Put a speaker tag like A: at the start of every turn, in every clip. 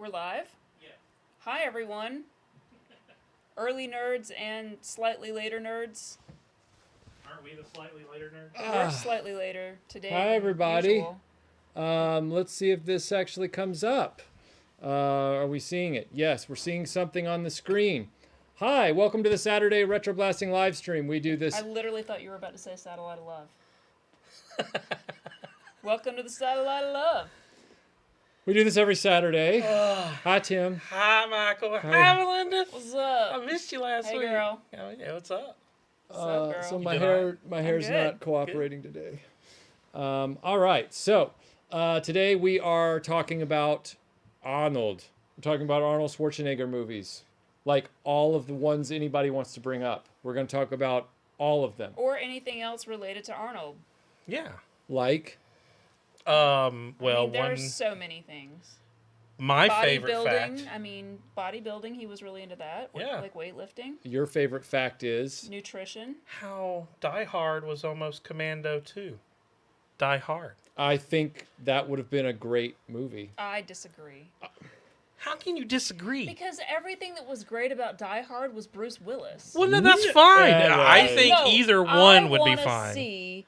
A: We're live?
B: Yeah.
A: Hi, everyone. Early nerds and slightly later nerds.
B: Aren't we the slightly later nerds?
A: We're slightly later today.
C: Hi,
A: than
C: everybody.
A: usual.
C: Let's see if this actually comes up. Are we seeing it? Yes, we're seeing something on the screen. Hi, welcome to the Saturday RetroBlasting live stream. We do this.
A: I literally thought you were about to say Satellite of Love. Welcome to the Satellite of Love.
C: We do this every Saturday. Hi, Tim.
B: Hi, Michael. Hi, Melinda.
A: What's up?
B: I missed you last
A: Hey,
B: week.
A: girl.
B: Oh, yeah, what's up?
A: What's up, girl?
C: So
B: You
C: my
B: doing
C: hair's
A: good.
C: not cooperating today. All right. So today we are talking about Arnold. We're talking about Arnold Schwarzenegger movies, like all of the ones anybody wants to bring up. We're going to talk about all of them.
A: Or anything else related to Arnold.
B: Yeah.
C: Like,
A: I
B: Well,
A: mean, there's so many things.
B: my favorite
A: Bodybuilding.
B: fact.
A: I mean, bodybuilding. He was really into that.
B: Yeah.
A: Like weightlifting,
C: your favorite fact is
A: nutrition.
B: How Die Hard was almost Commando 2. Die Hard.
C: I think that would have been a great movie.
A: I disagree.
B: How can you disagree?
A: Because everything that was great about Die Hard was Bruce Willis.
B: Well, no, that's fine.
C: Yeah,
B: I
C: right.
B: think
A: No,
B: either one would be
A: I wanna
B: fine.
A: see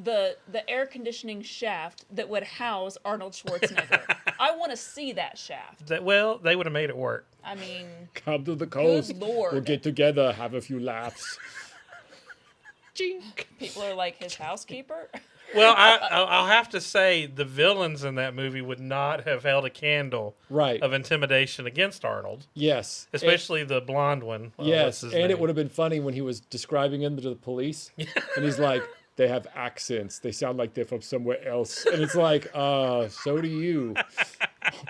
A: the air conditioning shaft that would house Arnold Schwarzenegger. I want to see that shaft.
B: Well, they would have made it work.
A: I mean,
C: Come to the
A: coast. Lord.
C: We'll get together, have a few laughs. Chink.
A: people are like his housekeeper.
B: Well, I'll have to say the villains in that movie would not have held a candle
C: Right.
B: of intimidation against Arnold,
C: Yes.
B: especially the blonde one.
C: Yes,
B: What's his
C: and
B: name?
C: it would have been funny when he was describing them to the police, and he's like, "They have accents. They sound like they're from somewhere else." And it's like, so do you.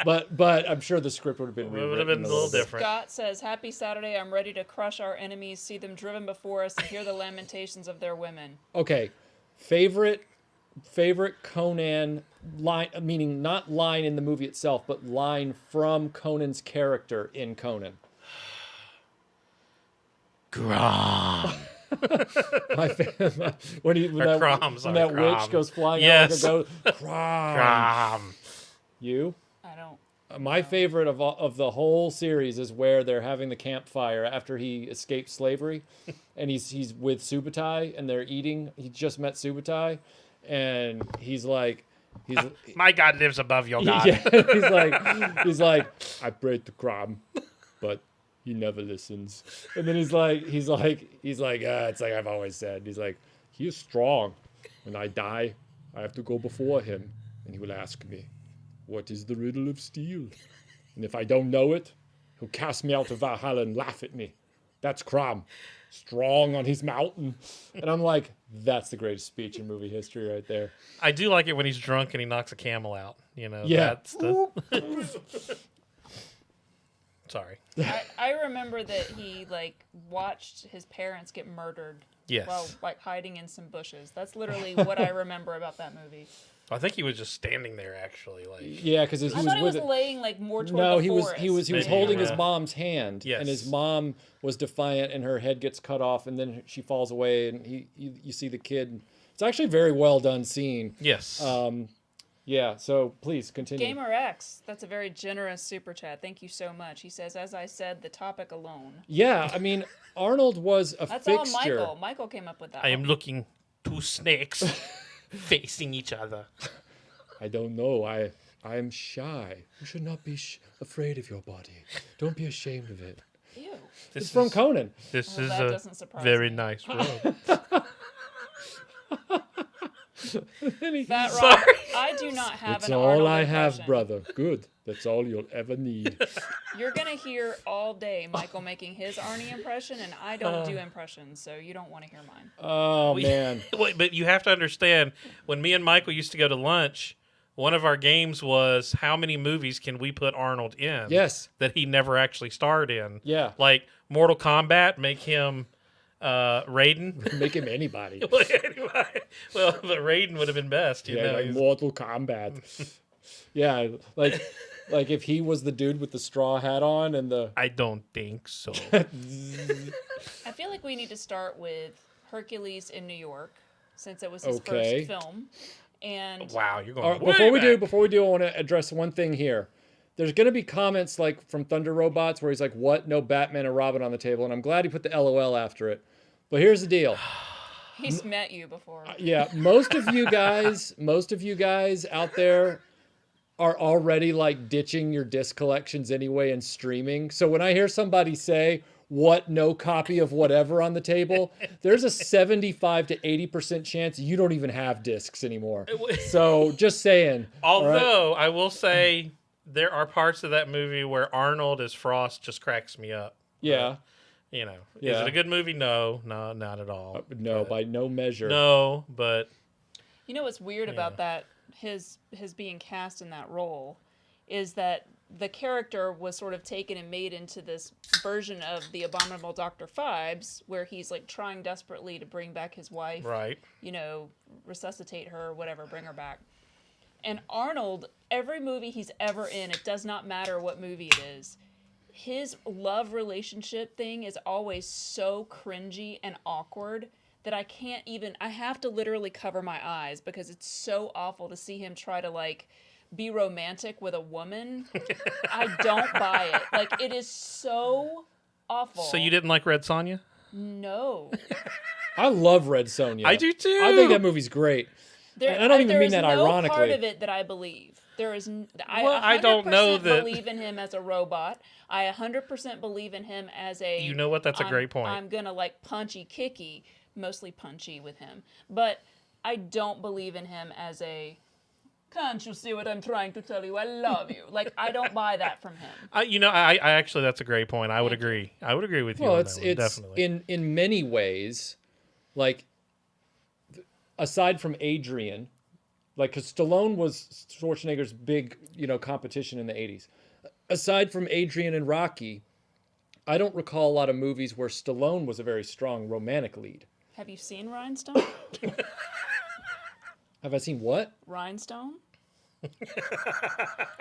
C: But I'm sure the script would have been
B: It would have been a little
C: bit.
B: different.
A: Scott says, "Happy Saturday. I'm ready to crush our enemies, see them driven before us, and hear the lamentations of their women."
C: Okay, favorite Conan line, meaning not line in the movie itself, but line from Conan's character in Conan.
B: Grom.
C: When
B: Crom, sorry,
C: that
B: Crom.
C: witch goes flying
B: Yes.
C: out, and goes, Crom.
B: Grom.
C: You?
A: I don't.
C: My favorite of the whole series is where they're having the campfire after he escaped slavery, and he's with Subutai and they're eating. He just met Subutai, and he's like,
B: My God lives above your God.
C: yeah, he's like, I prayed to Crom, but he never listens. And then he's like, it's like I've always said. He's like, he is strong. When I die, I have to go before him, and he will ask me, what is the riddle of steel? And if I don't know it, he'll cast me out of Valhalla and laugh at me. That's Crom, strong on his mountain. And I'm like, that's the greatest speech in movie history right there.
B: I do like it when he's drunk and he knocks a camel out. You know,
C: Yeah.
B: that's the... Sorry.
A: I remember that he like watched his parents get murdered
B: Yes.
A: while like hiding in some bushes. That's literally what I remember about that movie.
B: I think he was just standing there, actually. Like,
C: Yeah, because he
A: I
C: was
A: thought he
C: with
A: was
C: it.
A: laying like more toward
C: No,
A: the
C: he was
A: forest.
B: Maybe,
C: holding his
B: yeah.
C: mom's hand,
B: Yes.
C: and his mom was defiant, and her head gets cut off, and then she falls away, and you see the kid. It's actually a very well done scene.
B: yes.
C: Yeah, so please continue.
A: Gamer X, that's a very generous super chat. Thank you so much. He says, as I said, the topic alone.
C: Yeah, I mean, Arnold was a
A: That's all
C: fixture.
A: Michael. Michael came up with that.
B: I am
A: one.
B: looking two snakes facing each other.
C: I don't know. I am shy. You should not be afraid of your body. Don't be ashamed of it.
A: Ew.
B: This
C: It's from
B: is,
C: Conan.
B: This
A: Well,
B: is
A: that
B: a
A: doesn't surprise
B: very
A: me.
B: nice robe.
A: Fat Rock,
B: Sorry.
A: I do not have
C: It's
A: an
C: all
A: Arnold
C: I have,
A: impression.
C: brother. Good. That's all you'll ever need.
A: You're going to hear all day Michael making his Arnie impression, and I don't do impressions, so you don't want to hear mine.
C: Oh, man.
B: Wait, but you have to understand, when me and Michael used to go to lunch, one of our games was how many movies can we put Arnold in
C: Yes.
B: that he never actually starred in?
C: Yeah.
B: Like Mortal Kombat, make him Raiden.
C: Make him anybody.
B: Well, but Raiden would have been best, you
C: Yeah,
B: know.
C: like
B: he's-
C: Mortal Kombat. Yeah, like if he was the dude with the straw hat on and the
B: I don't think so.
A: I feel like we need to start with Hercules in New York, since it was his
C: Okay.
A: first film. And
B: Wow, you're going
C: All right,
B: way
C: before we
B: back.
C: do, I want to address one thing here. there's going to be comments like from Thunder Robots where he's like, what? No Batman and Robin on the table. And I'm glad he put the LOL after it. But here's the deal.
A: He's met you before.
C: Yeah, most of you guys out there are already like ditching your disc collections anyway and streaming. So when I hear somebody say, what, no copy of whatever on the table, there's a 75 to 80% chance you don't even have discs anymore. So just saying.
B: Although I will say there are parts of that movie where Arnold as Frost just cracks me up.
C: Yeah.
B: You know,
C: Yeah.
B: is it a good movie? No, not at all.
C: No,
B: But-
C: by no measure.
B: No, but
A: You know what's weird about that, his being cast in that role, is that the character was sort of taken and made into this version of the Abominable Dr. Phibes, where he's like trying desperately to bring back his wife,
B: right.
A: you know, resuscitate her, whatever, bring her back. And Arnold, every movie he's ever in, it does not matter what movie it is, his love relationship thing is always so cringy and awkward that I have to literally cover my eyes because it's so awful to see him try to like be romantic with a woman. I don't buy it. Like, it is so awful.
B: So you didn't like Red Sonja?
A: No.
C: I love Red Sonja.
B: I do too.
C: I think that movie's great. And I don't even mean that ironically.
A: There is no part of it that I believe. There is.
B: I don't know that.
A: Believe in him as a robot. I 100% believe in him as a.
B: You know what? That's a great point.
A: I'm gonna like punchy kicky, mostly punchy with him, but I don't believe in him as a. Can't you see what I'm trying to tell you? I love you. Like, I don't buy that from him.
B: I actually, that's a great point. I would agree. I would agree with you.
C: Well,
B: on
C: it's
B: that one, definitely.
C: in many ways, like aside from Adrian, like because Stallone was Schwarzenegger's big competition in the 80s. Aside from Adrian and Rocky, I don't recall a lot of movies where Stallone was a very strong romantic lead.
A: Have you seen Rhinestone?
C: Have I seen what?
A: Rhinestone?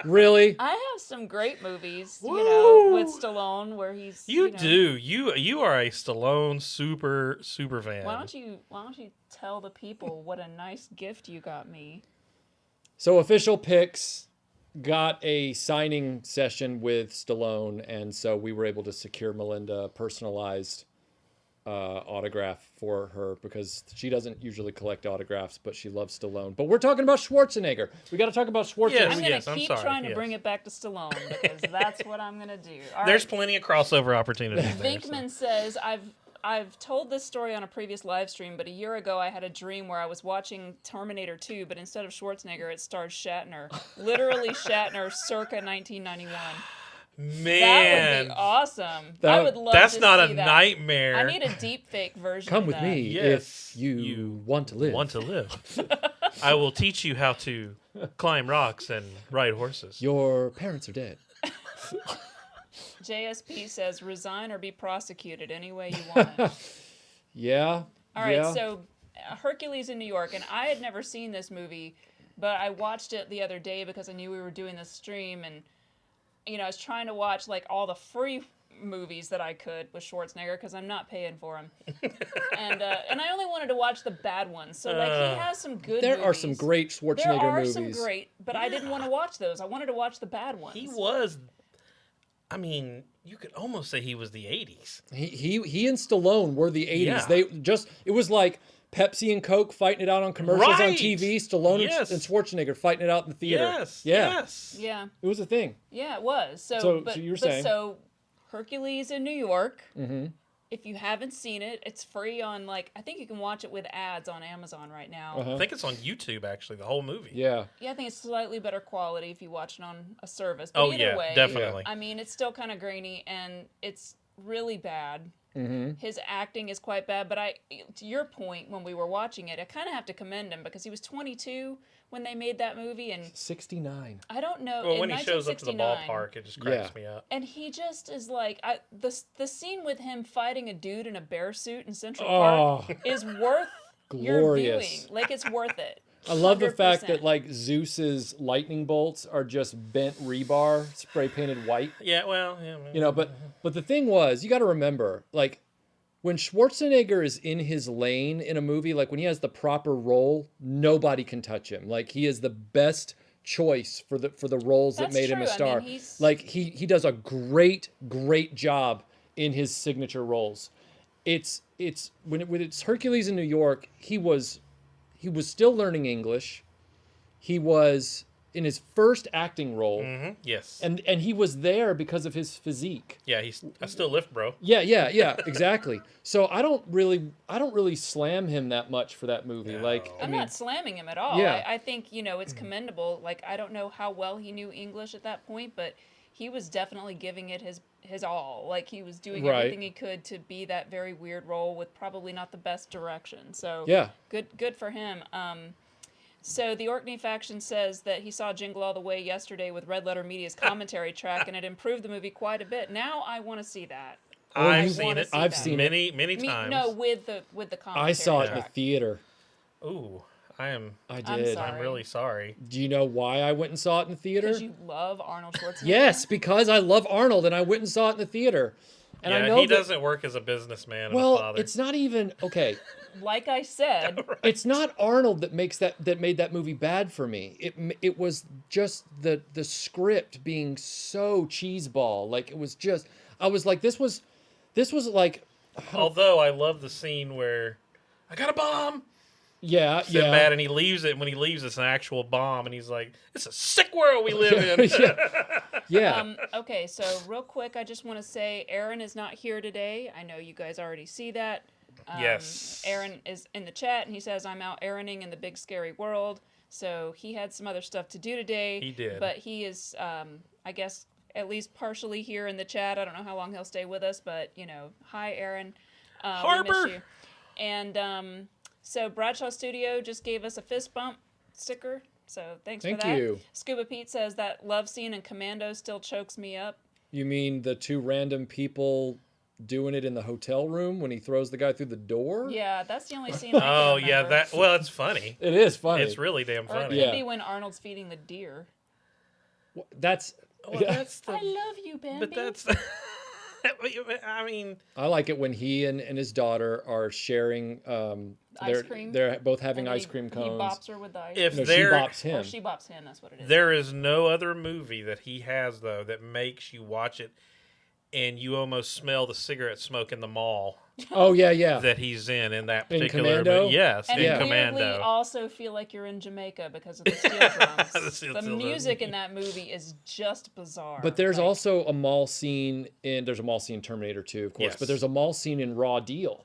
C: Really?
A: I have some great movies,
B: Woo!
A: with Stallone where he's.
B: You do. You are a Stallone super fan.
A: Why don't you tell the people what a nice gift you got me?
C: So Official Picks got a signing session with Stallone, and so we were able to secure Melinda a personalized autograph for her because she doesn't usually collect autographs, but she loves Stallone. But we're talking about Schwarzenegger. We got to talk about Schwarzenegger.
B: Yes.
A: I'm gonna
B: I'm
A: keep
B: sorry,
A: trying to
B: yes.
A: bring it back to Stallone because that's what I'm gonna do. All
B: There's
A: right.
B: plenty of crossover opportunities there.
A: Vinkman says I've told this story on a previous live stream, but a year ago I had a dream where I was watching Terminator 2, but instead of Schwarzenegger, it stars Shatner. Literally Shatner, circa 1991.
B: Man,
A: That would be awesome. I would love
B: that's
A: to
B: not
A: see
B: a
A: that.
B: nightmare.
A: I need a deep fake version.
C: Come
A: of
C: with
A: that.
C: me
B: Yes,
C: if you want to live.
B: Want to live? I will teach you how to climb rocks and ride horses.
C: Your parents are dead.
A: JSP says resign or be prosecuted any way you want.
C: Yeah.
A: All right,
C: yeah.
A: so Hercules in New York, and I had never seen this movie, but I watched it the other day because I knew we were doing this stream, and I was trying to watch like all the free movies that I could with Schwarzenegger because I'm not paying for him, and I only wanted to watch the bad ones. So like he has some good.
C: There are
A: movies.
C: some great Schwarzenegger movies.
A: There are some great, but I didn't want to watch those. I wanted to watch the bad ones.
B: He was. I mean, you could almost say he was the 80s.
C: He and Stallone were the 80s.
B: Yeah.
C: It was like Pepsi and Coke fighting it out on commercials on
B: Right.
C: TV. Stallone
B: Yes.
C: and Schwarzenegger fighting it out in the theater.
B: Yes.
C: Yeah.
B: Yes.
A: Yeah.
C: It was a thing.
A: Yeah, it was. So
C: So you were saying.
A: so Hercules in New York.
C: Mm-hmm.
A: If you haven't seen it, it's free on I think you can watch it with ads on Amazon right now.
C: Uh-huh.
B: I think it's on YouTube, actually, the whole movie.
C: Yeah.
A: Yeah, I think it's slightly better quality if you watch it on a service. But
B: Oh,
A: either
B: yeah,
A: way,
B: definitely.
A: I mean, it's still kind of grainy and it's really bad.
C: Mm-hmm.
A: His acting is quite bad, but to your point, when we were watching it, I kind of have to commend him because he was 22 when they made that movie, and
C: 69.
A: I don't know.
B: Well,
A: in
B: when he shows up to the
A: 1969,
B: ballpark, it just cracks me up.
A: and he just is like the scene with him fighting a dude in a bear suit in Central
C: Oh,
A: Park is worth your
C: glorious.
A: viewing. Like it's worth it.
C: I love the fact
A: 100%.
C: that like Zeus's lightning bolts are just bent rebar, spray painted white.
B: Yeah, well, yeah.
C: But the thing was, you got to remember, like when Schwarzenegger is in his lane in a movie, like when he has the proper role, nobody can touch him. Like he is the best choice for the roles that
A: That's
C: made him a
A: true. I mean,
C: star.
A: he's-
C: Like he does a great job in his signature roles. It's when it's Hercules in New York, he was still learning English. He was in his first acting role,
B: Yes.
C: and he was there because of his physique.
B: Yeah, I still lift, bro.
C: Yeah, exactly. So I don't really slam him that much for that movie.
B: No.
C: Like, I
A: I'm
C: mean,
A: not slamming him at all.
C: Yeah.
A: I think, it's commendable. Like, I don't know how well he knew English at that point, but he was definitely giving it his all. Like, he was doing
C: Right.
A: everything he could to be that very weird role with probably not the best direction. So
C: Yeah.
A: good for him. So the Orkney faction says that he saw Jingle All the Way yesterday with Red Letter Media's commentary track, and it improved the movie quite a bit. Now I want to see that.
B: I've seen
A: wanna
B: it.
A: see
C: I've
A: that.
C: seen
B: many times.
A: No, with the commentary
C: I saw it in the
A: track.
C: theater.
B: Ooh, I'm
C: I
A: I'm
C: did.
A: sorry.
B: I'm really sorry.
C: Do you know why I went and saw it in the theater?
A: Because you love Arnold Schwarzenegger.
C: Yes, because I love Arnold, and I went and saw it in the theater. And I
B: Yeah,
C: know
B: he
C: that,
B: doesn't work as a businessman and a
C: well,
B: father.
C: it's not even okay.
A: Like I said,
C: It's not Arnold that made that movie bad for me. It was just the script being so cheeseball. Like, it was just, I was like, this was like,
B: Although I love the scene where I got a bomb.
C: yeah,
B: Sinbad, and he leaves it. And when he leaves, it's an actual bomb, and he's like, "It's a sick world we live in."
C: yeah.
A: okay, so real quick, I just want to say Aaron is not here today. I know you guys already see that.
B: Yes.
A: Aaron is in the chat, and he says, I'm out Aaroning in the big scary world. So he had some other stuff to do today.
B: He did.
A: But he is, I guess, at least partially here in the chat. I don't know how long he'll stay with us, but, hi, Aaron. We
B: Harbor!
A: miss you. And so Bradshaw Studio just gave us a fist bump sticker. So thanks
C: Thank
A: for that.
C: you.
A: Scuba Pete says that love scene in Commando still chokes me up.
C: You mean the two random people doing it in the hotel room when he throws the guy through the door?
A: Yeah, that's the only scene I can
B: Oh yeah,
A: remember.
B: well, it's funny.
C: It is funny.
B: It's really damn
A: Or it
B: funny.
A: could
C: Yeah.
A: be when Arnold's feeding the deer.
C: That's.
B: Well, that's
A: I love you, Bambi.
B: but that's. I mean,
C: I like it when he and his daughter are sharing.
A: Ice cream?
C: They're both having
A: And
C: ice cream
A: He
C: cones.
A: bops her with the ice
B: if
C: No, she
B: there
C: bops him.
A: Or she bops him, that's what it is.
B: there is no other movie that he has though that makes you watch it and you almost smell the cigarette smoke in the mall
C: Oh yeah.
B: that he's in that
C: In
B: particular
C: Commando?
B: movie. Yes,
A: and
B: in
C: Yeah.
A: weirdly
B: Commando.
A: also feel like you're in Jamaica because of the steel drums.
B: The steel
A: the
B: drums.
A: music in that movie is just bizarre.
C: But there's
A: Like,
C: also a mall scene there's a mall scene in Terminator 2, of course.
B: Yes.
C: But there's a mall scene in Raw Deal.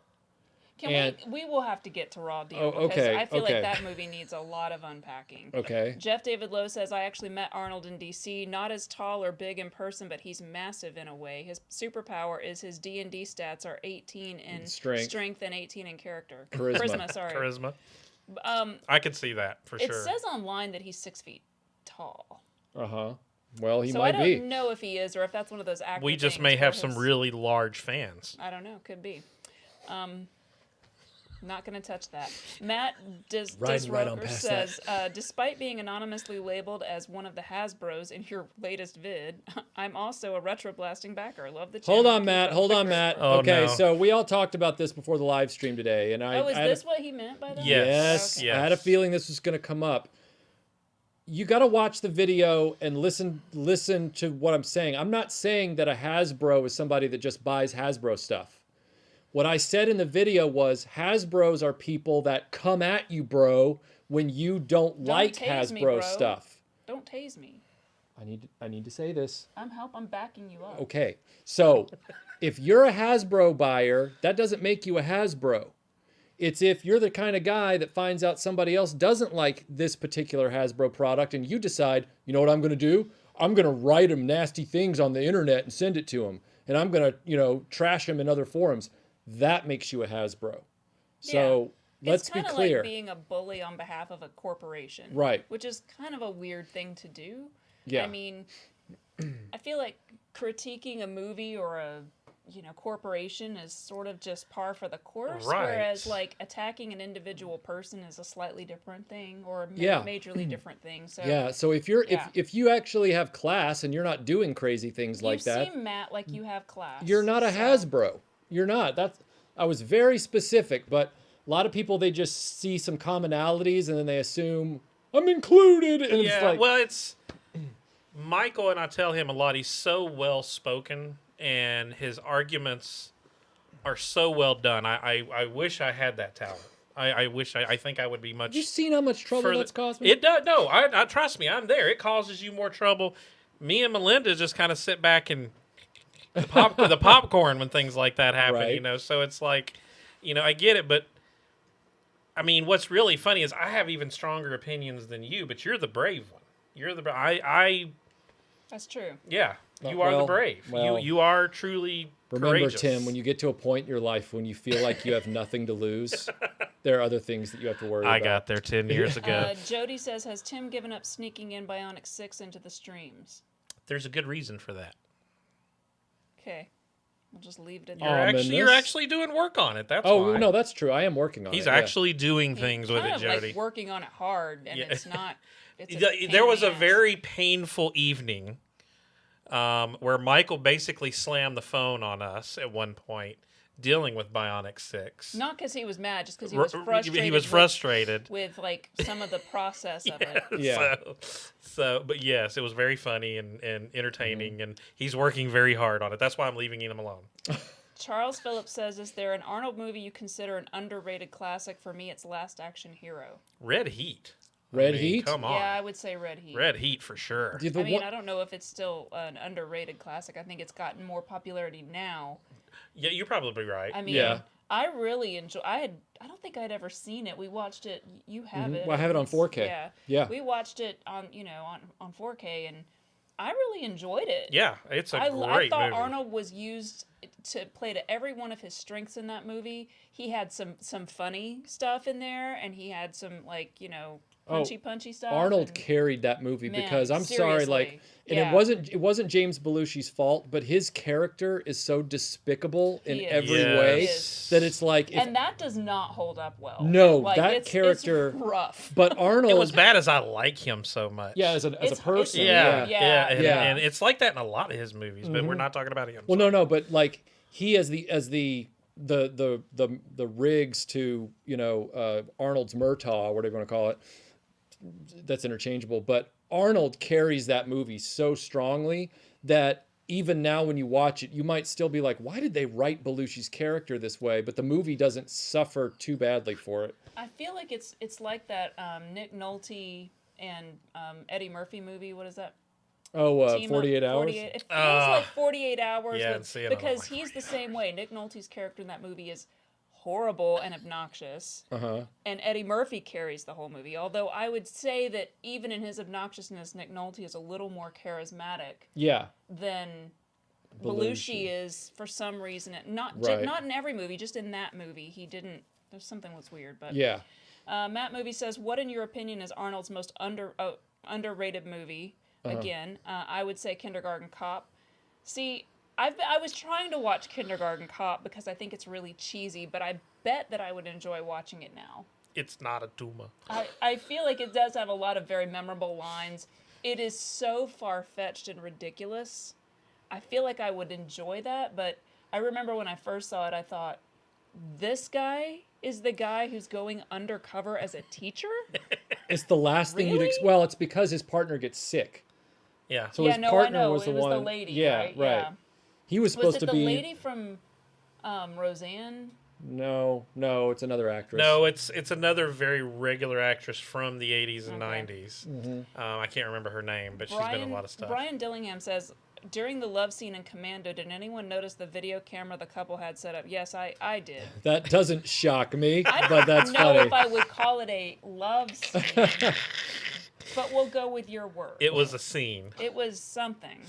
A: Can we will have to get to Raw Deal
C: Oh,
A: because
C: okay,
A: I feel
C: okay.
A: like that movie needs a lot of unpacking.
C: Okay.
A: Jeff David Lowe says, I actually met Arnold in D.C. Not as tall or big in person, but he's massive in a way. His superpower is his D&D stats are 18 in
C: Strength.
A: and 18 in character.
C: Charisma.
A: Sorry.
B: Charisma. I could see that for
A: It
B: sure.
A: says online that he's 6 feet tall.
C: Uh-huh. Well, he
A: So I
C: might
A: don't
C: be.
A: know if he is or if that's one of those actor
B: We just
A: things
B: may
A: where
B: have some
A: his-
B: really large fans.
A: I don't know. Could be. Not going to touch that. Matt
C: Riding right on
A: Disroker
C: past
A: says, despite being anonymously labeled as one of the Hasbros in your latest vid, I'm also a RetroBlasting backer. Love the channel.
C: Hold on,
A: Keep
C: Matt.
A: up
C: Hold
A: the
C: on,
A: great
C: Matt.
B: Oh,
C: Okay,
B: no.
C: so we all talked about this before the live stream today, and I
A: Oh, is
C: I had
A: this
C: a,
A: what he meant by that?
B: Yes.
A: Okay.
B: Yes.
C: I had a feeling this was going to come up. You got to watch the video and listen to what I'm saying. I'm not saying that a Hasbro is somebody that just buys Hasbro stuff. What I said in the video was Hasbros are people that come at you, bro, when you don't like
A: tase me,
C: Hasbro
A: bro.
C: stuff.
A: Don't tase me.
C: I need to say this.
A: I'm backing you up.
C: Okay. So, if you're a Hasbro buyer, that doesn't make you a Hasbro. It's if you're the kind of guy that finds out somebody else doesn't like this particular Hasbro product and you decide, you know what I'm going to do? I'm going to write them nasty things on the internet and send it to them. And I'm going to, trash them in other forums. That makes you a Hasbro. So let's be
A: It's kind
C: clear.
A: of like being a bully on behalf of a corporation.
C: Right.
A: Which is kind of a weird thing to do.
C: Yeah.
A: I mean, I feel like critiquing a movie or a corporation is sort of just par for the course.
B: Right.
A: Whereas like attacking an individual person is a slightly different thing or a
C: Yeah.
A: majorly different thing. So
C: Yeah. So if you're
A: Yeah.
C: if you actually have class and you're not doing crazy things like
A: you
C: that,
A: seem, Matt, like you have class.
C: you're not a
A: so-
C: Hasbro. You're not. I was very specific, but a lot of people, they just see some commonalities and then they assume, I'm included, and it's
B: Yeah,
C: like,
B: well, it's Michael, and I tell him a lot. He's so well spoken, and his arguments are so well done. I wish I had that talent. I wish I think I would be much.
C: have you seen how much trouble
B: further-
C: that's caused me?
B: It does. No, I trust me. I'm there. It causes you more trouble. Me and Melinda just kind of sit back and pop the popcorn when things like that happen.
C: Right.
B: You know, so it's like, I get it, but I mean, what's really funny is I have even stronger opinions than you, but you're the brave one. You're the
A: That's true.
B: yeah. You are the
C: Well,
B: brave.
C: well,
B: you are truly
C: Remember,
B: courageous.
C: Tim, when you get to a point in your life when you feel like you have nothing to lose, there are other things that you have to worry about.
B: I got there 10 years ago.
A: Jody says, has Tim given up sneaking in Bionic 6 into the streams?
B: There's a good reason for that.
A: Okay. We'll just leave it at
B: You're
A: that.
B: you're actually doing work on it. That's
C: Oh,
B: why.
C: no, that's true. I am working on it.
B: He's
C: yeah.
B: actually doing things with
A: kind
B: it,
A: of
B: Jody.
A: like working on it hard, and
B: Yeah.
A: it's not. It's a
B: There
A: pain
B: was
A: in
B: a
A: the ass.
B: very painful evening where Michael basically slammed the phone on us at one point, dealing with Bionic 6.
A: Not because he was mad, just because he was frustrated.
B: He was frustrated.
A: with like some of the process of it.
C: Yeah.
B: But yes, it was very funny and entertaining,
C: Mm-hmm.
B: and he's working very hard on it. That's why I'm leaving him alone.
A: Charles Phillips says, "Is there an Arnold movie you consider an underrated classic? For me, it's Last Action Hero."
B: Red Heat.
C: Red Heat?
B: Come on.
A: Yeah, I would say Red Heat.
B: Red Heat for sure.
C: Dude, the
A: I mean,
C: one-
A: I don't know if it's still an underrated classic. I think it's gotten more popularity now.
B: Yeah, you're probably right.
A: I mean,
C: Yeah.
A: I really enjoy. I don't think I'd ever seen it. We watched it. You have it.
C: Well, I have it on
A: It's-
C: 4K.
A: Yeah.
C: Yeah.
A: We watched it on on 4K, and I really enjoyed it.
B: Yeah, it's a
A: I
B: great
A: thought
B: movie.
A: Arnold was used to play to every one of his strengths in that movie. He had some funny stuff in there, and he had some punchy stuff.
C: Arnold
A: and-
C: carried that movie
A: Man,
C: because I'm sorry, like,
A: seriously.
C: and
A: Yeah.
C: it wasn't James Belushi's fault, but his character is so despicable in
A: He is.
C: every
B: Yes.
C: way
A: He is.
C: that it's like, if,
A: and that does not hold up well.
C: No,
A: Like,
C: that
A: it's
C: character-
A: rough.
C: but Arnold,
B: It was bad as I like him so much.
C: yeah, as a
A: It's-
C: person,
B: Yeah,
A: Yeah.
B: yeah, and,
C: Yeah.
B: and it's like that in a lot of his movies, but
C: Mm-hmm.
B: we're not talking about him.
C: Well, no, but like he as the Riggs to Arnold's Murtaugh, whatever you want to call it. That's interchangeable, but Arnold carries that movie so strongly that even now when you watch it, you might still be like, why did they write Belushi's character this way? But the movie doesn't suffer too badly for it.
A: I feel like it's like that Nick Nolte and Eddie Murphy movie. What is that?
C: Oh,
A: Team
C: 48
A: Up?
C: hours?
A: 48 It feels like 48 hours.
B: yeah,
A: with-
B: see it on
A: because
B: like
A: he's the same way. Nick Nolte's character in that movie is horrible and obnoxious.
C: Uh-huh.
A: And Eddie Murphy carries the whole movie. Although I would say that even in his obnoxiousness, Nick Nolte is a little more charismatic
C: Yeah.
A: than
C: Belushi.
A: Belushi is for some reason. Not
C: Right.
A: not in every movie, just in that movie. He didn't. There's something was weird, but
C: Yeah.
A: Matt Movie says, "What in your opinion is Arnold's most underrated movie?" Again, I would say Kindergarten Cop. See, I was trying to watch Kindergarten Cop because I think it's really cheesy, but I bet that I would enjoy watching it now.
B: It's not a tumor.
A: I feel like it does have a lot of very memorable lines. It is so far-fetched and ridiculous. I feel like I would enjoy that, but I remember when I first saw it, I thought, this guy is the guy who's going undercover as a teacher?
C: It's the last thing you'd...
A: Really?
C: Well, it's because his partner gets sick.
B: Yeah.
C: So
A: Yeah,
C: his
A: no, I
C: partner
A: know.
C: was the
A: It was
C: one...
A: the lady,
C: Yeah,
A: right?
C: right.
A: Yeah.
C: He was
A: Was
C: supposed
A: it
C: to
A: the
C: be...
A: lady from Roseanne?
C: No, it's another actress.
B: No, it's another very regular actress from the 80s and
A: Okay.
B: 90s.
C: Mm-hmm.
B: I can't remember her name, but she's been in a lot of stuff.
A: Brian Dillingham says, during the love scene in Commando, did anyone notice the video camera the couple had set up? Yes, I did.
C: That doesn't shock me,
A: I
C: but that's
A: don't know
C: funny.
A: if I would call it a love scene, but we'll go with your word.
B: It was a scene.
A: It was something.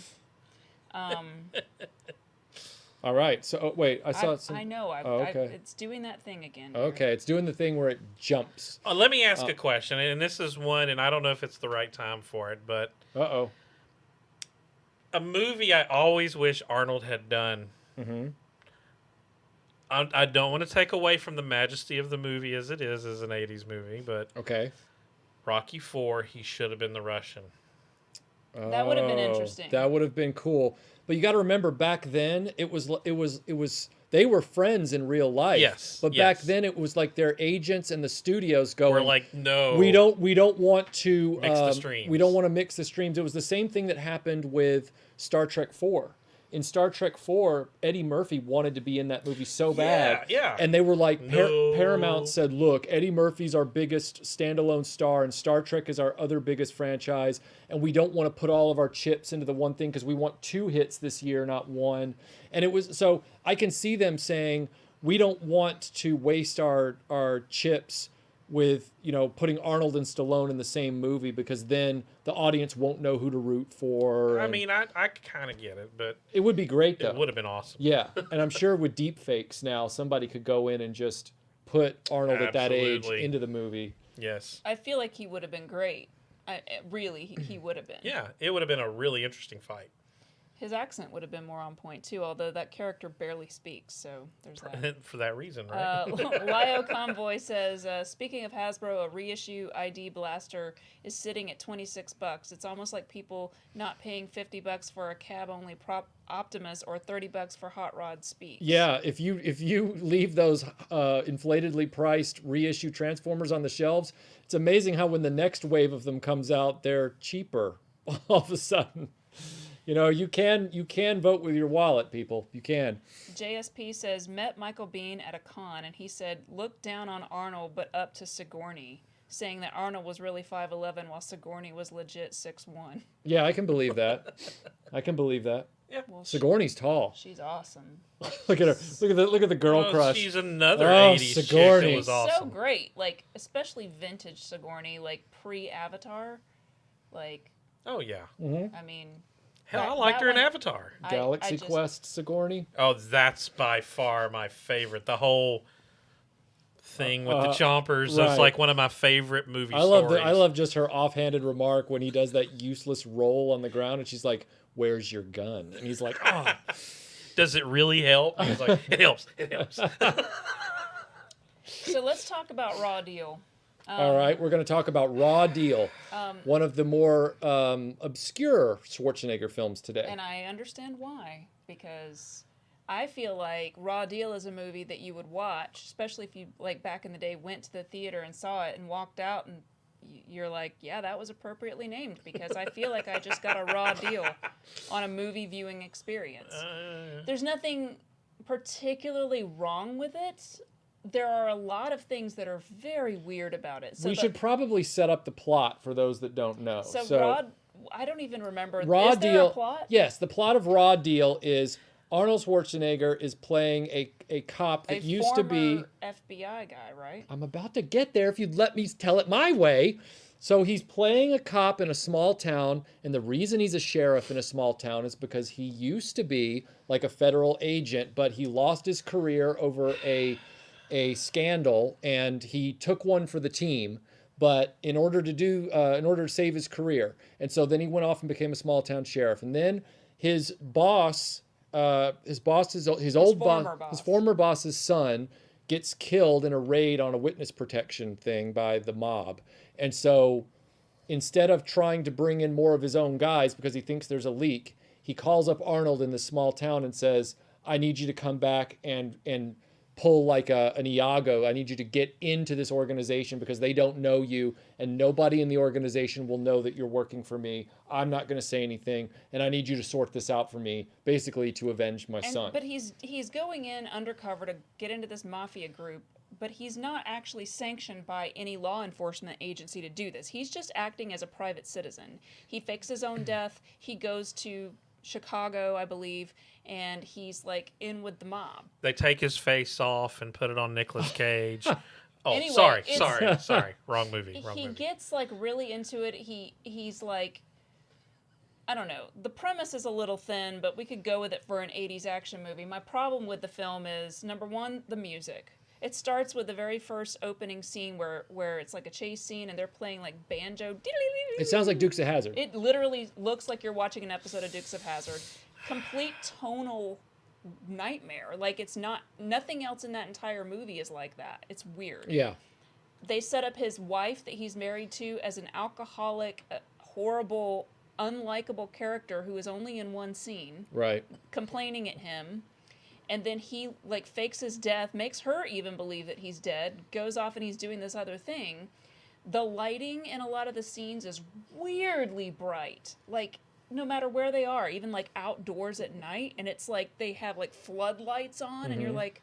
C: All right. So, wait, I saw some...
A: I know.
C: Oh, okay.
A: It's doing that thing again.
C: Okay, it's doing the thing where it jumps.
B: Let me ask a question, and this is one, and I don't know if it's the right time for it, but
C: Uh-oh.
B: a movie I always wish Arnold had done.
C: Mm-hmm.
B: I don't want to take away from the majesty of the movie as it is as an 80s movie, but
C: Okay.
B: Rocky IV, he should have been the Russian.
A: That would have been
C: Oh,
A: interesting.
C: That would have been cool. But you got to remember, back then, it was they they were friends in real life.
B: Yes,
C: But back
B: yes.
C: then it was like their agents and the studios going,
B: We're like, no.
C: we don't want to
B: Mix the streams.
C: We don't want to mix the streams. It was the same thing that happened with Star Trek 4. In Star Trek 4, Eddie Murphy wanted to be in that movie so bad.
B: Yeah.
C: And they were like,
B: No.
C: Paramount said, look, Eddie Murphy's our biggest standalone star, and Star Trek is our other biggest franchise, and we don't want to put all of our chips into the one thing because we want 2 hits this year, not 1. And it was, so I can see them saying, we don't want to waste our chips with, you know, putting Arnold and Stallone in the same movie because then the audience won't know who to root for.
B: I mean, I kind of get it, but
C: it would be great though.
B: it would have been awesome.
C: Yeah, and I'm sure with deep fakes now, somebody could go in and just put Arnold at that age
B: Absolutely.
C: into the movie.
B: Yes.
A: I feel like he would have been great. Really, he would have been.
B: Yeah, it would have been a really interesting fight.
A: His accent would have been more on point too, although that character barely speaks, so there's that.
B: For that reason, right?
A: LIII Convoy says, speaking of Hasbro, a reissue ID blaster is sitting at $26. It's almost like people not paying $50 for a cab-only prop Optimus or $30 for Hot Rod Speaks.
C: Yeah, if you leave those inflatedly priced reissue Transformers on the shelves, it's amazing how when the next wave of them comes out, they're cheaper all of a sudden. You know, you can vote with your wallet, people. You can.
A: JSP says, met Michael Biehn at a con, and he said, look down on Arnold, but up to Sigourney, saying that Arnold was really 5'11", while Sigourney was legit 6'1".
C: Yeah, I can believe that. I can believe that.
B: Yeah.
A: Well,
C: Sigourney's tall.
A: she's awesome.
C: Look at her. Look at the girl
B: Oh,
C: crush.
B: she's another
C: Oh,
B: 80s chick
C: Sigourney.
B: that was awesome.
A: So great, like especially vintage Sigourney, like pre-Avatar, like
B: Oh, yeah.
A: I mean,
B: Hell, I
A: that-
B: liked
A: that
B: her in
A: one-
B: Avatar.
C: Galaxy
A: I just-
C: Quest Sigourney.
B: Oh, that's by far my favorite. The whole thing with the chompers. That's
C: right.
B: like one of my favorite movie
C: I
B: stories.
C: love just her offhanded remark when he does that useless roll on the ground, and she's like, "Where's your gun?" And he's like, "Oh."
B: Does it really help? I was like, it helps. It helps.
A: So let's talk about Raw Deal.
C: All right, we're going to talk about Raw Deal, one of the more obscure Schwarzenegger films today.
A: And I understand why, because I feel like Raw Deal is a movie that you would watch, especially if you, like back in the day, went to the theater and saw it and walked out and you're like, yeah, that was appropriately named, because I feel like I just got a raw deal on a movie viewing experience. There's nothing particularly wrong with it. There are a lot of things that are very weird about it. So
C: we should probably set up the plot for those that don't know.
A: So Raw, I don't even remember.
C: Raw
A: Is there
C: Deal.
A: a plot?
C: Yes, the plot of Raw Deal is Arnold Schwarzenegger is playing a cop that used to be
A: FBI guy, right?
C: I'm about to get there if you'd let me tell it my way. So he's playing a cop in a small town, and the reason he's a sheriff in a small town is because he used to be like a federal agent, but he lost his career over a scandal, and he took one for the team, but in order to save his career. And so then he went off and became a small town sheriff. And then his former boss's son gets killed in a raid on a witness protection thing by the mob. And so instead of trying to bring in more of his own guys because he thinks there's a leak, he calls up Arnold in this small town and says, I need you to come back and pull like an Iago. I need you to get into this organization because they don't know you, and nobody in the organization will know that you're working for me. I'm not going to say anything, and I need you to sort this out for me, basically to avenge my son.
A: But he's going in undercover to get into this mafia group, but he's not actually sanctioned by any law enforcement agency to do this. He's just acting as a private citizen. He fakes his own death. He goes to Chicago, I believe, and he's like in with the mob.
B: They take his face off and put it on Nicolas Cage. Oh,
A: Anyway,
B: sorry. Wrong movie.
A: He gets like really into it. He's like, I don't know. The premise is a little thin, but we could go with it for an 80s action movie. My problem with the film is, number one, the music. It starts with the very first opening scene where it's like a chase scene and they're playing like banjo.
C: It sounds like Dukes of Hazzard.
A: It literally looks like you're watching an episode of Dukes of Hazzard. Complete tonal nightmare. Like nothing else in that entire movie is like that. It's weird.
C: Yeah.
A: They set up his wife that he's married to as an alcoholic, horrible, unlikable character who is only in one scene.
C: Right.
A: Complaining at him. and then he like fakes his death, makes her even believe that he's dead, goes off and he's doing this other thing. The lighting in a lot of the scenes is weirdly bright. Like, no matter where they are, even like outdoors at night, and it's like they have like floodlights on, and you're like,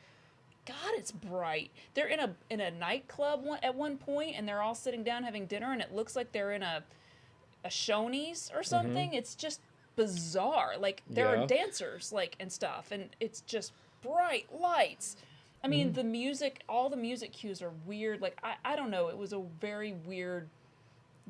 A: God, it's bright. They're in a nightclub at one point, and they're all sitting down having dinner, and it looks like they're in a Shoney's or something. It's just bizarre. Like, there are dancers, like, and stuff, and it's just bright lights. I mean, the music, all the music cues are weird. Like, I don't know. It was a very weird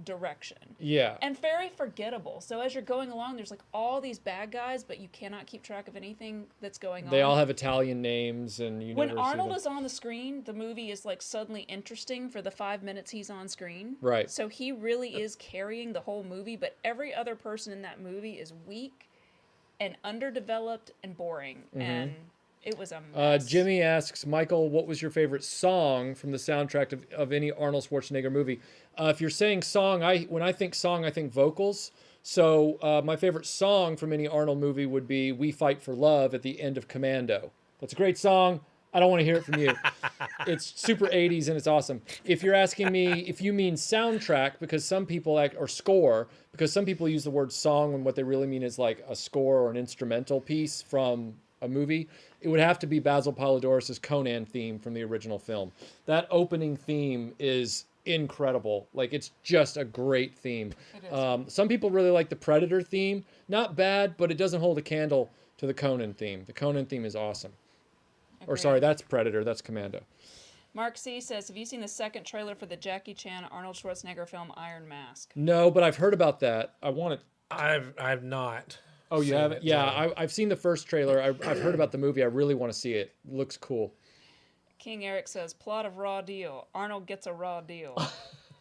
A: direction.
C: Yeah.
A: And very forgettable. So as you're going along, there's like all these bad guys, but you cannot keep track of anything that's going on.
C: They all have Italian names, and you
A: when
C: never
A: Arnold
C: see them.
A: is on the screen, the movie is like suddenly interesting for the 5 minutes he's on screen.
C: Right.
A: So he really is carrying the whole movie, but every other person in that movie is weak and underdeveloped and boring. And it was a mess.
C: Jimmy asks, Michael, what was your favorite song from the soundtrack of any Arnold Schwarzenegger movie? If you're saying song, when I think song, I think vocals. So my favorite song from any Arnold movie would be We Fight for Love at the end of Commando. That's a great song. I don't want to hear it from you. It's super 80s and it's awesome. If you're asking me if you mean soundtrack, because some people or score, because some people use the word song when what they really mean is like a score or an instrumental piece from a movie, it would have to be Basil Polydoros' Conan theme from the original film. That opening theme is incredible. Like, it's just a great theme.
A: It is.
C: Some people really like the Predator theme. Not bad, but it doesn't hold a candle to the Conan theme. The Conan theme is awesome. Or
A: Agreed.
C: sorry, that's Predator. That's Commando.
A: Mark C. says, have you seen the second trailer for the Jackie Chan Arnold Schwarzenegger film Iron Mask?
C: No, but I've heard about that. I want it.
B: I've not.
C: Oh, you
B: seen
C: haven't?
B: it,
C: Yeah,
B: no.
C: I've seen the first trailer. I've heard about the movie. I really want to see it. It looks cool.
A: King Eric says, plot of Raw Deal. Arnold gets a raw deal.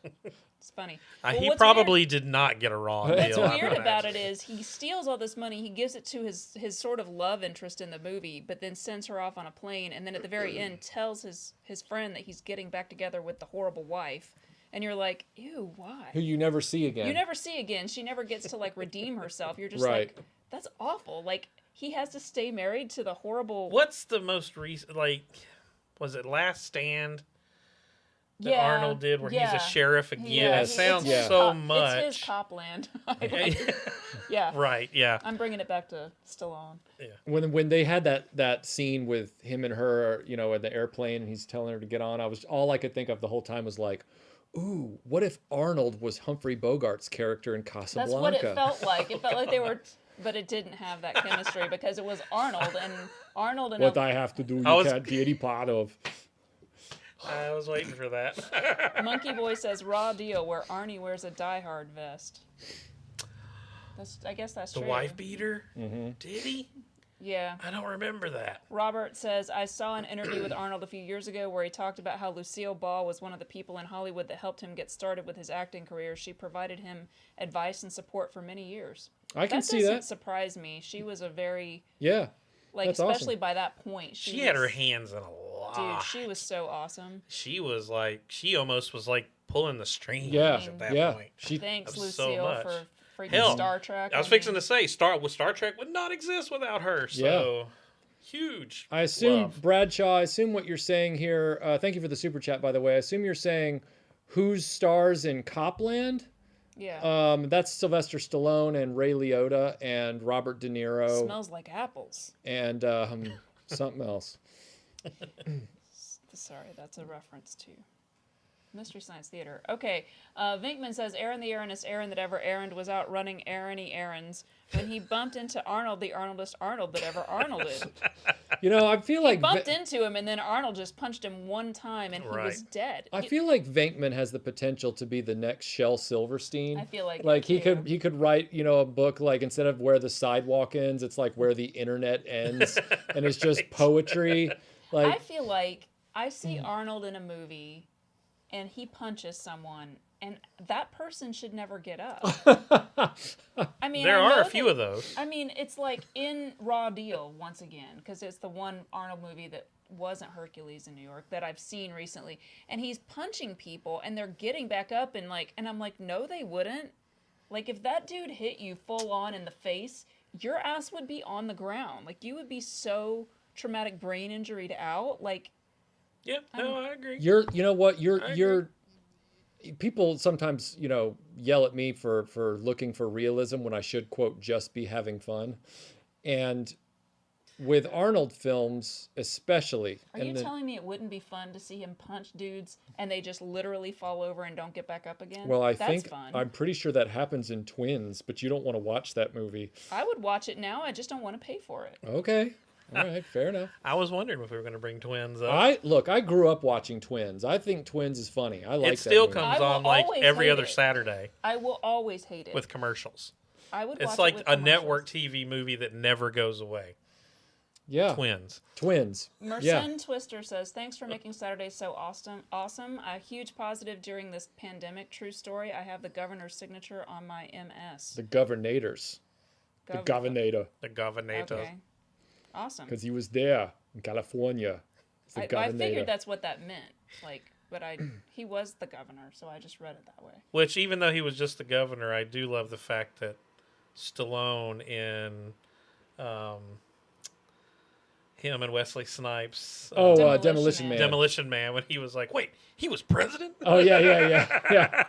A: It's funny. Well,
B: He
A: what's
B: probably did not get a raw deal.
A: What's
B: I
A: weird
B: would
A: about it
B: imagine.
A: is he steals all this money, he gives it to his sort of love interest in the movie, but then sends her off on a plane, and then at the very end tells his friend that he's getting back together with the horrible wife. And you're like, ew, why?
C: Who you never see again.
A: You never see again. She never gets to like redeem herself. You're just
C: Right.
A: like, that's awful. Like, he has to stay married to the horrible.
B: What's the most recent, like, was it Last Stand that Arnold did where he's a sheriff again?
C: Yes.
B: It sounds
C: Yeah.
B: so much.
A: It's his Copland. Yeah.
B: Right, yeah.
A: I'm bringing it back to Stallone.
C: When they had that scene with him and her, you know, at the airplane, and he's telling her to get on, all I could think of the whole time was like, ooh, what if Arnold was Humphrey Bogart's character in Casablanca?
A: That's what it felt like. It felt like they were, but it didn't have that chemistry because it was Arnold and
C: What I have to do, you can't be any part of.
B: I was waiting for that.
A: Monkey Boy says Raw Deal where Arnie wears a Die Hard vest. I guess that's
B: The
A: true.
B: wife beater?
C: Mm-hmm.
B: Did he?
A: Yeah.
B: I don't remember that.
A: Robert says, I saw an interview with Arnold a few years ago where he talked about how Lucille Ball was one of the people in Hollywood that helped him get started with his acting career. She provided him advice and support for many years.
C: I can see
A: That
C: that.
A: doesn't surprise me. She was a very,
C: Yeah.
A: like,
C: That's
A: especially
C: awesome.
A: by that point.
B: She had her
A: was-
B: hands in a lot.
A: Dude, she was so awesome.
B: She was like, she almost was like pulling the strings
C: Yeah.
B: at that
C: Yeah.
B: point.
A: Thanks,
B: That was so
A: Lucille,
B: much.
A: for freaking
B: Hell,
A: Star Trek.
B: I was fixing to say, Star Trek would not exist without her. So, huge.
C: I assume,
B: love.
C: Bradshaw, I assume what you're saying here, thank you for the super chat, by the way. I assume you're saying who's stars in Copland?
A: Yeah.
C: That's Sylvester Stallone and Ray Liotta and Robert De Niro
A: Smells like apples.
C: and something else.
A: Sorry, that's a reference to Mystery Science Theater. Okay, Vinkman says, Aaron the errandest Aaron that ever errand was out running Aaron-y errands when he bumped into Arnold, the Arnoldest Arnold that ever Arnolded.
C: You know, I feel like
A: Bumped into him, and then Arnold just punched him one time, and he
B: Right.
A: was dead.
C: I feel like Venkman has the potential to be the next Shel Silverstein.
A: I feel like
C: he
A: too.
C: could write, you know, a book like instead of where the sidewalk ends, it's like where the internet ends, and it's just poetry.
A: I
C: Like
A: feel like I see Arnold in a movie, and he punches someone, and that person should never get up. I mean,
B: There
A: I
B: are
A: know
B: a few
A: that-
B: of those.
A: I mean, it's like in Raw Deal once again, because it's the one Arnold movie that wasn't Hercules in New York that I've seen recently, and he's punching people, and they're getting back up, and I'm like, no, they wouldn't. Like, if that dude hit you full on in the face, your ass would be on the ground. Like, you would be so traumatic brain injury out. Like,
B: Yeah, no, I agree.
C: You know what?
B: I
C: You're people sometimes, yell at me for looking for realism when I should, quote, just be having fun. And with Arnold films, especially.
A: are you telling me it wouldn't be fun to see him punch dudes and they just literally fall over and don't get back up again?
C: Well,
A: That's fun.
C: I'm pretty sure that happens in Twins, but you don't want to watch that movie.
A: I would watch it now. I just don't want to pay for it.
C: Okay. All right, fair enough.
B: I was wondering if we were going to bring Twins up.
C: I grew up watching Twins. I think Twins is funny. I like
B: It still
C: that movie.
B: comes
A: I will
B: on like
A: always
B: every
A: hate
B: other
A: it.
B: Saturday
A: I will always hate it.
B: with commercials.
A: I would watch
B: It's
A: it
B: like
A: with
B: a
A: commercials.
B: network TV movie that never goes away.
C: Yeah.
B: Twins.
A: Mercen Twister says, thanks for making Saturday so awesome. A huge positive during this pandemic. True story. I have the governor's signature on my MS.
C: The Governators. The Governator.
B: The Governor.
A: Okay. Awesome.
C: Because he was there in California. He's the
A: I
C: Governator.
A: figured that's what that meant. Like, but he was the governor, so I just read it that way.
B: Which, even though he was just the governor, I do love the fact that Stallone in him and Wesley Snipes.
C: Demolition Man.
B: Demolition Man, when he was like, wait, he was president?
C: Oh, yeah.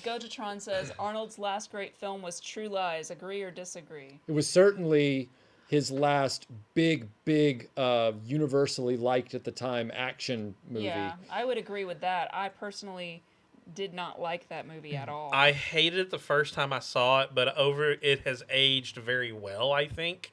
A: Gojatron says, Arnold's last great film was True Lies. Agree or disagree?
C: It was certainly his last big, universally liked at the time action movie.
A: Yeah, I would agree with that. I personally did not like that movie at all.
B: I hated it the first time I saw it, but it has aged very well, I think.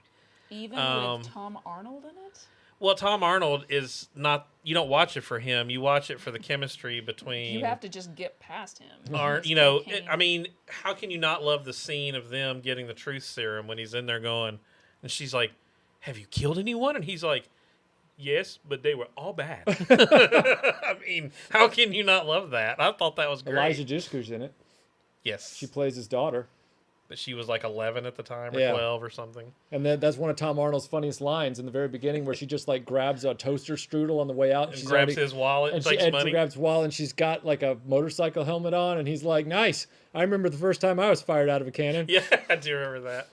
A: Even with Tom Arnold in it?
B: Well, Tom Arnold is not. You don't watch it for him. You watch it for the chemistry between.
A: You have to just get past him.
B: I mean, how can you not love the scene of them getting the truth serum when he's in there going, and she's like, "Have you killed anyone?" And he's like, "Yes, but they were all bad." I mean, how can you not love that? I thought that was great.
C: Eliza Dushku's in it.
B: Yes,
C: She plays his daughter.
B: but she was like 11 at the time, or
C: Yeah.
B: 12 or something.
C: And that's one of Tom Arnold's funniest lines in the very beginning, where she just like grabs a toaster strudel on the way out.
B: And grabs his wallet and takes money.
C: grabs his wallet, and she's got like a motorcycle helmet on, and he's like, "Nice. I remember the first time I was fired out of a cannon."
B: Yeah, I do remember that.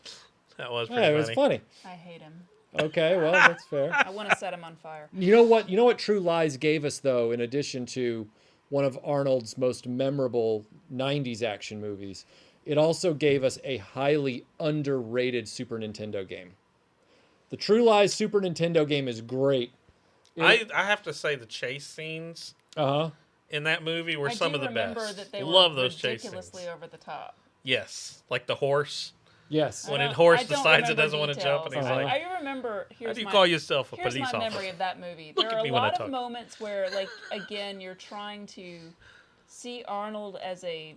B: That was pretty
C: Yeah,
B: funny.
C: it was funny.
A: I hate him.
C: Okay, well, that's fair.
A: I want to set him on fire.
C: You know what True Lies gave us, though, in addition to one of Arnold's most memorable 90s action movies? It also gave us a highly underrated Super Nintendo game. The True Lies Super Nintendo game is great.
B: I have to say the chase scenes in that movie were some of the best.
A: I do remember that they
B: Love
A: were
B: those chase
A: ridiculously
B: scenes.
A: over the top.
B: Yes, like the horse.
C: Yes.
B: When a
A: I
B: horse
A: don't
B: decides it
A: remember
B: doesn't want to jump, and he's
A: details.
B: like,
A: I remember.
B: "How
A: Here's
B: do you
A: my,
B: call yourself a
A: here's
B: police
A: my
B: officer?"
A: memory of that movie.
B: Look
A: There
B: at
A: are
B: me
A: a
B: when I
A: lot of
B: talk.
A: moments where, like, again, you're trying to see Arnold as a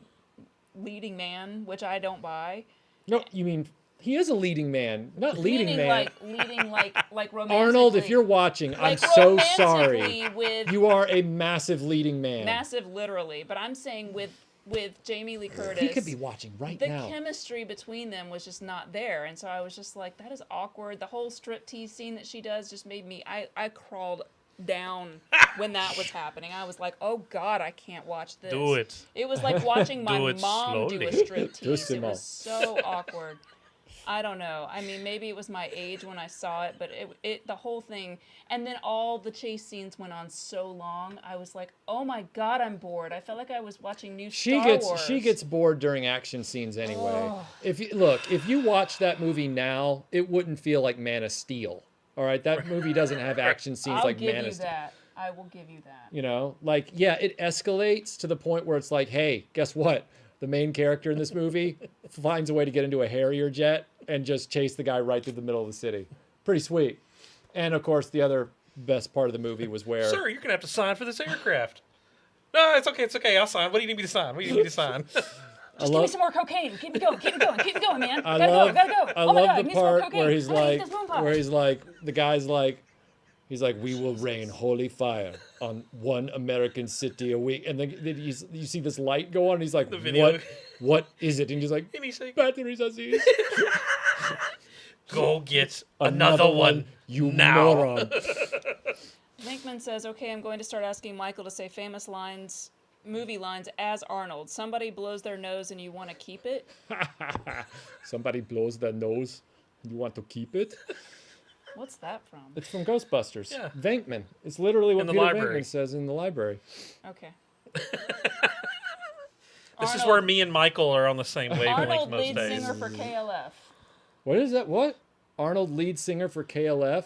A: leading man, which I don't buy.
C: No, you mean he is a leading man, not leading man.
A: Leading like romantically.
C: Arnold, if you're watching, I'm
A: like
C: so sorry.
A: romantically with
C: You are a massive leading man.
A: massive, literally. But I'm saying with Jamie Lee Curtis,
C: He could be watching right
A: the
C: now.
A: chemistry between them was just not there, and so I was just like, that is awkward. The whole striptease scene that she does just made me. I crawled down when that was happening. I was like, oh God, I can't watch this.
B: Do it.
A: It was like watching my
B: Do it
A: mom do a
B: slowly.
A: striptease. It was so awkward. I don't know. I mean, maybe it was my age when I saw it, but the whole thing, and then all the chase scenes went on so long. I was like, oh my God, I'm bored. I felt like I was watching new Star Wars.
C: She gets bored during action scenes anyway.
A: Oh.
C: If you watch that movie now, it wouldn't feel like Man of Steel. All right, that movie doesn't have action scenes like Man of Steel.
A: I will give you that.
C: You know, like, yeah, it escalates to the point where it's like, hey, guess what? The main character in this movie finds a way to get into a Harrier jet and just chase the guy right through the middle of the city. Pretty sweet. And of course, the other best part of the movie was where...
B: Sir, you're going to have to sign for this aircraft. No, it's okay. I'll sign. What do you need me to sign?
A: Just give me some more cocaine. Keep me going, man.
C: I
A: gotta go.
C: I
A: Oh my
C: love
A: God,
C: the
A: give me some more
C: part
A: cocaine.
C: where he's
A: I'm gonna eat
C: like,
A: this moon pie.
C: the guy's like, he's like, we will rain holy fire on one American city a week. And then you see this light go on, and he's like,
B: The video.
C: what is it? And he's like,
B: And he's like,
C: batteries, Aziz.
B: go get another one,
C: you
B: now.
C: moron.
A: Linkman says, okay, I'm going to start asking Michael to say famous lines, movie lines as Arnold. Somebody blows their nose and you want to keep it?
C: Somebody blows their nose. You want to keep it?
A: What's that from?
C: It's from Ghostbusters.
B: Yeah.
C: Venkman. It's literally what
B: In the
C: Peter
B: library.
C: Venkman says in the library.
A: Okay.
B: This is
A: Arnold-
B: where me and Michael are on the same wavelength
A: Arnold,
B: most
A: lead
B: days.
A: singer for KLF.
C: What is that? What? Arnold, lead singer for KLF?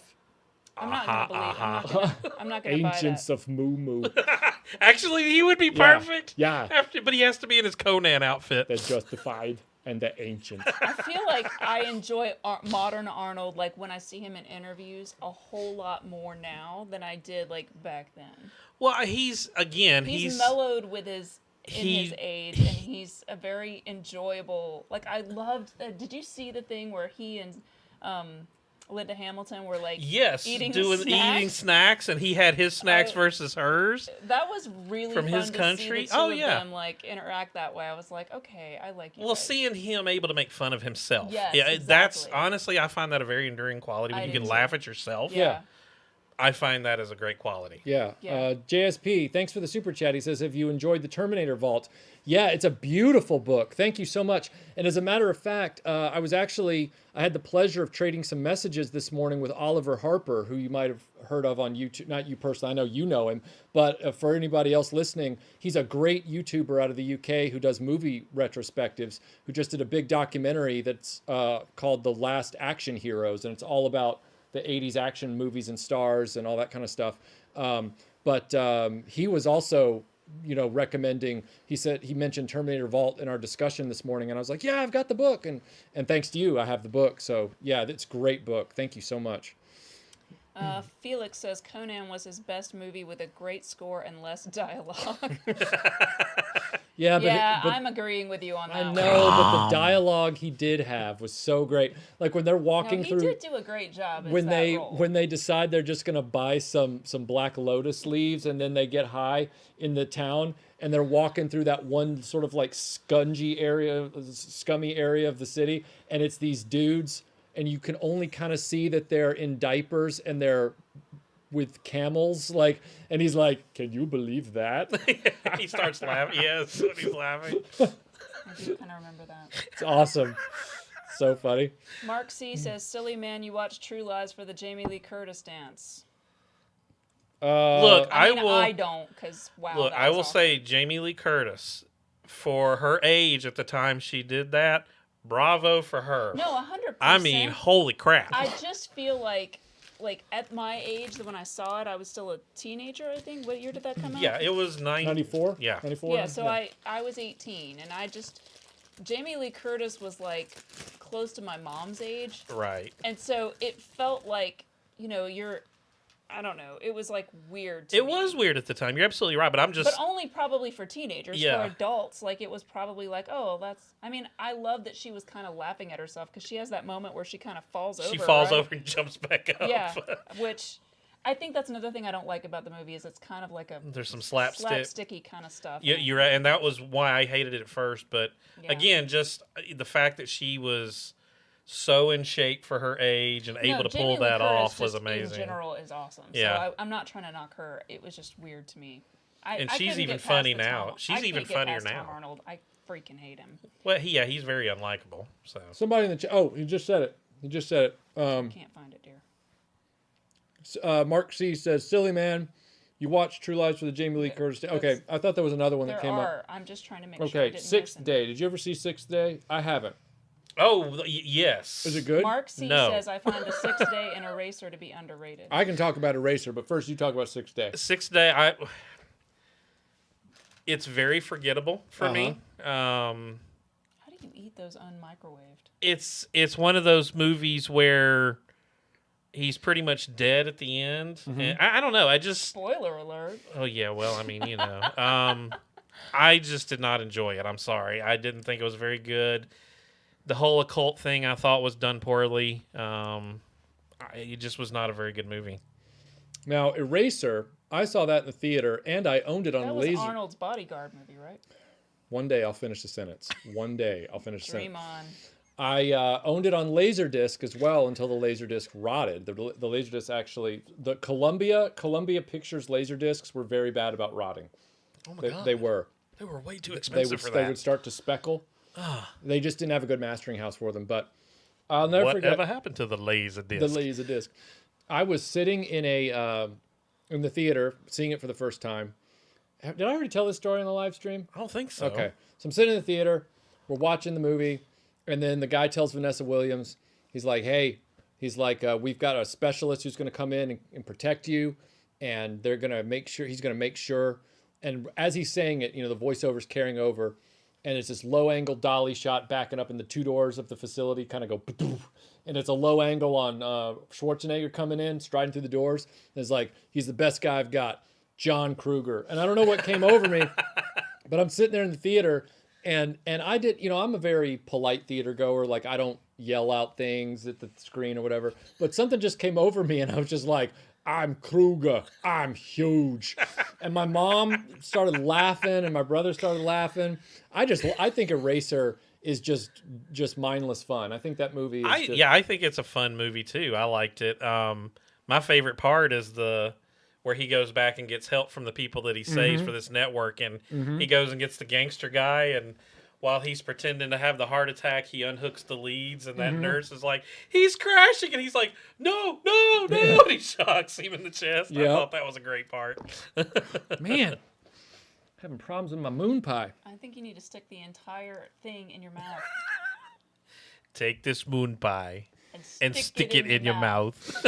A: I'm not gonna believe. I'm not gonna buy
C: Ancients
A: that.
C: of Moo Moo.
B: Actually, he would be perfect.
C: Yeah.
B: But he has to be in his Conan outfit.
C: The Justified and the Ancient.
A: I feel like I enjoy modern Arnold, like when I see him in interviews, a whole lot more now than I did like back then.
B: Well, he's
A: mellowed with his
B: he-
A: age, and he's a very enjoyable. Like I loved. Did you see the thing where he and Linda Hamilton were like eating
B: snacks, and he had his snacks versus hers?
A: That was really
B: From
A: fun
B: his
A: to
B: country?
A: see the two
B: Oh,
A: of
B: yeah.
A: them like interact that way. I was like, okay, I like you.
B: Well,
A: guys.
B: seeing him able to make fun of himself.
A: Yes,
B: yeah, that's
A: exactly.
B: honestly, I find that a very enduring quality when
A: I
B: you
A: do
B: can
A: too.
B: laugh at yourself.
A: Yeah.
B: I find that as a great quality.
C: Yeah.
A: Yeah.
C: JSP, thanks for the super chat. He says, have you enjoyed the Terminator Vault? Yeah, it's a beautiful book. Thank you so much. And as a matter of fact, I had the pleasure of trading some messages this morning with Oliver Harper, who you might have heard of on YouTube. Not you personally, I know you know him, but for anybody else listening, he's a great YouTuber out of the UK who does movie retrospectives, who just did a big documentary that's called The Last Action Heroes, and it's all about the 80s action movies and stars and all that kind of stuff. But he was also, recommending, he mentioned Terminator Vault in our discussion this morning. And I was like, yeah, I've got the book. And thanks to you, I have the book. So yeah, it's a great book. Thank you so much.
A: Felix says Conan was his best movie with a great score and less dialogue.
C: Yeah, but
A: I'm agreeing with you on that.
C: I
A: one.
C: know, but the dialogue he did have was so great. Like when they're walking
A: No, he
C: through,
A: did do a great job. As
C: when
A: that
C: they
A: role.
C: when they decide they're just gonna buy some Black Lotus leaves, and then they get high in the town, and they're walking through that one sort of like scummy area of the city, and it's these dudes, and you can only kind of see that they're in diapers and they're with camels, and he's like, can you believe that?
B: He starts laughing. Yes, when he's laughing.
A: I do kind of remember that.
C: It's awesome. So funny.
A: Mark C says, "Silly man, you watch True Lies for the Jamie Lee Curtis dance."
B: Look,
A: I don't, because wow.
B: Look,
A: that
B: I
A: was
B: will
A: awesome.
B: say Jamie Lee Curtis, for her age at the time she did that, bravo for her.
A: No, 100%.
B: I mean, holy crap.
A: I just feel like at my age, when I saw it, I was still a teenager. I think. What year did that come out?
B: Yeah, it was
C: 94?
B: Yeah.
C: 94?
A: Yeah, so I was 18, and Jamie Lee Curtis was like close to my mom's age,
B: Right.
A: and so it felt like I don't know, it was like weird to me.
B: It was weird at the time. You're absolutely right, but I'm just.
A: But only probably for teenagers.
B: Yeah.
A: For adults, like it was probably like, oh, that's. I mean, I love that she was kind of laughing at herself because she has that moment where she kind of falls over.
B: She falls
A: right?
B: over and jumps back up.
A: Yeah, which I think that's another thing I don't like about the movie is it's kind of like a
B: There's some
A: slapsticky kind of stuff.
B: Yeah, you're right, and that was why I hated it at first. But
A: Yeah.
B: again, just the fact that she was so in shape for her age and able to
A: Jamie
B: pull
A: Lee
B: that
A: Curtis
B: off was
A: just
B: amazing.
A: In general, is awesome.
B: Yeah.
A: So I'm not trying to knock her. It was just weird to me.
B: And
A: I
B: she's
A: couldn't
B: even
A: get past
B: funny
A: the
B: now.
A: Tom-
B: She's
A: I
B: even
A: can't get
B: funnier
A: past
B: now.
A: Tom Arnold. I freaking hate him.
B: Well, he's very unlikable. So
C: Somebody in the chat. Oh, he just said it.
A: Can't find it, dear.
C: Mark C says, silly man, you watch True Lies for the Jamie Lee Curtis. Okay, I thought there was another one that came up.
A: I'm just trying to make sure. I
C: Okay,
A: didn't
C: Sixth
A: miss
C: Day. Did you ever see Sixth Day? I haven't.
B: yes.
C: Is it good?
A: Mark C
B: No.
A: says I find The Sixth Day and Eraser to be underrated.
C: I can talk about Eraser, but first you talk about Sixth Day.
B: Sixth Day, it's very forgettable for me.
A: How do you eat those unmicrowaved?
B: It's one of those movies where he's pretty much dead at the end. And I don't know. I just
A: Spoiler alert.
B: Oh yeah, well, I mean, I just did not enjoy it. I'm sorry. I didn't think it was very good. The whole occult thing I thought was done poorly. It just was not a very good movie.
C: Now, Eraser, I saw that in the theater, and I owned it on
A: That was
C: Laser.
A: Arnold's bodyguard movie, right?
C: One day I'll finish the sentence. One day I'll finish the
A: Dream
C: sentence.
A: on.
C: I owned it on Laserdisc as well until the Laserdisc rotted. The Laserdisc actually, the Columbia Pictures Laserdiscs were very bad about rotting.
B: Oh my God.
C: They were.
B: They were way too
C: They
B: expensive
C: would,
B: for
C: they
B: that.
C: would start to speckle. They just didn't have a good mastering house for them. But I'll never forget.
B: Whatever happened to the laser disc?
C: The laser disc. I was sitting in in the theater, seeing it for the first time. Did I already tell this story on the live stream?
B: I don't think so.
C: Okay. So I'm sitting in the theater, we're watching the movie, and then the guy tells Vanessa Williams, he's like, hey, we've got a specialist who's going to come in and protect you, and he's going to make sure. And as he's saying it, the voiceover's carrying over, and it's this low angle dolly shot backing up, and the two doors of the facility kind of go, and it's a low angle on Schwarzenegger coming in, striding through the doors. And it's like, he's the best guy I've got, John Kruger. And I don't know what came over me, but I'm sitting there in the theater, and I did, I'm a very polite theater goer. Like, I don't yell out things at the screen or whatever, but something just came over me, and I was just like, I'm Kruger. I'm huge. And my mom started laughing, and my brother started laughing. I think Eraser is just mindless fun. I think that movie is
B: I think it's a fun movie too. I liked it. My favorite part is where he goes back and gets help from the people that he saves for this network, and he goes and gets the gangster guy, and while he's pretending to have the heart attack, he unhooks the leads, and that nurse is like, he's crashing, and he's like, no, and he shocks him in the chest. Yep. I thought that was a great part.
C: Man, having problems with my moon pie.
A: I think you need to stick the entire thing in your mouth.
B: Take this moon pie and stick it in your mouth.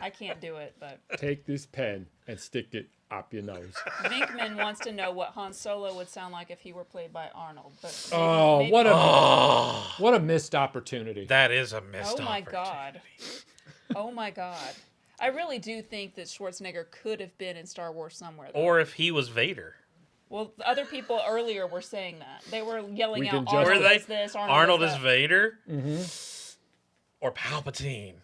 A: I can't do it, but...
C: Take this pen and stick it up your nose.
A: Vinkman wants to know what Han Solo would sound like if he were played by Arnold. But maybe...
C: what a missed opportunity.
B: That is a missed opportunity.
A: God. Oh my God. I really do think that Schwarzenegger could have been in Star Wars somewhere, though.
B: Or if he was Vader.
A: Well, other people earlier were saying that. They were yelling out,
C: Arnold
A: is this,
B: Arnold
A: is
B: is
A: that.
B: Vader? Or Palpatine?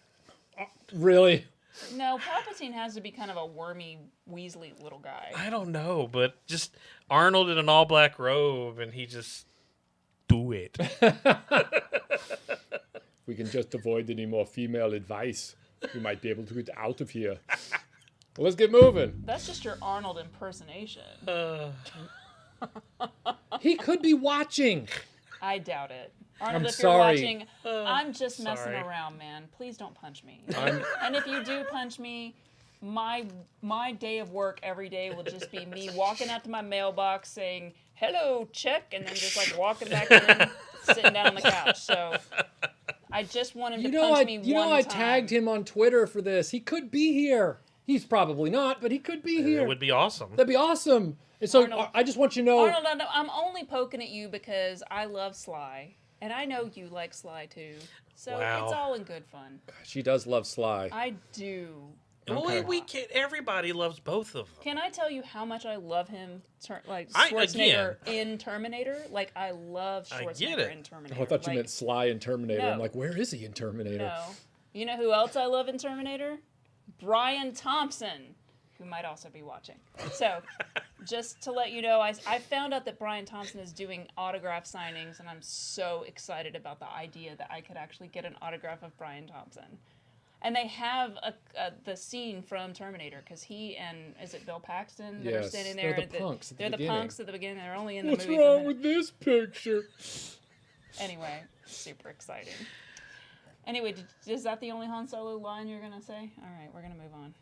C: Really?
A: No, Palpatine has to be kind of a wormy, Weasley little guy.
B: I don't know, but just Arnold in an all-black robe, and he just do it.
C: We can just avoid any more female advice. We might be able to get out of here. Well, let's get moving.
A: That's just your Arnold impersonation.
C: He could be watching.
A: I doubt it. Arnold,
C: I'm
A: if
C: sorry.
A: you're watching, I'm just messing around, man. Please don't punch me. And if you do punch me, my day of work every day will just be me walking out to my mailbox saying, hello, check, and then just like walking back in, sitting down on the couch. So I just want him to punch me one time.
C: I tagged him on Twitter for this. He could be here. He's probably not, but he could be here.
B: It would be awesome.
C: That'd be awesome. And so
A: Arnold,
C: I just want you to know.
A: Arnold, I'm only poking at you because I love Sly. And I know you like Sly too. So it's all in good fun.
C: She does love Sly.
A: I do.
B: Well, we can't. Everybody loves both of them.
A: Can I tell you how much I love him, Schwarzenegger in Terminator? Like, I love Schwarzenegger in Terminator.
C: Oh, I thought you meant Sly in Terminator.
A: No.
C: I'm like, where is he in Terminator?
A: No. You know who else I love in Terminator? Brian Thompson, who might also be watching. So, just to let you know, I found out that Brian Thompson is doing autograph signings, and I'm so excited about the idea that I could actually get an autograph of Brian Thompson. And they have the scene from Terminator, because he and, is it Bill Paxton that are standing there?
C: They're the punks at the beginning.
A: They're the punks at the beginning. They're only in the
C: What's
A: movie.
C: What's wrong with this picture?
A: Anyway, super exciting. Anyway, is that the only Han Solo line you're going to say? All right, we're going to move on.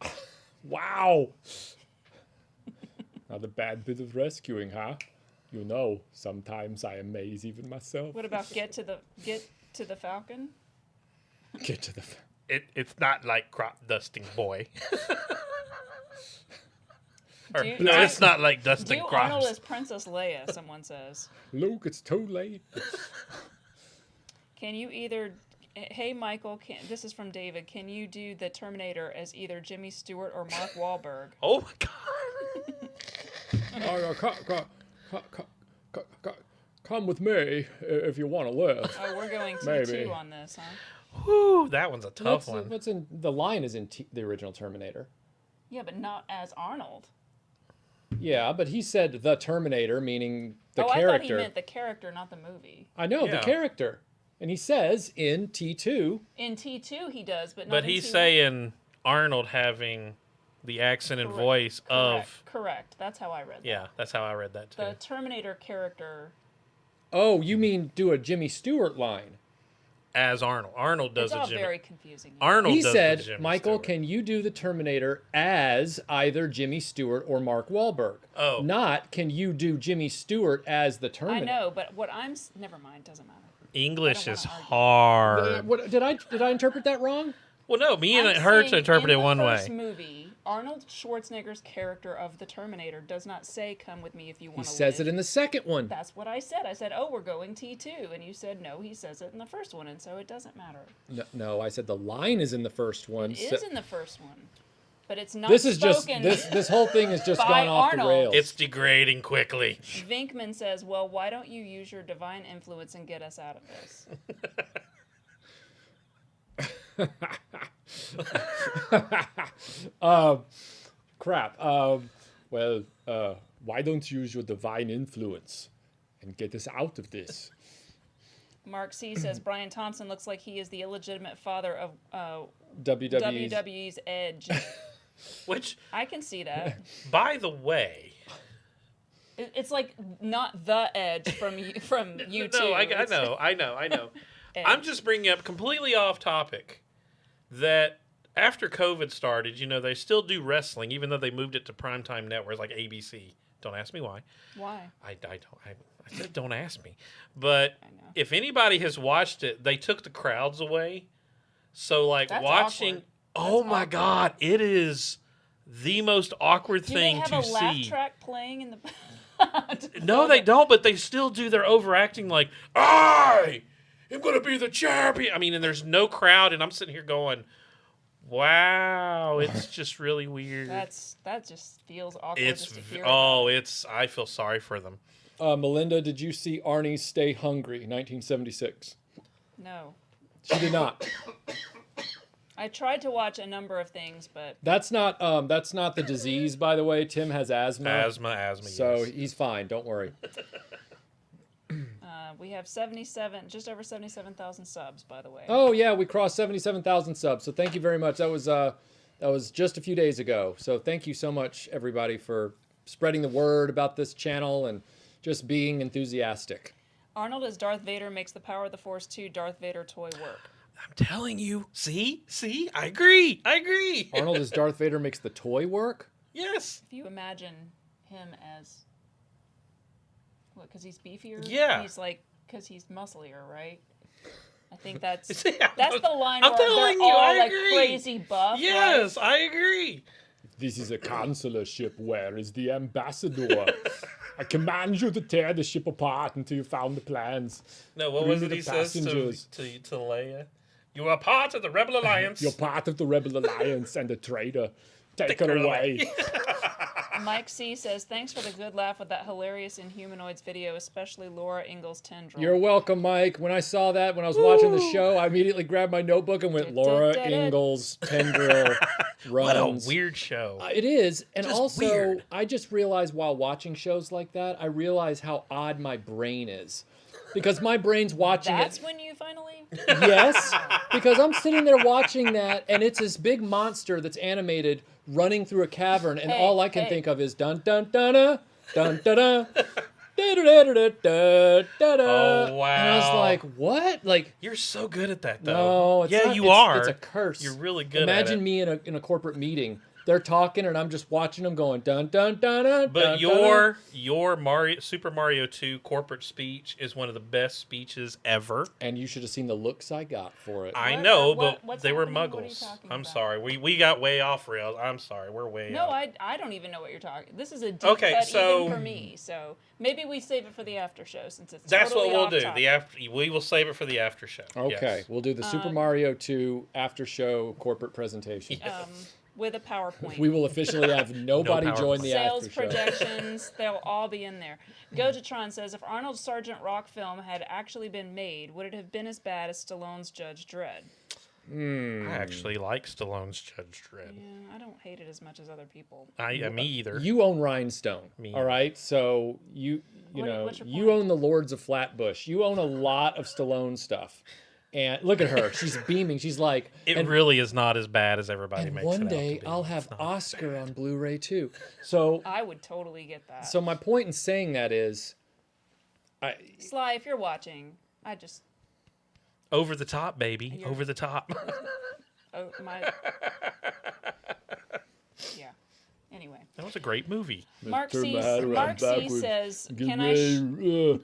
C: Wow. Not a bad bit of rescuing, huh? You know, sometimes I amaze even myself.
A: What about get to the Falcon?
C: Get to the Falcon.
B: It's not like crop dusting, boy. It's not like dusting crops.
A: Arnold as Princess Leia, someone says.
C: Luke, it's too late.
A: Can you either... Hey, Michael, this is from David. Can you do the Terminator as either Jimmy Stewart or Mark Wahlberg?
B: Oh, my God.
C: Come with me if you want to live.
A: Oh, we're going
C: Maybe.
A: 2 on this, huh?
B: Whew, that one's a tough one.
C: What's in the line is in the original Terminator.
A: Yeah, but not as Arnold.
C: Yeah, but he said the Terminator, meaning the character.
A: I thought he meant the character, not the movie.
C: I know, the character. And he says in T2.
A: In T2 he does, but not
B: But
A: in
B: he's
A: T1.
B: saying Arnold having the accent and voice of...
A: Correct. That's how I read that.
B: Yeah, that's how I read that, too.
A: The Terminator character...
C: Oh, you mean do a Jimmy Stewart line?
B: as Arnold. Arnold does
A: It's all
B: the Jimmy.
A: very confusing.
B: Arnold
C: He
B: does
C: said,
B: the Jimmy
C: Michael,
B: Stewart.
C: can you do the Terminator as either Jimmy Stewart or Mark Wahlberg?
B: Oh.
C: Not, can you do Jimmy Stewart as the
A: I
C: Terminator?
A: know, but what never mind, doesn't matter.
B: English
A: I
B: is
A: don't wanna
B: hard.
C: What, did I interpret that wrong?
B: Well, no, me and
A: I'm
B: her
A: saying
B: interpret it one
A: In the first
B: way.
A: movie, Arnold Schwarzenegger's character of the Terminator does not say, "Come with me if you
C: He
A: want to."
C: says it in the second one.
A: That's what I said. I said, "Oh, we're going T2," and you said, "No, he says it in the first one," and so it doesn't matter.
C: No, I said the line is in the first one.
A: It is in the first one, but it's not.
C: This is just
A: spoken.
C: this whole thing has just
A: by
C: gone off the
A: Arnold.
C: rails.
B: It's degrading quickly.
A: Vinkman says, "Well, why don't you use your divine influence and get us out of this?"
C: Crap. Well, why don't you use your divine influence and get us out of this?
A: Mark C says Brian Thompson looks like he is the illegitimate father of
C: WWE's.
A: WWE's Edge.
B: Which,
A: I can see that.
B: by the way,
A: It's like not the Edge from you two.
B: no, I know. I'm just bringing up completely off topic that after COVID started, they still do wrestling, even though they moved it to primetime networks like ABC. Don't ask me why.
A: Why?
B: I said don't ask me. But
A: I know.
B: if anybody has watched it, they took the crowds away. So like
A: That's
B: watching,
A: awkward.
B: oh my God, it is the most awkward
A: Do
B: thing
A: they have
B: to
A: a laugh
B: see.
A: track playing in the?
B: No, they don't, but they still do their overacting like, I am going to be the champion. I mean, and there's no crowd, and I'm sitting here going, wow, it's just really weird.
A: That just feels awkward.
B: It's,
A: just to hear
B: I feel sorry for them.
C: Melinda, did you see Arnie's Stay Hungry, 1976?
A: No,
C: She did not.
A: I tried to watch a number of things, but
C: That's not the disease, by the way. Tim has asthma.
B: Asthma,
C: So
B: yes.
C: he's fine. Don't worry.
A: we have just over 77,000 subs, by the way.
C: Oh yeah, we crossed 77,000 subs. So thank you very much. That was just a few days ago. So thank you so much, everybody, for spreading the word about this channel and just being enthusiastic.
A: Arnold as Darth Vader makes the Power of the Force 2 Darth Vader toy work.
B: I'm telling you. See, I agree.
C: Arnold as Darth Vader makes the toy work.
B: Yes.
A: If you imagine him as what? Because he's beefier.
B: Yeah.
A: He's like because he's musclier, right? I think that's
B: See,
A: that's the line
B: I'm
A: where they're
B: telling you,
A: all
B: I
A: like
B: agree.
A: crazy buff.
B: Yes,
A: right?
B: I agree.
C: This is a consular ship. Where is the ambassador? I command you to tear the ship apart until you found the plans.
B: No, what
C: Bring
B: was
C: me
B: it
C: the
B: he says to
C: passengers.
B: Leia? You are part of the Rebel Alliance.
C: You're part of the Rebel Alliance and a traitor. Take
B: her
C: her away.
A: Mike C says, thanks for the good laugh with that hilarious Inhumanoids video, especially Laura Ingalls tendril.
C: You're welcome, Mike. When I saw that, when I was watching the show, I immediately grabbed my notebook and went, Laura Ingalls tendril
B: What a
C: runs.
B: weird show.
C: It is. And
B: Just
C: also,
B: weird.
C: I just realized while watching shows like that, I realize how odd my brain is. Because my brain's watching
A: That's
C: it.
A: when you finally...
C: Yes, because I'm sitting there watching that, and it's this big monster that's animated running through a cavern, and all I can think of is dun dun dun dun dun dun.
B: Oh, wow.
C: And I was like, what? Like,
B: You're so good at that, though.
C: no, it's
B: yeah,
C: not,
B: you
C: it's,
B: are.
C: It's a curse.
B: You're really good
C: Imagine
B: at it.
C: me in a corporate meeting. They're talking, and I'm just watching them going dun dun dun dun.
B: But
C: dun,
B: your Super Mario 2 corporate speech is one of the best speeches ever.
C: and you should have seen the looks I got for it.
B: I
A: What-
B: know,
A: what-
B: but
A: what's
B: they were
A: happening? What are you
B: muggles.
A: talking
B: I'm
A: about?
B: sorry. We got way off rails. I'm sorry. We're way
A: No,
B: off.
A: I don't even know what you're talking. This is a deep
B: Okay,
A: cut
B: so-
A: even for me. So maybe we save it for the after show since it's
B: That's
A: totally
B: what we'll
A: off
B: do.
A: topic.
B: We will save it for the after show.
C: Okay,
B: Yes.
C: we'll do the Super Mario 2 after show corporate presentation.
A: With a PowerPoint.
C: We will officially have nobody
B: No
C: join the
A: Sales
C: after show.
A: projections, they'll all be in there. Gojatron says, if Arnold's Sergeant Rock film had actually been made, would it have been as bad as Stallone's Judge Dredd?
B: I actually like Stallone's Judge Dredd.
A: Yeah, I don't hate it as much as other people.
B: Me either.
C: You own Rhinestone,
B: Me.
C: all right? So you
A: What's your
C: you
A: point?
C: own the Lords of Flatbush. You own a lot of Stallone stuff. And look at her. She's beaming. She's like,
B: It
C: and,
B: really is not as bad as everybody
C: and
B: makes
C: one
B: it out to
C: day
B: be.
C: I'll have
B: It's not.
C: Oscar on Blu-ray too. So
A: I would totally get that.
C: so my point in saying that is
A: Sly, if you're watching, I just...
B: Over the top, baby.
A: You're-
B: Over the top.
A: Oh my. Yeah. Anyway,
B: That was a great movie.
A: Mark
C: Turn
A: C.
C: my head around
A: Mark C.
C: backwards.
A: says,
C: Give
A: "Can
C: me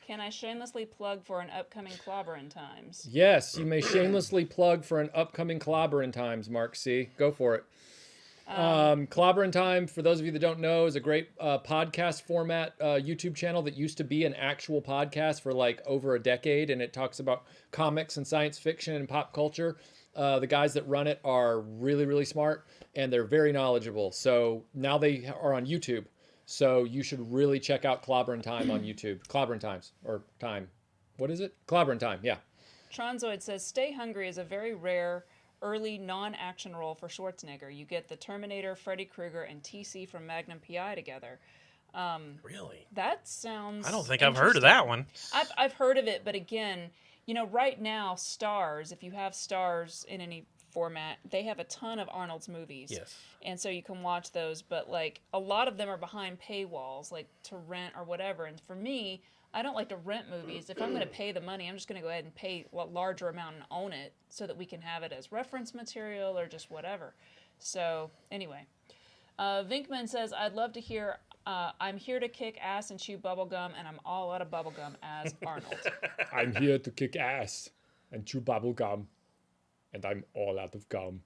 A: can I shamelessly plug for an upcoming Clobberin' Times?"
C: Yes, you may shamelessly plug for an upcoming Clobberin' Times, Mark C. Go for it. Clobberin' Time, for those of you that don't know, is a great podcast format YouTube channel that used to be an actual podcast for like over a decade, and it talks about comics and science fiction and pop culture. The guys that run it are really, really smart, and they're very knowledgeable. So now they are on YouTube. So you should really check out Clobberin' Time on YouTube. Clobberin' Times, or Time. What is it? Clobberin' Time, yeah.
A: Tronzoid says, "Stay Hungry is a very rare early non-action role for Schwarzenegger. You get the Terminator, Freddy Krueger, and TC from Magnum PI together."
B: Really?
A: That sounds.
B: I don't think I've heard of that one.
A: I've heard of it, but again, you know, right now, Stars, if you have Stars in any format, they have a ton of Arnold's movies.
B: Yes.
A: And so you can watch those, but like a lot of them are behind paywalls, like to rent or whatever. And for me, I don't like to rent movies. If I'm going to pay the money, I'm just going to go ahead and pay a larger amount and own it so that we can have it as reference material or just whatever. So anyway, Vinkman says, "I'd love to hear I'm here to kick ass and chew bubblegum, and I'm all out of bubblegum as Arnold."
C: I'm here to kick ass and chew bubble gum, and I'm all out of gum.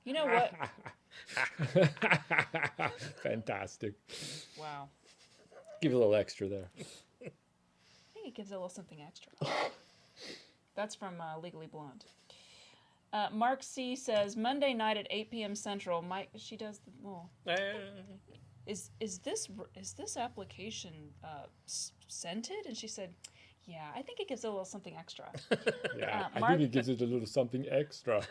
A: You know what?
C: Fantastic.
A: Wow.
C: Give you a little extra there.
A: I think it gives a little something extra. That's from Legally Blonde. Mark C. says, "Monday night at 8 p.m. Central, Mike," she does the, well, is this application scented? And she said, "Yeah, I think it gives it a little something extra."
C: Yeah, I
A: Mark-
C: think it gives it a little something extra.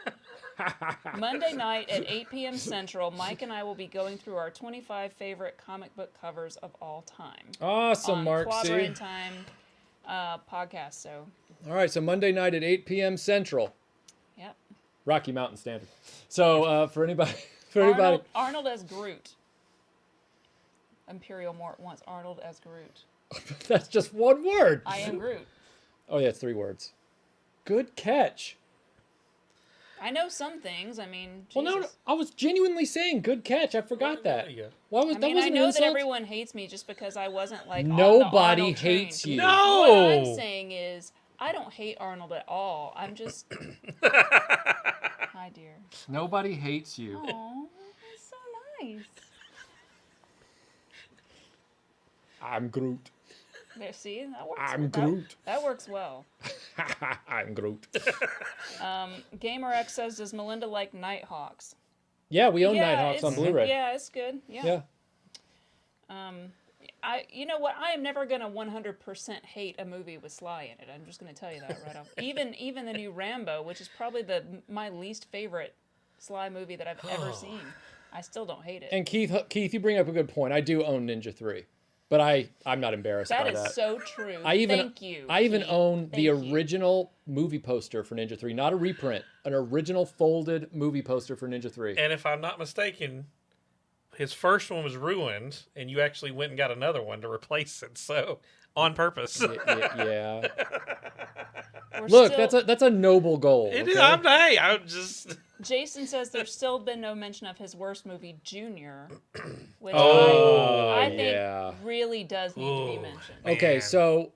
A: Monday night at 8 p.m. Central, Mike and I will be going through our 25 favorite comic book covers of all time.
C: Awesome,
A: on
C: Mark C.
A: Clobberin' Time podcast. So,
C: All right, so Monday night at 8 p.m. Central,
A: yep.
C: Rocky Mountain Standard. So for anybody,
A: Arnold as Groot. Imperial Mort wants Arnold as Groot.
C: that's just one word.
A: I am Groot.
C: Oh yeah, it's 3 words. Good catch.
A: I know some things. I mean,
C: Well, no,
A: Jesus.
C: I was genuinely saying good catch. I forgot that.
B: There you go.
C: Why was
A: I
C: that
A: mean,
C: wasn't
A: I
C: an
A: know
C: insult?
A: that everyone hates me just because I wasn't like on the
C: Nobody
A: Arnold train.
C: hates you.
A: What I'm
B: No.
A: saying is, I don't hate Arnold at all. I'm just. Hi, dear.
C: Nobody hates you.
A: Oh, that's so nice.
C: I'm Groot.
A: There, see, that works.
C: I'm
A: that,
C: Groot.
A: That works well.
C: I'm Groot.
A: GamerX says, "Does Melinda like Nighthawks?"
C: Yeah, we own
A: Yeah,
C: Nighthawks on
A: it's-
C: Blu-ray.
A: Yeah, it's good.
C: Yeah.
A: You know what? I am never gonna 100% hate a movie with Sly in it. I'm just gonna tell you that right off. Even the new Rambo, which is probably my least favorite Sly movie that I've ever seen, I still don't hate it.
C: And Keith, you bring up a good point. I do own Ninja 3, but I'm not embarrassed
A: That
C: by
A: is
C: that.
A: so true.
C: Thank
A: you.
C: I even
A: Keith.
C: own the
A: Thank you.
C: original movie poster for Ninja 3, not a reprint, an original folded movie poster for Ninja 3.
B: And if I'm not mistaken, his first one was ruined, and you actually went and got another one to replace it. So on purpose.
C: Yeah.
A: We're
C: Look,
A: still-
C: that's a noble goal.
B: It
C: okay?
B: is. I'm just.
A: Jason says there's still been no mention of his worst movie, Junior, which
B: Oh,
A: I think
C: yeah.
A: really does need to be
B: Ooh.
A: mentioned.
C: Okay,
B: Man.
C: so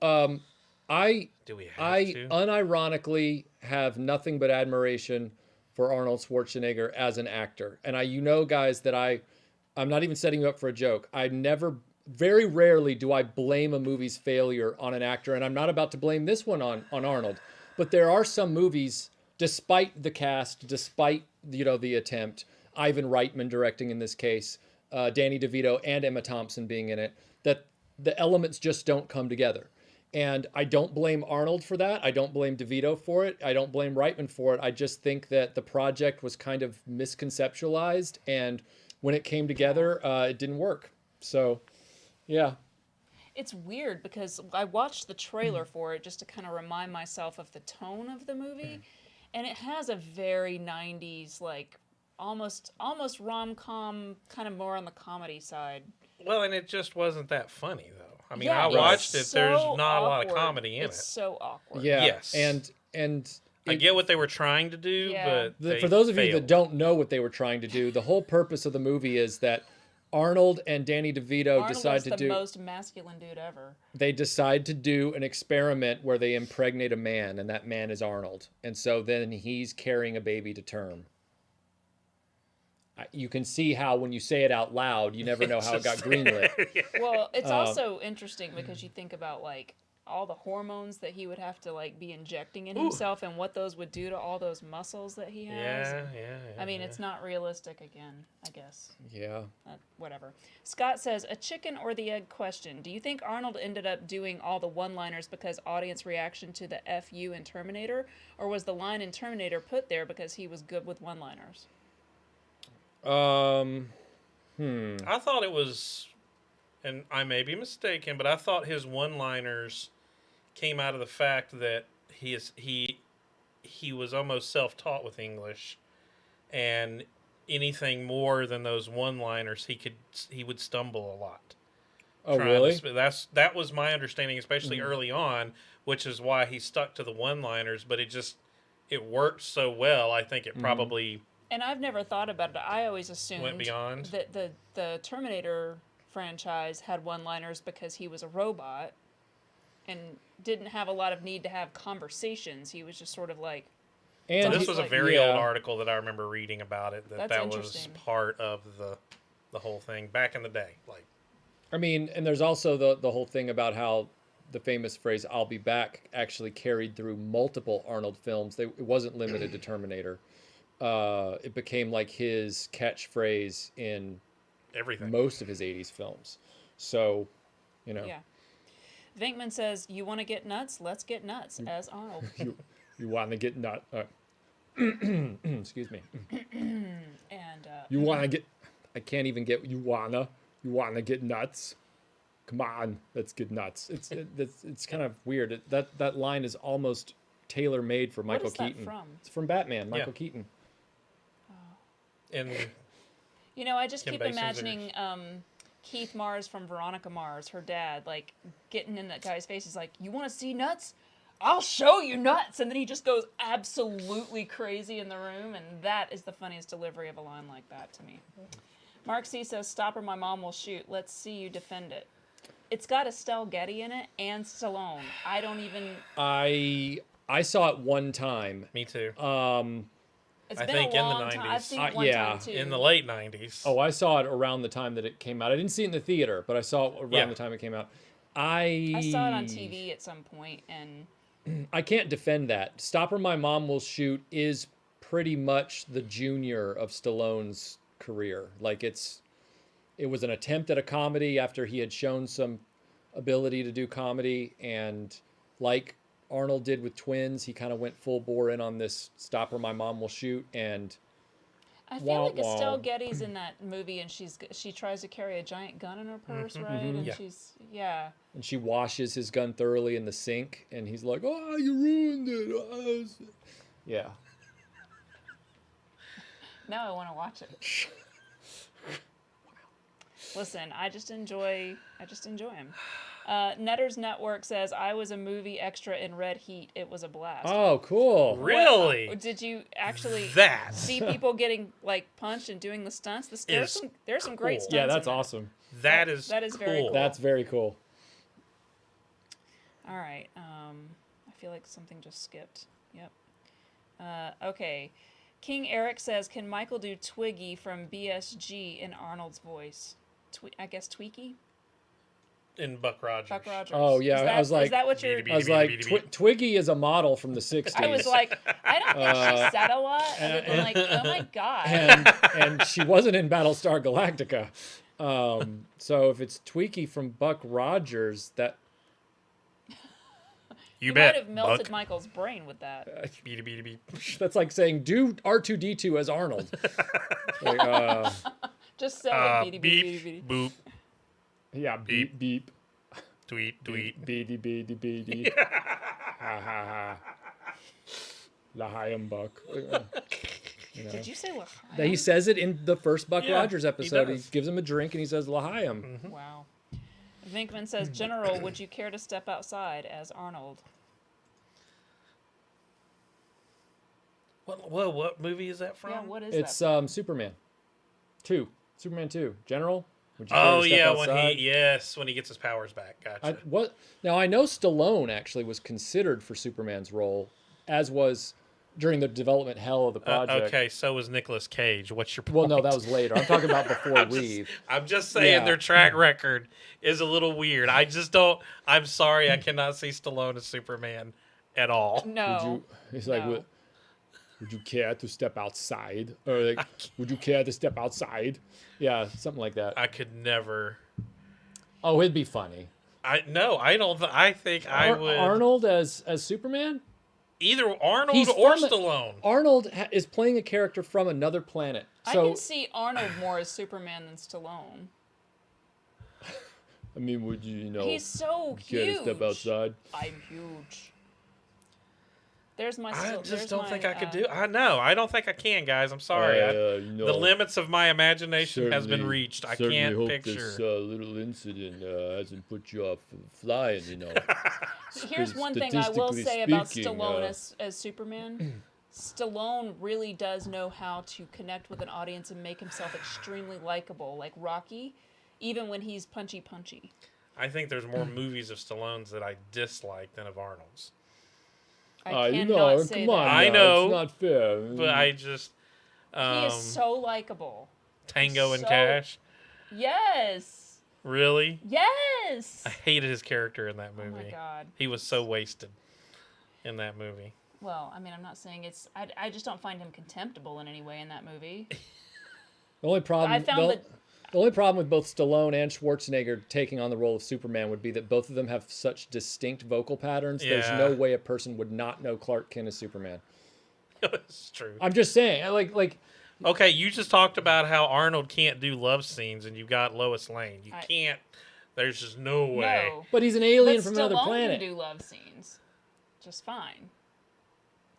C: I
B: Do we have
C: I
B: to?
C: unironically have nothing but admiration for Arnold Schwarzenegger as an actor. And guys, that I'm not even setting you up for a joke. Very rarely do I blame a movie's failure on an actor, and I'm not about to blame this one on Arnold. But there are some movies, despite the cast, despite the attempt, Ivan Reitman directing in this case, Danny DeVito and Emma Thompson being in it, that the elements just don't come together. And I don't blame Arnold for that. I don't blame DeVito for it. I don't blame Reitman for it. I just think that the project was kind of misconceptualized, and when it came together, it didn't work. So, yeah.
A: It's weird because I watched the trailer for it just to kind of remind myself of the tone of the movie, and it has a very 90s, like almost rom-com, kind of more on the comedy side.
B: Well, and it just wasn't that funny though. I mean,
A: Yeah,
B: I
A: it's
B: watched it. There's
A: so
B: not a lot of
A: awkward.
B: comedy in
A: It's
B: it.
A: so awkward.
C: Yeah.
B: Yes.
C: And and
B: I get what they were trying to do,
A: Yeah.
B: but
C: for those of you that
B: failed.
C: don't know what they were trying to do, the whole purpose of the movie is that Arnold and Danny DeVito
A: Arnold
C: decide
A: is
C: to
A: the
C: do.
A: most masculine dude ever.
C: They decide to do an experiment where they impregnate a man, and that man is Arnold, and so then he's carrying a baby to term. You can see how when you say it out loud, you never know how it got greenlit.
A: Well, it's also interesting because you think about like all the hormones that he would have to like be injecting in himself and what those would do to all those muscles that he has.
B: Yeah.
A: I mean, it's not realistic again, I guess.
C: Yeah.
A: Whatever. Scott says, a chicken or the egg question. Do you think Arnold ended up doing all the one-liners because audience reaction to the FU in Terminator? Or was the line in Terminator put there because he was good with one-liners?
B: I thought it was, and I may be mistaken, but I thought his one-liners came out of the fact that he was almost self-taught with English, and anything more than those one-liners, he would stumble a lot.
C: Oh, really?
B: That was my understanding, especially early on, which is why he stuck to the one-liners. But it worked so well. I think it probably.
A: And I've never thought about it. I always assumed
B: Went beyond?
A: that the Terminator franchise had one-liners because he was a robot and didn't have a lot of need to have conversations. He was just sort of like...
C: And
B: So this was a very
C: yeah.
B: old article that I remember reading about it.
A: That's
B: That was
A: interesting.
B: part of the whole thing back in the day. Like,
C: I mean, and there's also the whole thing about how the famous phrase "I'll be back" actually carried through multiple Arnold films. It wasn't limited to Terminator. It became like his catchphrase in
B: everything.
C: most of his 80s films. So, you know,
A: Yeah. Venkman says, you want to get nuts? Let's get nuts, as Arnold.
C: you want to get nut. Excuse me.
A: And
C: You want to get. I can't even get. You wanna get nuts? Come on, let's get nuts. It's kind of weird. That line is almost tailor made for Michael
A: is that
C: Keaton.
A: from?
C: It's from Batman. Michael Keaton.
B: And
A: you know, I just
B: Kim
A: keep
B: Basinger.
A: imagining Keith Mars from Veronica Mars, her dad, like getting in that guy's face. He's like, "You want to see nuts? I'll show you nuts!" And then he just goes absolutely crazy in the room, and that is the funniest delivery of a line like that to me. Mark C says, "Stop or my mom will shoot. Let's see you defend it." It's got Estelle Getty in it and Stallone. I don't even.
C: I saw it one time.
B: me too.
A: It's
B: I
A: been
B: think
A: a
B: in the
A: long time. I've
B: 90s.
A: seen it one
C: Yeah.
A: time too.
B: In the late 90s.
C: Oh, I saw it around the time that it came out. I didn't see it in the theater, but I saw it around the time it came out.
A: I saw it on TV at some point, and
C: I can't defend that. Stop or My Mom Will Shoot is pretty much the junior of Stallone's career. Like it was an attempt at a comedy after he had shown some ability to do comedy, and like Arnold did with Twins, he kind of went full bore in on this Stop or My Mom Will Shoot, and
A: I feel like
C: wah.
A: Estelle Getty's in that movie, and she tries to carry a giant gun in her purse, right? And
B: Yeah.
A: she's
C: and she washes his gun thoroughly in the sink, and he's like, "Oh, you ruined it." Yeah.
A: Now I want to watch it. Listen, I just enjoy him. Netter's Network says, I was a movie extra in Red Heat. It was a blast.
C: Oh, cool.
B: Really?
A: Did you actually
B: That.
A: see people getting like punched and doing the stunts? There's some great
B: cool.
A: stunts.
C: Yeah, that's
A: in that.
C: awesome.
B: That is
A: very cool.
C: That's very cool.
A: All right. I feel like something just skipped. Yep. Okay. King Eric says, can Michael do Twiggy from BSG in Arnold's voice? I guess Tweaky?
B: In Buck Rogers.
A: Buck Rogers.
C: Oh, yeah. I was like,
A: is that what you're...
B: BDB.
C: I was like, Twiggy is a model from the 60s.
A: I was like, I don't think she said a lot, other than like, oh my God.
C: and she wasn't in Battlestar Galactica. So if it's Tweaky from Buck Rogers, that
B: You
A: You
B: bet.
A: might have melted
B: Buck.
A: Michael's brain with that.
C: that's like saying do R2D2 as Arnold. Like,
A: Just say it, beady,
B: Beep,
A: beady, beady.
B: boop,
C: yeah, beep beep,
B: tweet, tweet.
C: beady beady beady. Ha ha ha. L'Chaim Buck. You know.
A: Did you say L'Chaim?
C: He says it in the first Buck
B: Yeah,
C: Rogers episode. He
B: does.
C: gives him a drink and he says L'Chaim.
A: Wow. Vinkman says, General, would you care to step outside as Arnold?
B: What movie is that from?
A: Yeah, what is
C: It's
A: that?
C: Superman 2. Superman 2. General, would you care
B: Oh
C: to step
B: yeah,
C: outside?
B: when he gets his powers back. Gotcha.
C: What? Now I know Stallone actually was considered for Superman's role, as was during the development hell of the project.
B: Okay, so was Nicolas Cage. What's your point?
C: Well, no, that was later. I'm talking about before Reeve.
B: I'm just saying
C: Yeah.
B: their track record is a little weird. I just don't. I'm sorry, I cannot see Stallone as Superman at all.
A: No.
C: It's like,
A: No.
C: would you care to step outside? Or like, would you care to step outside? Yeah, something like that.
B: I could never.
C: Oh, it'd be funny.
B: I don't. I think I would.
C: Arnold as Superman?
B: Either Arnold
C: He's
B: or
C: from-
B: Stallone.
C: Arnold is playing a character from another planet.
A: I
C: So
A: can see Arnold more as Superman than Stallone.
C: I mean, would you
A: He's so
C: care
A: huge.
C: to step outside?
A: I'm huge. There's my.
B: I
A: there's
B: just don't
A: my,
B: think I could do. I know. I don't think I can, guys. I'm sorry. The limits of my imagination has been reached. I can't
C: hope
B: picture.
C: this little incident hasn't put you off flying.
A: Here's one thing I will say about
C: speaking,
A: Stallone as Superman. Stallone really does know how to connect with an audience and make himself extremely likable, like Rocky, even when he's punchy.
B: I think there's more movies of Stallone's that I dislike than of Arnold's.
A: I cannot say
C: come on,
A: that.
B: I know.
C: It's not fair.
B: But I just
A: He is so likable.
B: Tango and
A: so-
B: Cash.
A: Yes.
B: Really?
A: Yes.
B: I hated his character in that
A: Oh
B: movie.
A: my God.
B: He was so wasted in that movie.
A: Well, I mean, I'm not saying it's. I just don't find him contemptible in any way in that movie.
C: The only problem.
A: I found that.
C: The only problem with both Stallone and Schwarzenegger taking on the role of Superman would be that both of them have such distinct vocal patterns. There's
B: Yeah.
C: no way a person would not know Clark Kent as Superman.
B: It's true.
C: I'm just saying, like
B: Okay, you just talked about how Arnold can't do love scenes, and you've got Lois Lane. You can't. There's just no way.
A: No.
C: but he's an alien
A: But
C: from
A: Stallone
C: another planet.
A: can do love scenes, just fine.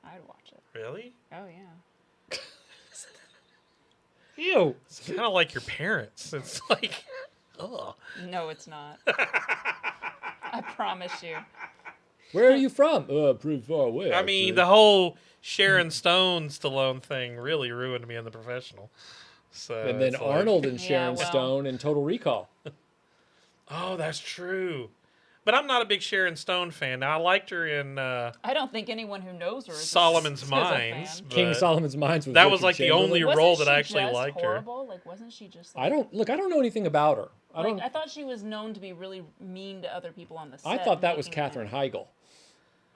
A: I'd watch it.
B: Really?
A: Oh yeah.
C: Ew.
B: It's kind of like your parents. It's like, ugh.
A: No, it's not. I promise you.
C: Where are you from? Pretty far away.
B: I mean, the whole Sharon Stone Stallone thing really ruined me in the professional. So
C: and then
B: it's like-
C: Arnold and
A: Yeah,
C: Sharon
A: well.
C: Stone in Total Recall.
B: Oh, that's true. But I'm not a big Sharon Stone fan. Now I liked her in
A: I don't think anyone who knows her is
B: Solomon's
A: is a fan.
B: Mines.
C: King
B: but
C: Solomon's Mines was
B: that
C: Richard
B: was like the
C: Chamberlain.
B: only
A: Wasn't
B: role that
A: she
B: I actually
A: just
B: liked
A: horrible? Like, wasn't she just? Like,
C: I don't know anything about her.
A: I thought she was known to be really mean to other people on the set.
C: I thought that was
A: making them-
C: Katherine Heigl.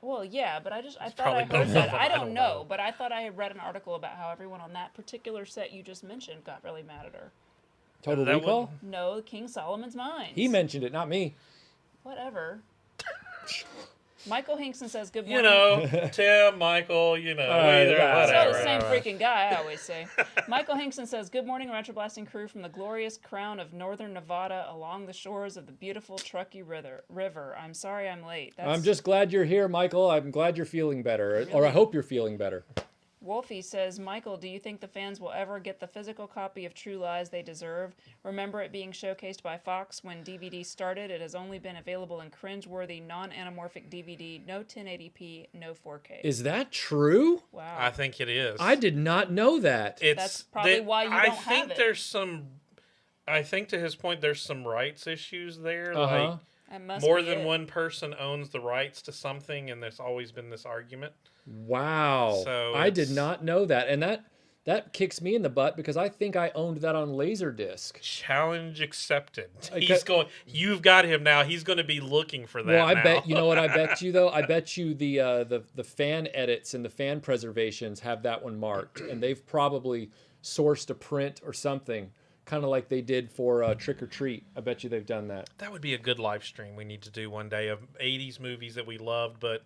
A: Well, yeah, but I thought
B: probably
A: I heard
B: both of
A: that.
B: them.
A: I
B: I
A: don't
B: don't
A: know,
B: know.
A: but I thought I had read an article about how everyone on that particular set you just mentioned got really mad at her.
C: Total
B: That
C: Recall?
A: No, King Solomon's Mines.
C: He mentioned it, not me.
A: Whatever. Michael Hinkson says, good
B: You
A: morning.
B: know, Tim, Michael, you know,
C: right,
B: either,
C: right.
A: Still
B: whatever.
A: the same freaking guy, I always say. Michael Hinkson says, good morning, RetroBlasting crew from the glorious crown of northern Nevada along the shores of the beautiful Truckee River. I'm sorry I'm late.
C: I'm just glad you're here, Michael. I'm glad you're feeling better. Or I hope you're feeling better.
A: Wolfie says, Michael, do you think the fans will ever get the physical copy of True Lies they deserve? Remember it being showcased by Fox when DVD started? It has only been available in cringe-worthy, non-anamorphic DVD, no 1080p, no 4K.
C: Is that true?
A: Wow.
B: I think it is.
C: I did not know that.
A: That's probably why you don't have
B: think
A: it.
B: there's some. I think to his point, there's some rights issues there.
C: Uh-huh.
B: Like
A: That must
B: more
A: be
B: than
A: it.
B: one person owns the rights to something, and there's always been this argument.
C: Wow.
B: So
C: I did
B: it's-
C: not know that. And that kicks me in the butt because I think I owned that on Laserdisc.
B: Challenge accepted.
C: Okay.
B: He's going. You've got him now. He's going to be looking for that.
C: Well, I
B: now.
C: bet you know what I bet you though. I bet you the fan edits and the fan preservations have that one marked, and they've probably sourced a print or something, kind of like they did for Trick or Treat. I bet you they've done that.
B: That would be a good live stream we need to do one day of 80s movies that we loved but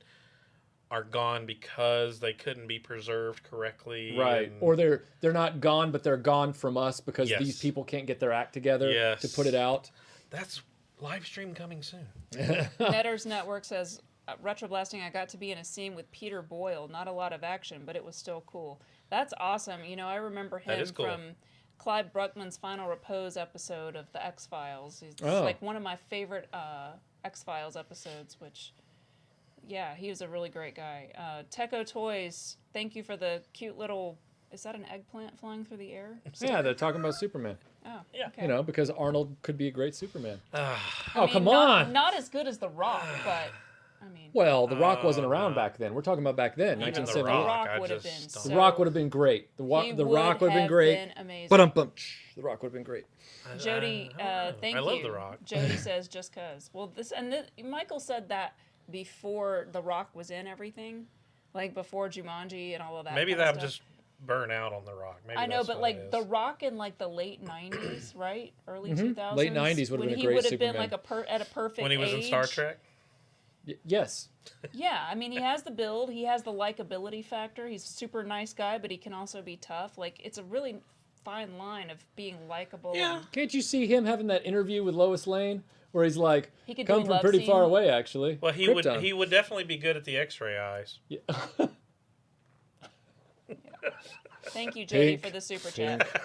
B: are gone because they couldn't be preserved correctly.
C: Right.
B: and-
C: Or they're not gone, but they're gone from us because
B: Yes.
C: these people can't get their act together
B: Yes.
C: to put it out.
B: That's live stream coming soon.
A: Netters Network says, Retroblasting, I got to be in a scene with Peter Boyle. Not a lot of action, but it was still cool. That's awesome. You know, I remember
B: That
A: him
B: is cool.
A: from Clive Bruckman's Final Repose episode of The X-Files. It's
C: Oh.
A: like one of my favorite X-Files episodes, which Yeah, he was a really great guy. Teco Toys, thank you for the cute little. Is that an eggplant flying through the air?
C: Yeah, they're talking about Superman.
A: Oh,
B: Yeah.
A: okay.
C: You know, because Arnold could be a great Superman.
A: I
C: Oh,
A: mean,
C: come
A: not,
C: on.
A: Not as good as The Rock, but I mean,
C: Well, The Rock wasn't around
B: no.
C: back then. We're talking about back then,
B: Even The
C: 1978.
B: Rock,
A: Rock
B: I
A: would have
B: just
A: been
B: don't-
C: The
A: so-
C: Rock would have been great. The
A: he
C: Rock would have been great.
A: Been amazing.
C: But The Rock would have been great.
A: Jody, thank you.
B: I love The Rock.
A: Jody says just cause. Well, Michael said that before The Rock was in everything, like before Jumanji and all of that.
B: Maybe
A: kind of
B: that
A: stuff.
B: just burn out on The Rock. Maybe
A: I know,
B: that's
A: but
B: what it
A: like
B: is.
A: The Rock in like the late '90s, right? Early 2000s.
C: Late 90s would've
A: when
C: been a
A: he
C: great
A: would have been
C: Superman.
A: like at a perfect
B: when he was in Star
A: age.
B: Trek.
C: Yes.
A: Yeah, I mean, he has the build, he has the likability factor. He's a super nice guy, but he can also be tough. Like, it's a really fine line of being likable.
B: Yeah.
A: and-
C: Can't you see him having that interview with Lois Lane where he's like,
A: He could do
C: come
A: a
C: from
A: love
C: pretty
A: scene.
C: far away, actually.
B: Well,
C: Krypton.
B: he would definitely be good at the X-ray eyes.
C: Yeah.
A: Thank you, Jody,
C: Pink,
A: for the super chat.
C: pink.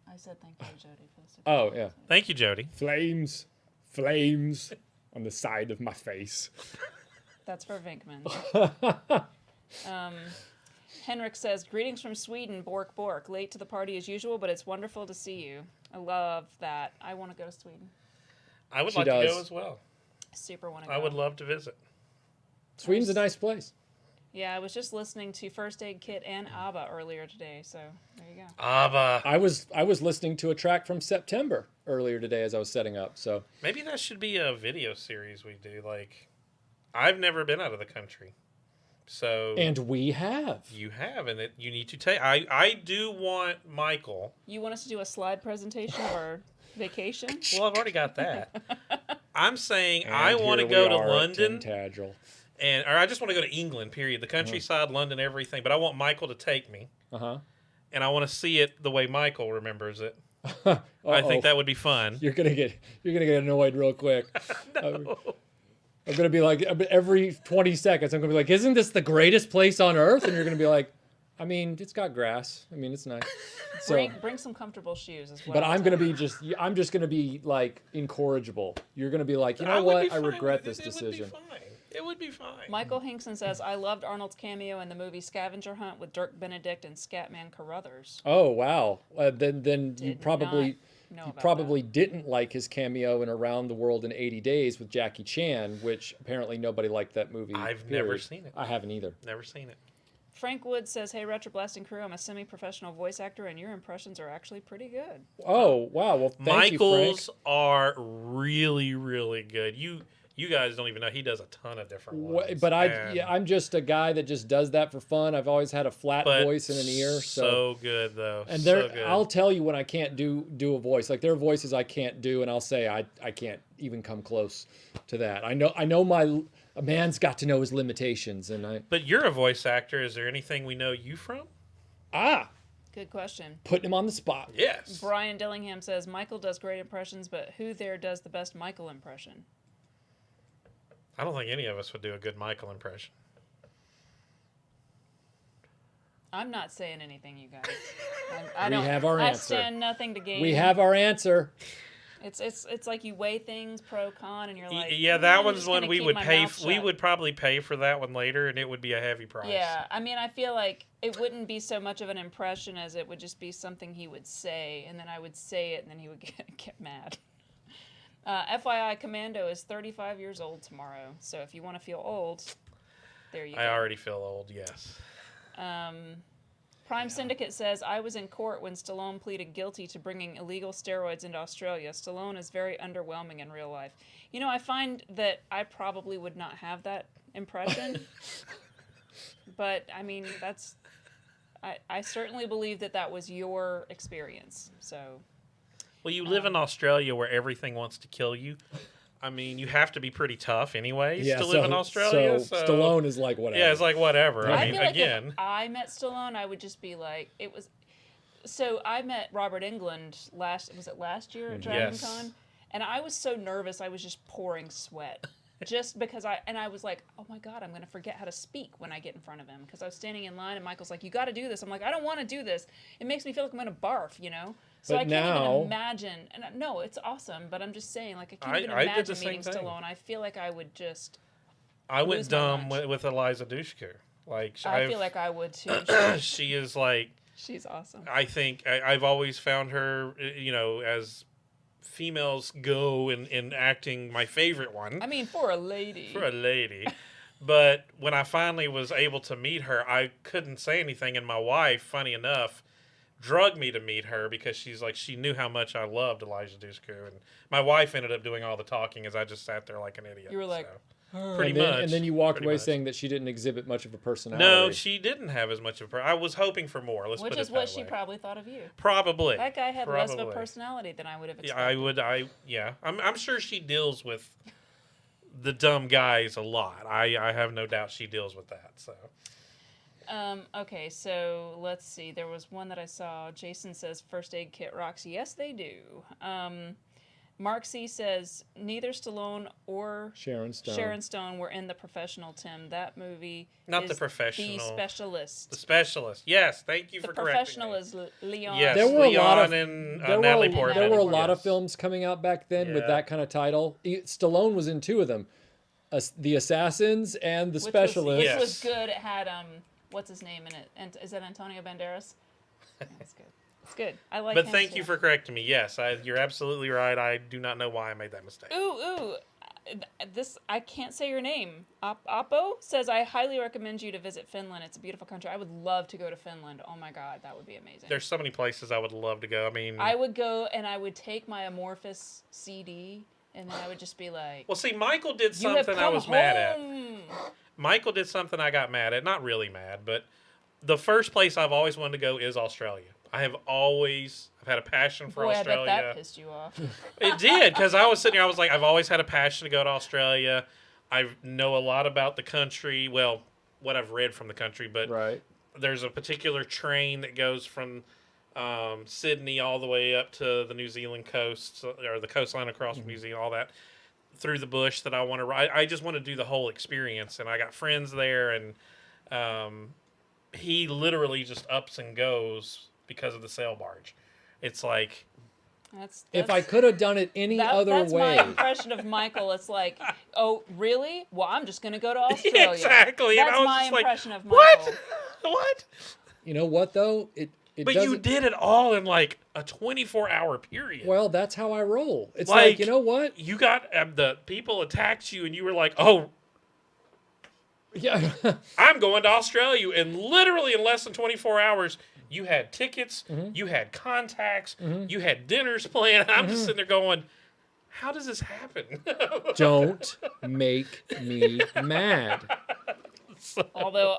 A: I said thank you, Jody, for the super
C: Oh,
A: chat.
C: yeah.
B: Thank you, Jody.
C: Flames on the side of my face.
A: That's for Vinkman. Henrik says, greetings from Sweden, Bork Bork. Late to the party as usual, but it's wonderful to see you. I love that. I want to go to Sweden.
B: I would
C: She
B: like to
C: does.
B: go as well.
A: Super want to go.
B: I would love to visit.
C: Sweden's a nice place.
A: Yeah, I was just listening to First Aid Kit and ABBA earlier today, so there you go.
B: Ava.
C: I was listening to a track from September earlier today as I was setting up. So
B: Maybe that should be a video series we do. Like, I've never been out of the country, so
C: and we have.
B: you have, and you need to take. I do want Michael.
A: You want us to do a slide presentation of our vacation?
B: Well, I've already got that. I'm saying
C: And
B: I want to
C: here we
B: go to
C: are at
B: London,
C: Tintagel.
B: or I just want to go to England. Period. The countryside, London, everything. But I want Michael to take me,
C: Uh-huh.
B: and I want to see it the way Michael remembers it. I
C: Uh-oh.
B: think that would be fun.
C: You're gonna get annoyed real quick. I'm gonna be like every 20 seconds. I'm gonna be like, "Isn't this the greatest place on earth?" And you're gonna be like, "I mean, it's got grass. I mean, it's nice." So,
A: Bring some comfortable shoes as well.
C: but I'm just gonna be like incorrigible. You're gonna be like, you know
B: would
C: what?
B: be
C: I
B: fine
C: regret
B: with
C: this
B: it. It would be
C: decision.
B: fine. It would be fine.
A: Michael Hinkson says, I loved Arnold's cameo in the movie Scavenger Hunt with Dirk Benedict and Scatman Carruthers.
C: Oh wow. Then you
A: Did
C: probably
A: not know
C: you
A: about
C: probably didn't like his cameo in Around the World in 80 Days with Jackie Chan, which apparently nobody liked that movie.
B: I've never
C: period.
B: seen it.
C: I haven't either.
B: Never seen it.
A: Frank Wood says, hey, RetroBlasting crew, I'm a semi-professional voice actor, and your impressions are actually pretty good.
C: Oh wow. Well, thank you, Frank.
B: Michael's are really, really good. You guys don't even know he does a ton of different ones.
C: But
B: and-
C: I'm just a guy that just does that for fun. I've always had a flat
B: but
C: voice and an ear.
B: So good though.
C: And
B: so
C: there,
B: good.
C: I'll tell you when I can't do a voice. Like there are voices I can't do, and I'll say I can't even come close to that. I know a man's got to know his limitations, and
B: But you're a voice actor. Is there anything we know you from?
A: Good question.
C: putting him on the spot.
B: Yes.
A: Brian Dillingham says, Michael does great impressions, but who there does the best Michael impression?
B: I don't think any of us would do a good Michael impression.
A: I'm not saying anything, you guys.
C: We have our
A: I
C: answer.
A: stand nothing to gain.
C: We have our answer.
A: It's like you weigh things pro con, and you're like,
B: Yeah, that
A: I'm
B: one's
A: just
B: one
A: gonna
B: we
A: keep
B: would
A: my
B: pay.
A: mouth
B: We
A: shut.
B: would probably pay for that one later, and it would be a heavy price.
A: Yeah, I mean, I feel like it wouldn't be so much of an impression as it would just be something he would say, and then I would say it, and then he would get mad. FYI, Commando is 35 years old tomorrow, so if you want to feel old, there you go.
B: I already feel old. Yes.
A: Prime Syndicate says, I was in court when Stallone pleaded guilty to bringing illegal steroids into Australia. Stallone is very underwhelming in real life. You know, I find that I probably would not have that impression. But, I mean, I certainly believe that was your experience. So,
B: Well, you live in Australia where everything wants to kill you. I mean, you have to be pretty tough anyways to live in Australia. So
C: Stallone is like whatever.
B: Yeah, it's like whatever. I mean,
A: feel like
B: again.
A: if I met Stallone, I would just be like, it was. So I met Robert Englund last year at Dragon
B: Yes.
A: Con? And I was so nervous, I was just pouring sweat. Just because I was like, oh my God, I'm going to forget how to speak when I get in front of him. Because I was standing in line and Michael's like, you got to do this. I'm like, I don't want to do this. It makes me feel like I'm going to barf, you know? So
C: But
A: I can't
C: now-
A: even imagine. And no, it's awesome, but I'm just saying, like, I can't even
B: I did the
A: imagine
B: same
A: meeting
B: thing.
A: Stallone. I feel like I would just.
B: I went
A: lose my
B: dumb
A: lunch.
B: with Eliza Dushku. Like
A: I feel like I would too.
B: she is like.
A: She's awesome.
B: I think I've always found her, as females go in acting, my favorite one.
A: I mean, for a lady.
B: For a lady. But when I finally was able to meet her, I couldn't say anything. And my wife, funny enough, drugged me to meet her because she knew how much I loved Elijah Dushku. And my wife ended up doing all the talking as I just sat there like an idiot.
A: You were like,
B: pretty
C: and then,
B: much.
C: And then you walked
B: pretty
C: away
B: much.
C: saying that she didn't exhibit much of a personality.
B: No, she didn't have as much of her. I was hoping for more. Let's
A: which
B: put it
A: is what
B: that
A: she
B: way.
A: probably thought of you.
B: Probably.
A: That guy had less of a
B: Probably.
A: personality than I would have
B: Yeah,
A: expected.
B: yeah. I'm sure she deals with the dumb guys a lot. I have no doubt she deals with that. So.
A: Okay, so let's see. There was one that I saw. Jason says first aid kit rocks. Yes, they do. Mark C says neither Stallone or
C: Sharon Stone
A: were in The Professional, Tim. That movie
B: Not
A: is
B: The Professional.
A: The Specialist.
B: The Specialist. Yes, thank you
A: The
B: for correcting
A: Professional
B: me.
A: is Leon.
B: Yes,
C: There were a lot of
B: Leon and
C: there
B: Natalie
C: were,
B: Portman.
C: there were a lot of
B: Yes.
C: films coming out back then with
B: Yeah.
C: that kind of title. Stallone was in 2 of them, The Assassins and The
A: Which
C: Specialist.
A: Was
B: Yes.
A: good. It had what's his name in it? And is that Antonio Banderas? Yeah, it's good. It's good. I like.
B: But
A: him
B: thank
A: too.
B: you for correcting me. Yes, you're absolutely right. I do not know why I made that mistake.
A: Ooh. This I can't say your name. Oppo says I highly recommend you to visit Finland. It's a beautiful country. I would love to go to Finland. Oh my god, that would be amazing.
B: There's so many places I would love to go. I mean,
A: I would go and I would take my Amorphous CD and then I would just be like,
B: well, see, Michael did
A: "You have
B: something I
A: come
B: was mad at.
A: home."
B: Michael did something I got mad at. Not really mad, but the first place I've always wanted to go is Australia. I've had a passion for
A: Boy,
B: Australia.
A: I bet that pissed you off.
B: It did, because I was sitting here, I was like, I've always had a passion to go to Australia. I know a lot about the country. Well, what I've read from the country, but
C: Right.
B: there's a particular train that goes from Sydney all the way up to the New Zealand coast, or the coastline across from New Zealand, all that, through the bush that I want to ride. I just want to do the whole experience, and I got friends there, and he literally just ups and goes because of the sail barge. It's like,
C: If I could have done it any other
A: that's
C: way.
A: my impression of Michael. It's like, oh, really? Well, I'm just going to go to Australia.
B: exactly.
A: That's
B: and I was
A: my
B: just like,
A: impression of Michael.
B: what? What?
C: You know what though? It
B: But
C: doesn't,
B: you did it all in like a 24-hour period.
C: Well, that's how I roll. It's
B: Like,
C: like, you know what?
B: You got the people attacked you, and you were like, "Oh,
C: Yeah.
B: I'm going to Australia." And literally in less than 24 hours, you had tickets,
C: Mm-hmm.
B: you had contacts, you had dinners planned. I'm just sitting there going, "How does this happen?"
C: Don't make me mad.
A: Although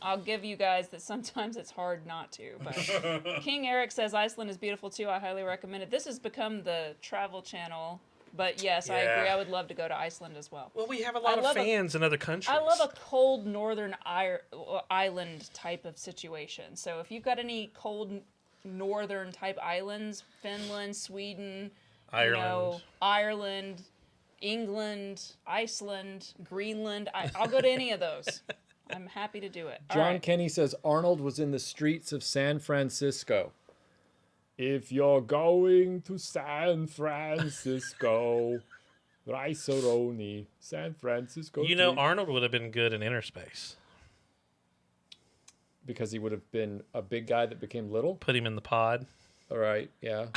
A: I'll give you guys that sometimes it's hard not to. But King Eric says Iceland is beautiful too. I highly recommend it. This has become the travel channel. But yes, I agree.
B: Yeah.
A: I would love to go to Iceland as well.
B: Well, we have a lot of
A: love
B: fans in other countries.
A: I love a cold northern island type of situation. So if you've got any cold northern type islands, Finland, Sweden, Ireland, England, Iceland, Greenland, I'll go to any of those. I'm happy to do it. All
C: John
A: right.
C: Kenny says Arnold was in the streets of San Francisco. If you're going to San Francisco, Rice-A-Roni, San Francisco.
B: You know,
C: treat-
B: Arnold would have been good in Inner Space.
C: because he would have been a big guy that became little.
B: Put him in the pod.
C: All right, yeah.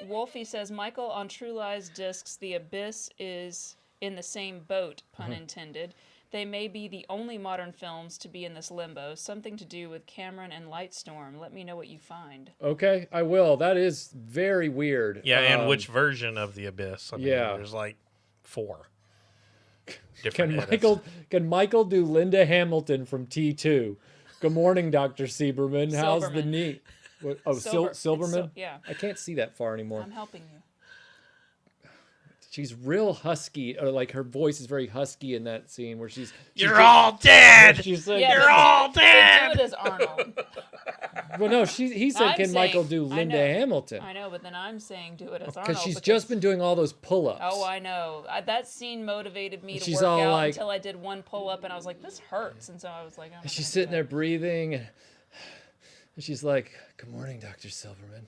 A: Wolfie says, Michael, on True Lies discs, the Abyss is in the same boat, pun intended. They may be the only modern films to be in this limbo. Something to do with Cameron and Lightstorm. Let me know what you find.
C: Okay, I will. That is very weird.
B: Yeah, and which version of the Abyss? I mean,
C: yeah.
B: there's like 4.
C: Can
B: different
C: Michael do Linda Hamilton from T2? Good morning, Dr. Sieberman. How's the
A: Silverman.
C: knee? What, oh,
A: Silver- it's
C: Silverman?
A: yeah.
C: I can't see that far anymore.
A: I'm helping you.
C: She's real husky, or like her voice is very husky in that scene where she's
B: You're all dead!
C: she's like,
A: Yeah,
B: You're all
A: They
B: dead!
A: do it as Arnold.
C: well, no, he said,
A: I'm
C: can Michael
A: saying-
C: do
A: I
C: Linda
A: know.
C: Hamilton?
A: I know, but then I'm saying do it as Arnold.
C: Because she's just been doing all those pull-ups.
A: Oh, I know. That scene motivated me to
C: She's
A: work
C: all
A: out
C: like-
A: until I did one pull-up, and I was like, this hurts. And so I was like, oh,
C: And she's sitting there breathing, and she's like, "Good morning, Dr. Silverman.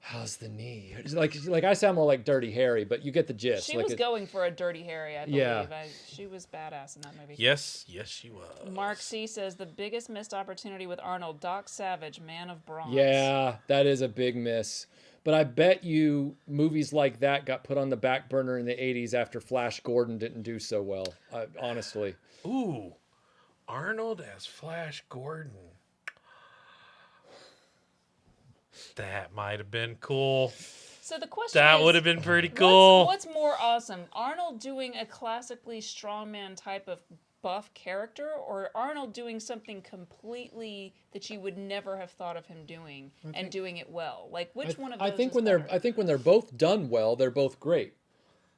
C: how's the knee? It's like I sound more like Dirty Harry, but you get the gist.
A: She
C: like
A: was going for a Dirty Harry, I believe.
C: Yeah.
A: She was badass in that movie.
B: Yes, she was.
A: Mark C says the biggest missed opportunity with Arnold, Doc Savage, Man of Bronze.
C: Yeah, that is a big miss. But I bet you movies like that got put on the back burner in the 80s after Flash Gordon didn't do so well, honestly.
B: Ooh, Arnold as Flash Gordon. That might have been cool.
A: So the question
B: That
A: is,
B: would have been pretty cool.
A: What's more awesome? Arnold doing a classically strongman type of buff character, or Arnold doing something completely that you would never have thought of him doing and doing it well? Like which one of those?
C: I think
A: is
C: when
A: better?
C: I think when they're both done well, they're both great.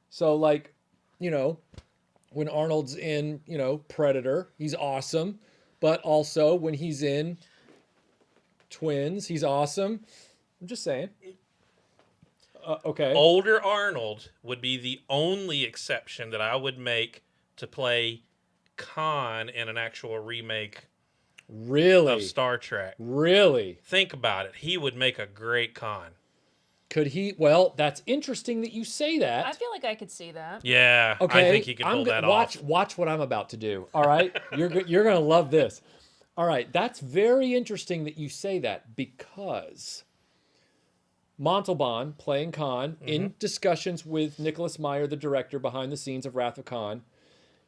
C: So like, when Arnold's in, Predator, he's awesome, but also when he's in Twins, he's awesome. I'm just saying. Okay.
B: Older Arnold would be the only exception that I would make to play Khan in an actual remake
C: Really?
B: of Star Trek.
C: Really?
B: Think about it. He would make a great Khan.
C: Could he? Well, that's interesting that you say that.
A: I feel like I could see that.
B: Yeah,
C: Okay,
B: I think he can pull that
C: watch,
B: off.
C: Watch what I'm about to do. All right, you're gonna love this. All right, that's very interesting that you say that because Montalban playing Khan in discussions with Nicholas Meyer, the director behind the scenes of Wrath of Khan,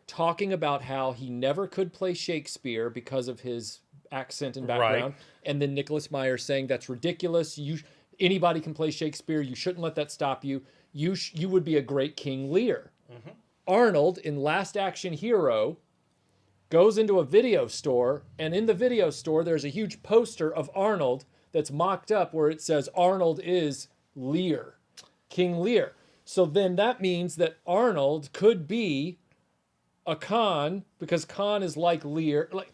C: talking about how he never could play Shakespeare because of his accent and background, and then Nicholas Meyer saying that's ridiculous. Anybody can play Shakespeare. You shouldn't let that stop you. You would be a great King Lear. Arnold in Last Action Hero goes into a video store, and in the video store there's a huge poster of Arnold that's mocked up where it says Arnold is Lear, King Lear. So then that means that Arnold could be a Khan because Khan is like Lear. Like,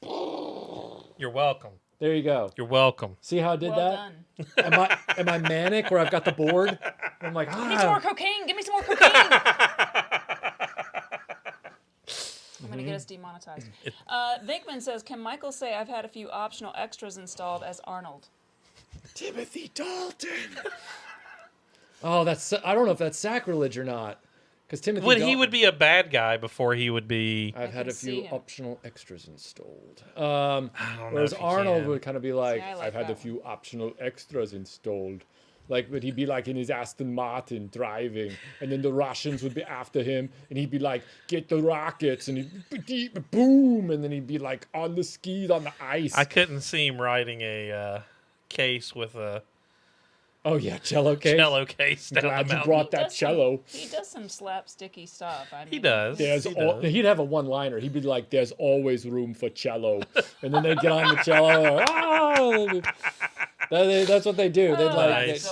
B: You're welcome.
C: there you go.
B: You're welcome.
C: See how I did
A: Well
C: that?
A: done.
C: Am I manic where I've got the board? I'm like,
A: Give me some more cocaine. Give me some more cocaine. I'm gonna get us demonetized. Vinkman says, "Can Michael say I've had a few optional extras installed as Arnold?"
C: Timothy Dalton. Oh, I don't know if that's sacrilege or not. Because Timothy Dalton,
B: He would be a bad guy before he would be.
C: I've had
A: can
C: a
A: see
C: few
A: him.
C: optional extras installed.
B: I don't know
C: Whereas
B: if he
C: Arnold
B: can.
C: would kind of be like,
A: I like
C: I've had
A: that
C: a few optional extras installed. Like, but he'd be like in his Aston Martin driving, and then the Russians would be after him, and he'd be like, get the rockets, and he'd boom, and then he'd be like on the skis on the ice.
B: I couldn't see him riding a case with a
C: Oh yeah, cello case.
B: cello case down
C: Glad
B: the
C: you
B: mountain.
C: brought that cello.
A: He does some slapsticky stuff. I mean,
B: He does.
C: He'd have a one-liner. He'd be like, "There's always room for cello," and then they'd get on the cello. And, oh! That's what they do. They'd
B: Nice.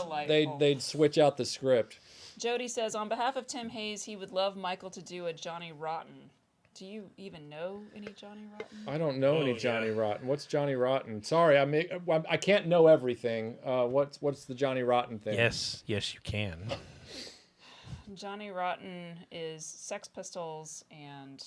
C: they'd switch out the script.
A: Jody says, on behalf of Tim Hayes, he would love Michael to do a Johnny Rotten. Do you even know any Johnny Rotten?
C: I don't know any
B: Oh,
C: Johnny
B: yeah.
C: Rotten. What's Johnny Rotten? Sorry, I can't know everything. What's the Johnny Rotten thing?
B: Yes, you can.
A: Johnny Rotten is Sex Pistols, and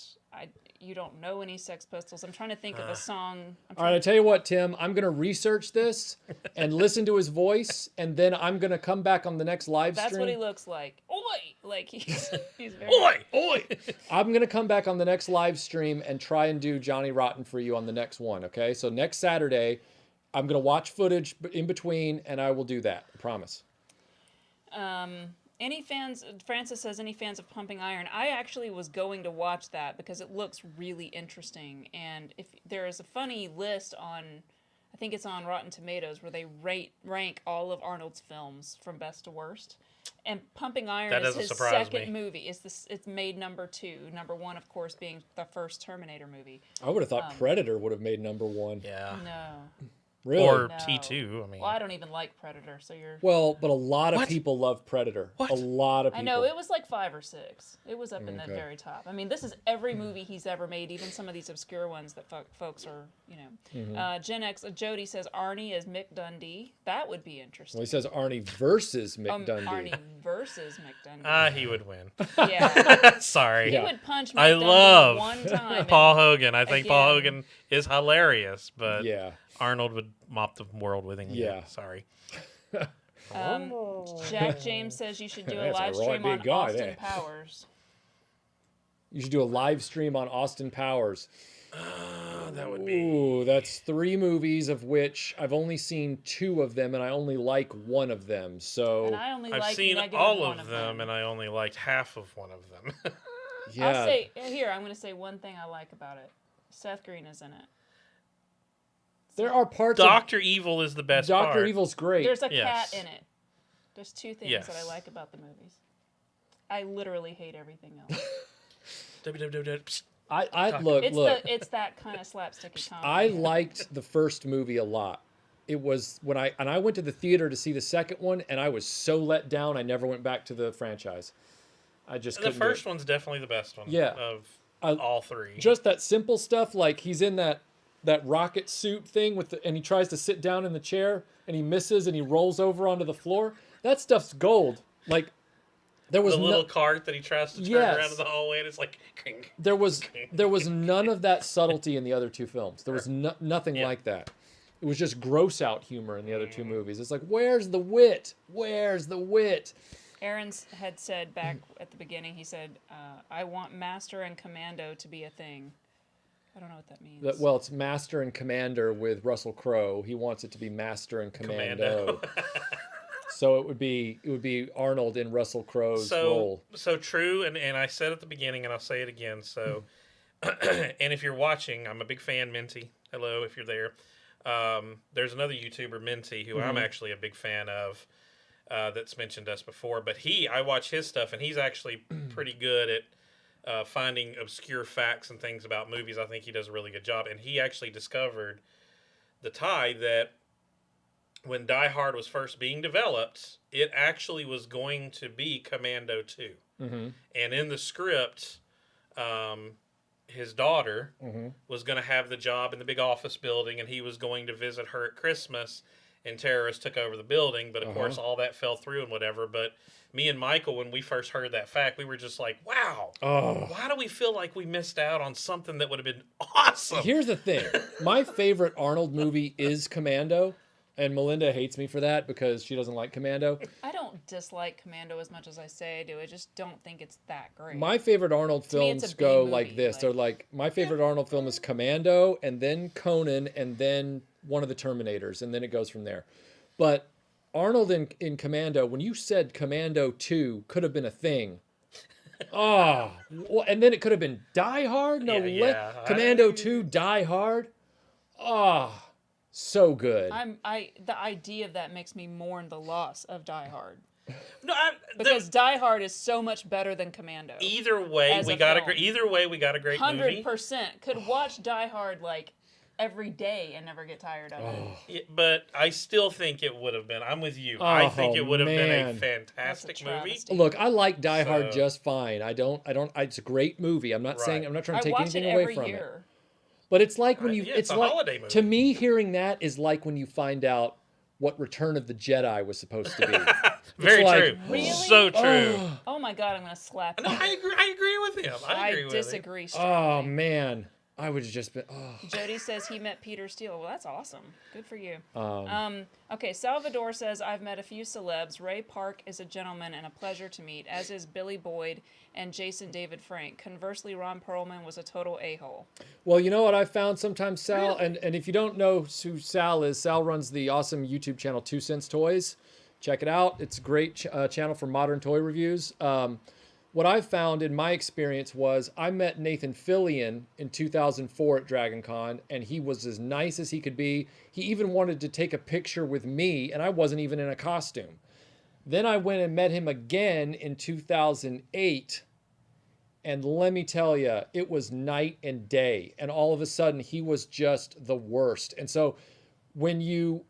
A: you don't know any Sex Pistols. I'm trying to think of a song.
C: All right, I tell you what, Tim. I'm gonna research this and listen to his voice, and then I'm gonna come back on the next live stream.
A: That's what he looks like. Oi! Like he's very.
B: Oi!
C: I'm gonna come back on the next live stream and try and do Johnny Rotten for you on the next one. Okay, so next Saturday, I'm gonna watch footage in between, and I will do that. I promise.
A: Any fans? Francis says, any fans of Pumping Iron? I actually was going to watch that because it looks really interesting. And if there is a funny list on, I think it's on Rotten Tomatoes, where they rank all of Arnold's films from best to worst. And Pumping Iron
B: That
A: is
B: doesn't
A: his
B: surprise
A: second
B: me.
A: movie. It's made number 2. Number 1, of course, being the first Terminator movie.
C: I would have thought Predator would have made number 1.
B: Yeah.
A: No.
C: Really?
B: Or
A: No.
B: T2. I mean,
A: Well, I don't even like Predator, so you're.
C: Well, but a lot of
B: What?
C: people love Predator.
B: What?
C: A lot of people.
A: I know, it was like 5 or 6. It was up in the
C: Okay.
A: very top. I mean, this is every movie he's ever made, even some of these obscure ones that folks are, Gen X, Jody says Arnie as Mick Dundee. That would be interesting.
C: Well, he says Arnie versus Mick Dundee.
A: Arnie versus Mick Dundee.
B: he would win.
A: Yeah.
B: Sorry.
A: He would punch Mick
B: I
A: Dundee
B: love
A: one time.
B: Paul Hogan. I think Paul
A: Again.
B: Hogan is hilarious, but
C: Yeah.
B: Arnold would mop the world with him.
C: Yeah.
B: Sorry.
A: Jack James says you should do a
C: That's a
A: live
C: right
A: stream
C: big
A: on
C: guy
A: Austin
C: there.
A: Powers.
C: You should do a live stream on Austin Powers.
B: That would be.
C: Ooh, that's 3 movies of which I've only seen 2 of them, and I only like one of them. So
A: And I only
B: I've
A: like
B: seen
A: negative
B: all
A: one
B: of them, and I only liked half of one of them.
C: yeah,
A: I'll say here. I'm going to say one thing I like about it. Seth Green is in it.
C: there are parts of
B: Doctor Evil is the best
C: Doctor
B: part.
C: Evil's great.
A: There's a
B: Yes.
A: cat in it. There's 2 things
B: Yes.
A: that I like about the movies. I literally hate everything else.
B: Psst.
C: I look.
A: It's that kind of slapsticky comedy.
C: I liked the first movie a lot. It was when I went to the theater to see the second one, and I was so let down. I never went back to the franchise. I just
B: The
C: couldn't do it.
B: first one's definitely the best one.
C: Yeah.
B: Of
C: I-
B: all 3.
C: Just that simple stuff, like he's in that rocket suit thing and he tries to sit down in the chair and he misses and he rolls over onto the floor. That stuff's gold. Like there was
B: the little cart that he tries to turn
C: Yes.
B: around in the hallway, and it's like.
C: there was none of that subtlety in the other 2 films. There was nothing
B: Yeah.
C: like that. It was just gross out humor in the other 2 movies. It's like, where's the wit? Where's the wit?
A: Aaron had said back at the beginning, he said, I want Master and Commando to be a thing. I don't know what that means.
C: Well, it's Master and Commander with Russell Crowe. He wants it to be Master and Commando. So it would be Arnold in Russell Crowe's role.
B: So true, and I said at the beginning, and I'll say it again. So, and if you're watching, I'm a big fan, Minty. Hello, if you're there. There's another YouTuber, Minty, who I'm actually a big fan of. That's mentioned us before, but I watch his stuff, and he's actually pretty good at finding obscure facts and things about movies. I think he does a really good job, and he actually discovered the tie that when Die Hard was first being developed, it actually was going to be Commando 2.
C: Mm-hmm.
B: And in the script, his daughter was going to have the job in the big office building, and he was going to visit her at Christmas, and terrorists took over the building. But, of course, all that fell through and whatever. But me and Michael, when we first heard that fact, we were just like, wow, why do we feel like we missed out on something that would have been awesome?
C: Here's the thing. My favorite Arnold movie is Commando, and Melinda hates me for that because she doesn't like Commando.
A: I don't dislike Commando as much as I say I do. I just don't think it's that great.
C: My favorite Arnold
A: To me, it's
C: films
A: a
C: go
A: B
C: like
A: movie,
C: this.
A: like-
C: They're like, my favorite Arnold film is Commando, and then Conan, and then one of the Terminators, and then it goes from there. But Arnold in Commando, when you said Commando 2 could have been a thing, well, and then it could have been Die Hard? No,
B: Yeah.
C: Commando 2, Die Hard? So good.
A: The idea of that makes me mourn the loss of Die Hard.
B: No,
A: Because Die Hard is so much better than Commando.
B: either way,
A: As
B: we
A: a
B: got
A: film.
B: Either way, we got a great movie.
A: 100% could watch Die Hard like every day and never get tired of it.
B: Yeah, but I still think it would have been. I'm with you. I think it would have been a
C: man.
B: fantastic
A: That's a
B: movie.
A: travesty.
C: Look, I like Die Hard
B: So-
C: just fine. It's a great movie. I'm not saying,
B: Right.
C: I'm not trying
A: I
C: to take
A: watch
C: anything
A: it
C: away
A: every
C: from it.
A: year.
C: But it's like when you,
B: Yeah,
C: it's
B: it's a
C: like,
B: holiday movie.
C: to me, hearing that is like when you find out what Return of the Jedi was supposed to be.
B: Very
C: like,
B: true.
A: Really?
B: So true.
A: Oh my god, I'm gonna slap
B: No,
A: you.
B: I agree with him. I agree with him.
A: disagree
C: Oh
A: strongly.
C: man, I would have just been.
A: Jody says he met Peter Steele. Well, that's awesome. Good for you. Okay, Salvador says, I've met a few celebs. Ray Park is a gentleman and a pleasure to meet, as is Billy Boyd and Jason David Frank. Conversely, Ron Perlman was a total a-hole.
C: Well, you know what I found sometimes, Sal, and if you don't know who Sal is, Sal runs the awesome YouTube channel 2 Cents Toys. Check it out. It's a great channel for modern toy reviews. What I found in my experience was I met Nathan Fillion in 2004 at Dragon Con, and he was as nice as he could be. He even wanted to take a picture with me, and I wasn't even in a costume. Then I went and met him again in 2008, and let me tell you, it was night and day. And all of a sudden, he was just the worst. And so when you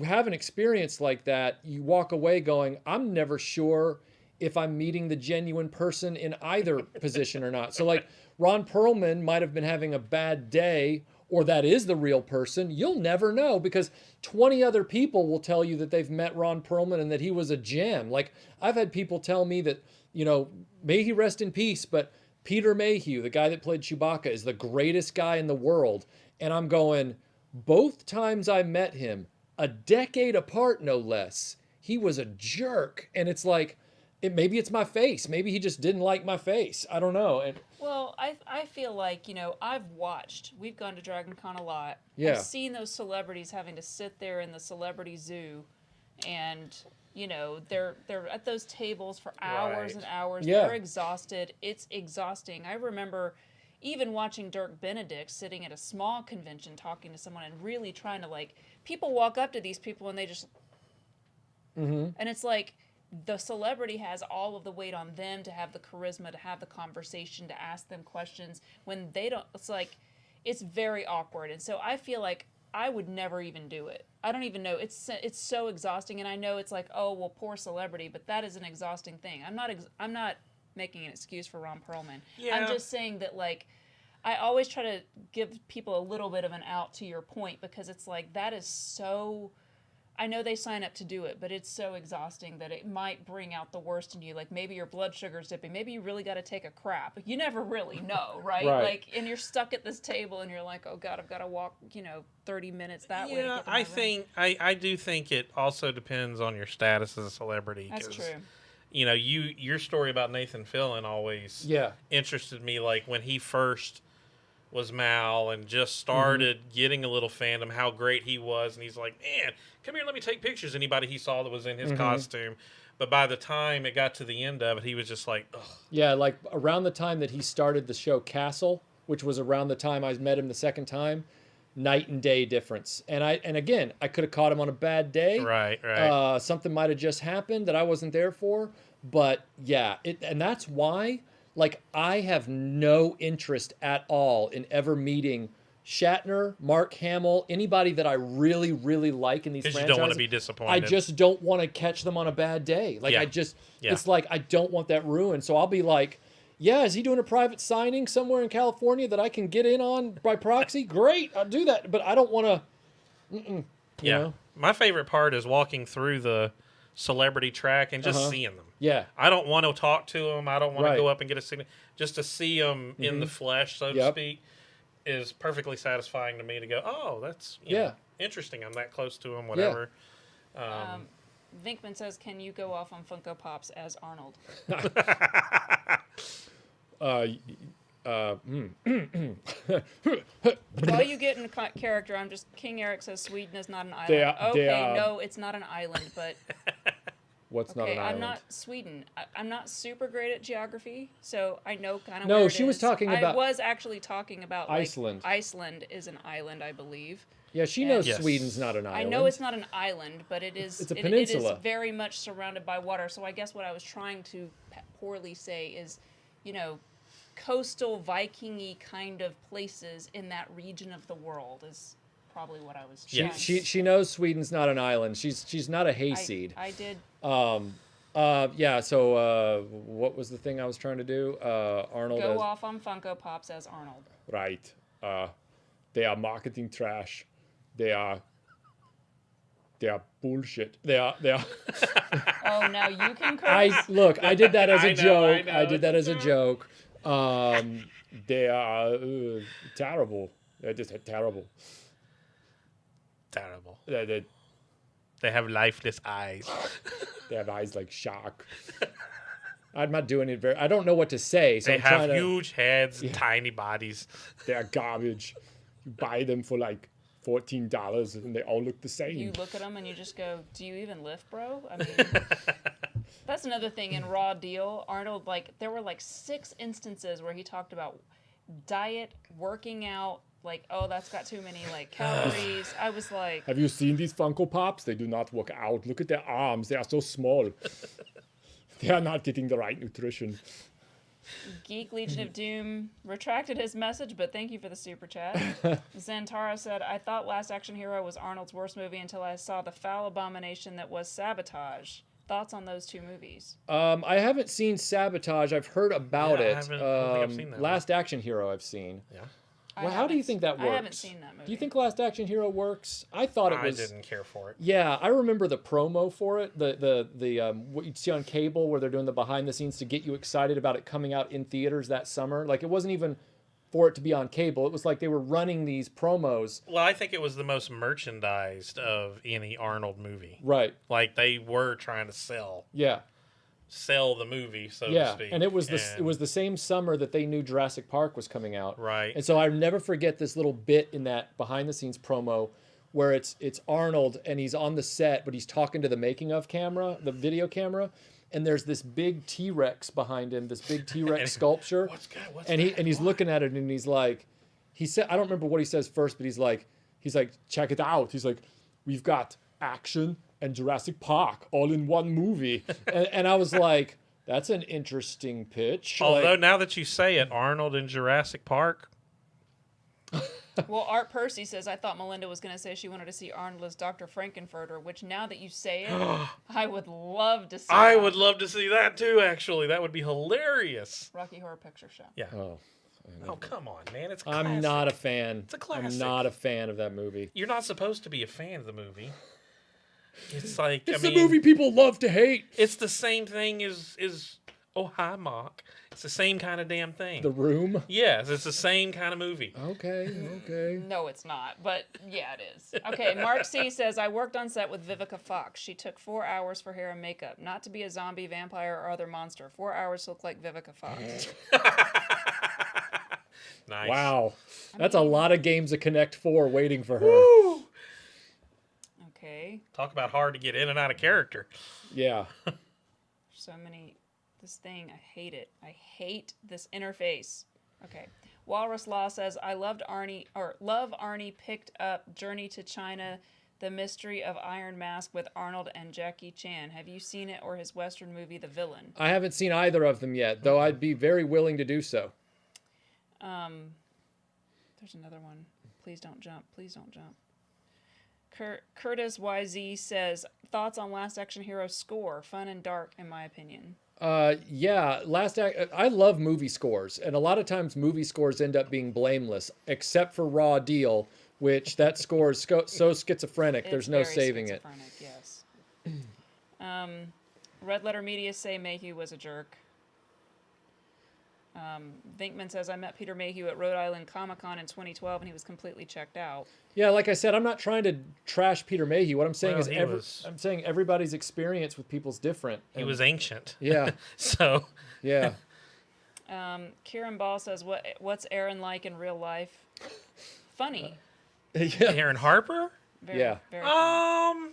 C: have an experience like that, you walk away going, I'm never sure if I'm meeting the genuine person in either position or not. So like Ron Perlman might have been having a bad day, or that is the real person. You'll never know, because 20 other people will tell you that they've met Ron Perlman and that he was a gem. Like I've had people tell me that, you know, may he rest in peace, but Peter Mayhew, the guy that played Chewbacca, is the greatest guy in the world. And I'm going, both times I met him, a decade apart, no less, he was a jerk. And it's like, maybe it's my face. Maybe he just didn't like my face. I don't know. And
A: Well, I feel like, we've gone to Dragon Con a lot.
C: Yeah.
A: I've seen those celebrities having to sit there in the celebrity zoo and, they're at those tables for hours
B: Right.
A: and hours.
C: Yeah.
A: They're exhausted. It's exhausting. I remember even watching Dirk Benedict sitting at a small convention talking to someone and really trying to, people walk up to these people and they just... And it's like... the celebrity has all of the weight on them to have the charisma, to have the conversation, to ask them questions. When they don't, it's very awkward. And so I feel like I would never even do it. I don't even know. It's so exhausting. And I know it's like, oh, well, poor celebrity, but that is an exhausting thing. I'm not making an excuse for Ron Perlman.
B: Yeah.
A: I'm just saying that, I always try to give people a little bit of an out to your point, because it's like, that is so... I know they sign up to do it, but it's so exhausting that it might bring out the worst in you. Like, maybe your blood sugar's dipping. Maybe you really got to take a crap. You never really know, right?
C: Right.
A: And you're stuck at this table and you're like, oh God, I've got to walk, 30 minutes that way. To
B: Yeah,
A: get to my room.
B: I do think it also depends on your status as a celebrity.
A: That's
B: 'cause,
A: true.
B: Your story about Nathan Fillion always interested me. Like, when he first was Mal and just started getting a little fandom, how great he was. And he's like, man, come here, let me take pictures. Anybody he saw that was in his costume. But by the time it got to the end of it, he was just like, ugh.
C: Yeah, like around the time that he started the show Castle, which was around the time I met him the second time, night and day difference. And again, I could have caught him on a bad day.
B: Right.
C: Something might have just happened that I wasn't there for. But yeah, and that's why, I have no interest at all in ever meeting Shatner, Mark Hamill, anybody that I really, really like in these franchises.
B: Because you don't want to be disappointed.
C: I just don't want to catch them on a bad day. It's like, I don't want that ruined. So I'll be like, yeah, is he doing a private signing somewhere in California that I can get in on by proxy? Great, I'll do that. But I don't want to, you know?
B: My favorite part is walking through the celebrity track and just seeing them.
C: Yeah.
B: I don't want to talk to them. I don't want to
C: Right.
B: go up and get a signature. Just to see them in the flesh, so to speak, is perfectly satisfying to me to go, oh, that's you know, interesting. I'm that close to him, whatever.
A: Vinkman says, can you go off on Funko Pops as Arnold? While you get in character, King Eric says Sweden is not an island. No, it's not an island, but...
C: What's not an island?
A: I'm not Sweden. I'm not super great at geography, so I know kind of
C: No,
A: where it
C: she was
A: is.
C: talking
A: I
C: about-
A: was actually talking about
C: Iceland.
A: Iceland is an island, I believe.
C: Yeah, she knows
B: Yes.
C: Sweden's not an island.
A: I know it's not an island, but it is.
C: It's a
A: It
C: peninsula.
A: is very much surrounded by water. So I guess what I was trying to poorly say is, coastal Viking-y kind of places in that region of the world is probably what I was. trying to
C: She knows Sweden's not an island. She's not a hayseed.
A: I did.
C: Yeah. So what was the thing I was trying to do? Arnold.
A: Go off on Funko Pops as Arnold.
C: Right. They are marketing trash. They are bullshit. They are.
A: Oh, now you can curse.
C: I did that as a
B: I know,
C: joke.
B: I know.
C: I did that as a joke. They are terrible. They're just terrible.
B: Terrible.
C: They
B: They have lifeless eyes.
C: have eyes like shark. I'm not doing it very. I don't know what to say. So
B: They
C: I'm
B: have
C: trying to.
B: huge heads and tiny bodies.
C: They are garbage. You buy them for like $14 and they all look the same.
A: You look at them and you just go, do you even lift, bro? I mean, that's another thing in Raw Deal. Arnold, there were 6 instances where he talked about diet, working out, oh, that's got too many, calories. I was like...
C: Have you seen these Funko Pops? They do not work out. Look at their arms. They are so small. They are not getting the right nutrition.
A: Geek Legion of Doom retracted his message, but thank you for the super chat. Zantara said, I thought Last Action Hero was Arnold's worst movie until I saw the foul abomination that was Sabotage. Thoughts on those 2 movies?
C: I haven't seen Sabotage. I've heard about
B: Yeah, I
C: it.
B: don't think I've seen that
C: Last Action Hero I've seen.
B: Yeah.
C: Well, how do you think that works?
A: I haven't seen that movie.
C: Do you think Last Action Hero works? I thought it was.
B: I didn't care for it.
C: Yeah, I remember the promo for it. The what you'd see on cable where they're doing the behind the scenes to get you excited about it coming out in theaters that summer. It wasn't even for it to be on cable. It was like they were running these promos.
B: Well, I think it was the most merchandised of any Arnold movie.
C: Right.
B: Like they were trying to sell the movie, so to speak.
C: And it was the same summer that they knew Jurassic Park was coming out.
B: Right.
C: And so I never forget this little bit in that behind the scenes promo where it's Arnold and he's on the set, but he's talking to the making of camera, the video camera, and there's this big T-Rex behind him, this big T-Rex sculpture.
B: What's
C: and
B: that?
C: he's looking at it and he's like, he said, I don't remember what he says first, but he's like, check it out. He's like, we've got action and Jurassic Park all in one movie. and I was like, that's an interesting pitch.
B: Although now that you say it, Arnold in Jurassic Park.
A: Well, Art Percy says, I thought Melinda was going to say she wanted to see Arnold as Dr. Frankenfurter, which now that you say it, I would love to see
B: I
A: that.
B: would love to see that too, actually. That would be hilarious.
A: Rocky Horror Picture Show.
B: Yeah.
C: Oh,
B: Come on, man. It's classic.
C: I'm not a fan.
B: It's a classic.
C: I'm not a fan of that movie.
B: You're not supposed to be a fan of the movie. It's like,
C: It's the movie people love to hate.
B: It's the same thing as oh, hi, Mark. It's the same kind of damn thing.
C: The Room?
B: Yes, it's the same kind of movie.
C: Okay.
A: No, it's not, but yeah, it is. Okay, Mark C. says, I worked on set with Vivica Fox. She took 4 hours for hair and makeup. Not to be a zombie, vampire, or other monster. 4 hours to look like Vivica Fox.
B: Nice.
C: Wow. That's a lot of games of Connect 4 waiting for her.
B: Woo!
A: Okay.
B: Talk about hard to get in and out of character.
C: Yeah.
A: So many... This thing, I hate it. I hate this interface. Okay. Walrus Law says, I love Arnie picked up Journey to China, The Mystery of Iron Mask with Arnold and Jackie Chan. Have you seen it or his Western movie, The Villain?
C: I haven't seen either of them yet, though I'd be very willing to do so.
A: There's another one. Please don't jump. Please don't jump. Curtis YZ says, thoughts on Last Action Hero score? Fun and dark, in my opinion.
C: Yeah, I love movie scores, and a lot of times movie scores end up being blameless, except for Raw Deal, which that score is so schizophrenic, there's no saving it.
A: Yes. Red Letter Media say Mayhew was a jerk. Vinkman says, I met Peter Mayhew at Rhode Island Comic-Con in 2012, and he was completely checked out.
C: Yeah, like I said, I'm not trying to trash Peter Mayhew. What I'm saying
B: Well,
C: I'm saying everybody's experience with people's different.
B: He was ancient.
C: Yeah.
B: So.
C: Yeah.
A: Kieran Ball says, what's Aaron like in real life? Funny.
C: Yeah.
B: Aaron Harper?
A: Very,
C: Yeah.
A: very funny.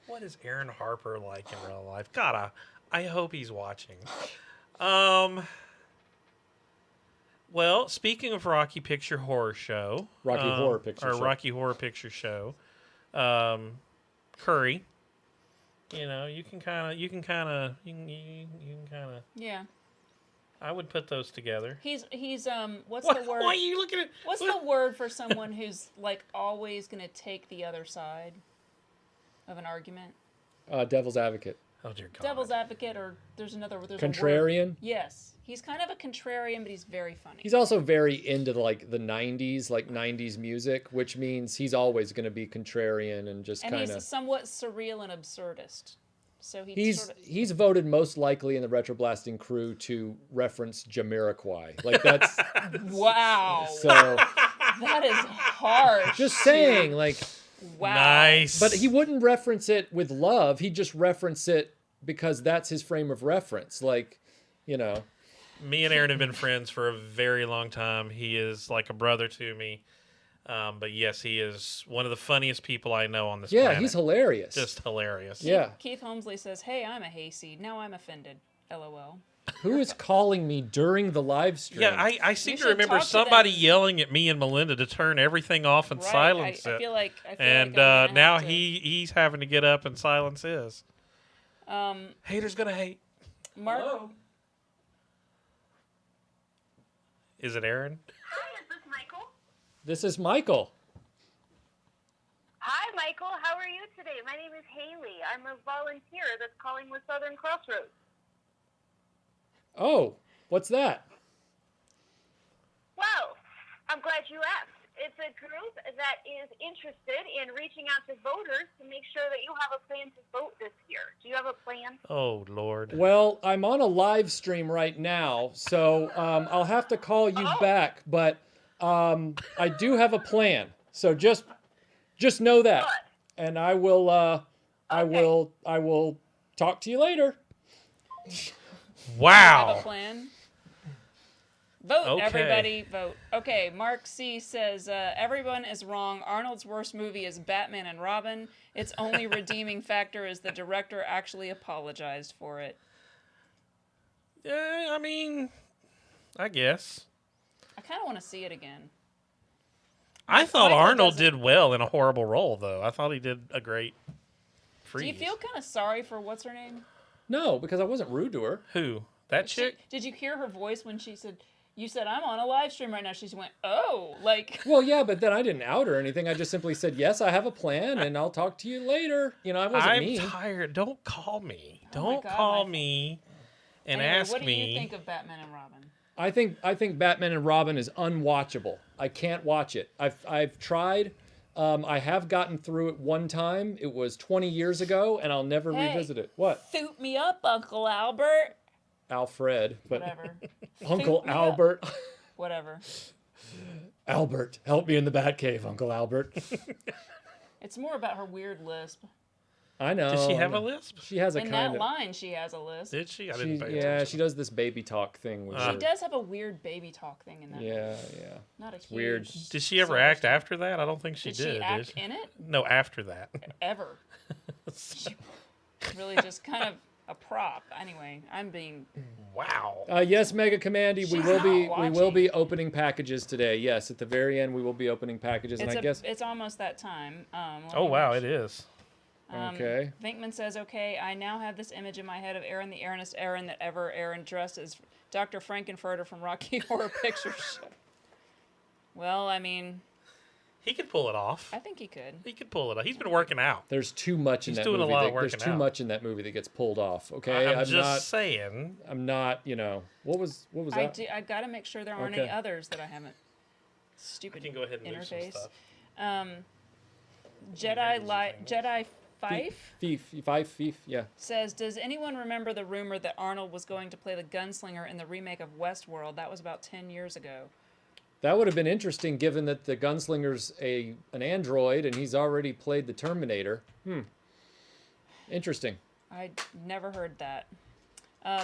B: What is Aaron Harper like in real life? God, I hope he's watching. Well, speaking of Rocky Picture Horror Show,
C: Horror Picture Show.
B: Rocky Horror Picture Show, Curry. You can kind of.
A: Yeah.
B: I would put those together.
A: He's what's
B: What?
A: the word?
B: Why are you looking at?
A: What's the word for someone who's like always gonna take the other side of an argument?
C: Devil's Advocate.
B: Oh dear God.
A: Devil's advocate, or there's a word.
C: Contrarian?
A: Yes, he's kind of a contrarian, but he's very funny.
C: He's also very into the 90s music, which means he's always going to be contrarian and just kind of.
A: He's somewhat surreal and absurdist. So
C: he's voted most likely in the RetroBlasting crew to reference Jamiroquai. Like that's
A: wow.
C: So
A: that is harsh.
C: just saying, like.
A: Wow.
B: Nice.
C: But he wouldn't reference it with love. He'd just reference it because that's his frame of reference. Like,
B: Me and Aaron have been friends for a very long time. He is like a brother to me. But yes, he is one of the funniest people I know on this planet.
C: Yeah, he's hilarious.
B: Just hilarious.
C: Yeah.
A: Keith Holmesley says, hey, I'm a hayseed. Now I'm offended. LOL.
C: Who is calling me during the live stream?
B: Yeah, I seem
A: You
B: to
A: should
B: remember
A: talk to
B: somebody
A: them.
B: yelling at me and Melinda to turn everything off and
A: Right.
B: silence
A: I
B: it.
A: feel like
B: And
A: I'm gonna
B: now
A: have to-
B: he's having to get up and silence his. Haters gonna hate.
A: Mark.
B: Hello? Is it Aaron?
D: Hi, is this Michael?
C: This is Michael.
D: Hi, Michael. How are you today? My name is Haley. I'm a volunteer that's calling with Southern Crossroads.
C: Oh, what's that?
D: Well, I'm glad you asked. It's a group that is interested in reaching out to voters to make sure that you have a plan to vote this year. Do you have a plan?
B: Oh Lord.
C: Well, I'm on a live stream right now, so I'll have to call you back. But I do have a plan. So just know that.
D: Good.
C: And I will I will talk to you later.
A: Have a
B: Wow.
A: plan. Vote,
B: Okay.
A: everybody, vote. Okay, Mark C says, everyone is wrong. Arnold's worst movie is Batman and Robin. Its only redeeming factor is the director actually apologized for it.
B: Yeah, I mean, I guess.
A: I kind of want to see it again.
B: I thought
A: Michael
B: Arnold
A: doesn't-
B: did well in a horrible role, though. I thought he did a great freeze.
A: Do you feel kind of sorry for what's her name?
C: No, because I wasn't rude to her.
B: Who? That chick?
A: Did you hear her voice when she said, you said, I'm on a live stream right now? She went, oh, like...
C: Well, yeah, but then I didn't out her or anything. I just simply said, yes, I have a plan, and I'll talk to you later. You know, I wasn't
B: I'm
C: mean.
B: tired. Don't call me.
A: Oh my
B: Don't
A: God,
B: call
A: Michael.
B: me and
A: Anyway,
B: ask
A: what do
B: me.
A: you think of Batman and Robin?
C: I think Batman and Robin is unwatchable. I can't watch it. I've tried. I have gotten through it one time. It was 20 years ago, and I'll never
A: Hey.
C: revisit it. What?
A: Thoot me up, Uncle Albert.
C: Alfred, but
A: Whatever.
C: Uncle
A: me up.
C: Albert.
A: Whatever.
C: Albert, help me in the Batcave, Uncle Albert.
A: It's more about her weird lisp.
C: I know.
B: Did she have
C: I
B: a
C: know.
B: lisp?
C: She has a
A: In
C: kind
A: that
C: of.
A: line, she has a lisp.
B: Did she? I
C: She,
B: didn't pay
C: yeah,
B: attention.
C: she does this baby talk thing. With
B: She
A: She does have a weird baby talk thing in that.
C: Yeah, yeah.
A: Not a huge.
C: weird.
B: Did she ever
A: silver
B: act
A: spoon.
B: after that? I don't think she
A: Did
B: did.
A: she act
B: she?
A: in it?
B: No, after that.
A: Ever. She really just kind of a prop. Anyway, I'm being.
B: Wow.
C: Yes, Mega Commandy, we
A: She's
C: will be
A: not
C: we will be
A: watching.
C: opening packages today. Yes, at the very end we will be opening packages, and I guess
A: It's almost that time. Let
B: Oh
A: me
B: wow,
A: make
B: it is.
C: okay.
A: Vinkman says, okay, I now have this image in my head of Aaron, the Aaronest Aaron that ever Aaron dressed as Dr. Frankenfurter from Rocky Horror Picture Show. Well, I mean,
B: He could pull it off.
A: I think he could.
B: He could pull it off. He's been working out.
C: There's too much in
B: He's
C: that
B: doing a
C: movie.
B: lot of
C: There's
B: working
C: too
B: out.
C: much in that movie that gets pulled off. Okay,
B: I'm just saying.
C: I'm not. You know what was that?
A: I got to make sure there aren't any
C: Okay.
A: others that I haven't. Stupid
B: You can go ahead and move some
A: interface.
B: stuff.
A: Jedi Fife
C: Fife. Yeah.
A: says, does anyone remember the rumor that Arnold was going to play the gunslinger in the remake of Westworld? That was about 10 years ago.
C: That would have been interesting, given that the gunslinger's an android and he's already played the Terminator. Interesting.
A: I never heard that.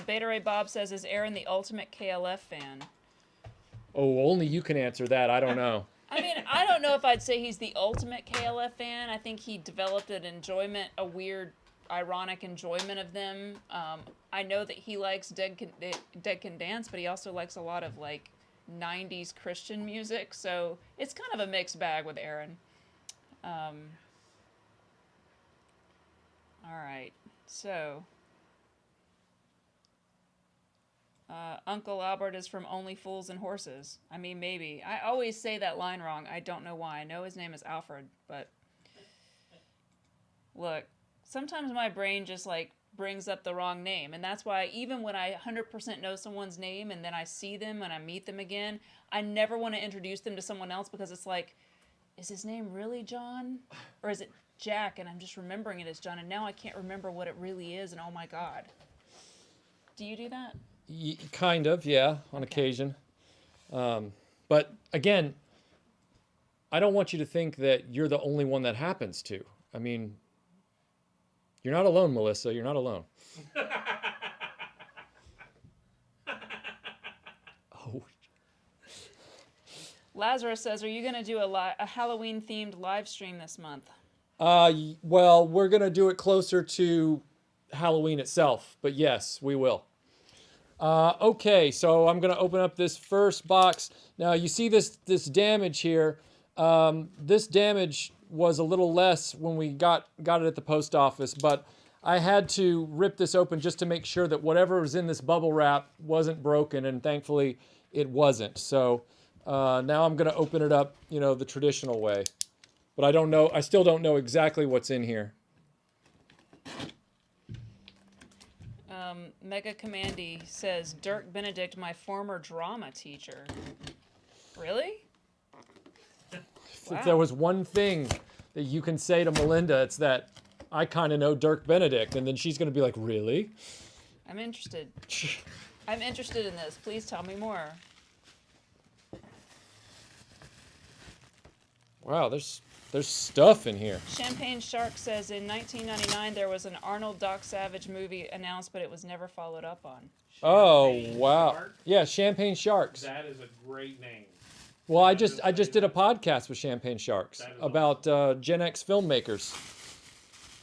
A: Beta Ray Bob says, is Aaron the ultimate KLF fan?
C: Oh, only you can answer that. I don't know.
A: I mean, I don't know if I'd say he's the ultimate KLF fan. I think he developed an enjoyment, a weird, ironic enjoyment of them. I know that he likes Dead Can Dance, but he also likes a lot of, like, 90s Christian music. So it's kind of a mixed bag with Aaron. All right. So... Uncle Albert is from Only Fools and Horses. I mean, maybe. I always say that line wrong. I don't know why. I know his name is Alfred, but... Look, sometimes my brain just, like, brings up the wrong name. And that's why even when I 100% know someone's name and then I see them and I meet them again, I never want to introduce them to someone else because it's like, is his name really John? Or is it Jack and I'm just remembering it as John and now I can't remember what it really is and oh my God. Do you do that?
C: Kind of, yeah, on occasion. But again, I don't want you to think that you're the only one that happens to. I mean, you're not alone, Melissa. You're not alone. Oh.
A: Lazarus says, are you going to do a Halloween-themed live stream this month?
C: Well, we're going to do it closer to Halloween itself. But yes, we will. Okay, so I'm going to open up this first box. Now, you see this damage here. This damage was a little less when we got it at the post office, but I had to rip this open just to make sure that whatever was in this bubble wrap wasn't broken, and thankfully it wasn't. So now I'm going to open it up, you know, the traditional way. But I don't know. I still don't know exactly what's in here.
A: Mega Commandy says, Dirk Benedict, my former drama teacher. Really?
C: If there was one thing that you can say to Melinda, it's that I kind of know Dirk Benedict. And then she's going to be like, really?
A: I'm interested. I'm interested in this. Please tell me more.
C: Wow, there's stuff in here.
A: Champagne Shark says in 1999 there was an Arnold Doc Savage movie announced, but it was never followed up on.
C: Oh
B: Champagne
C: wow.
B: Shark?
C: Yeah, Champagne Sharks.
B: That is a great name.
C: Well, I
B: Can
C: just
B: say
C: did a
B: that?
C: podcast with Champagne Sharks
B: That is
C: about Gen X filmmakers.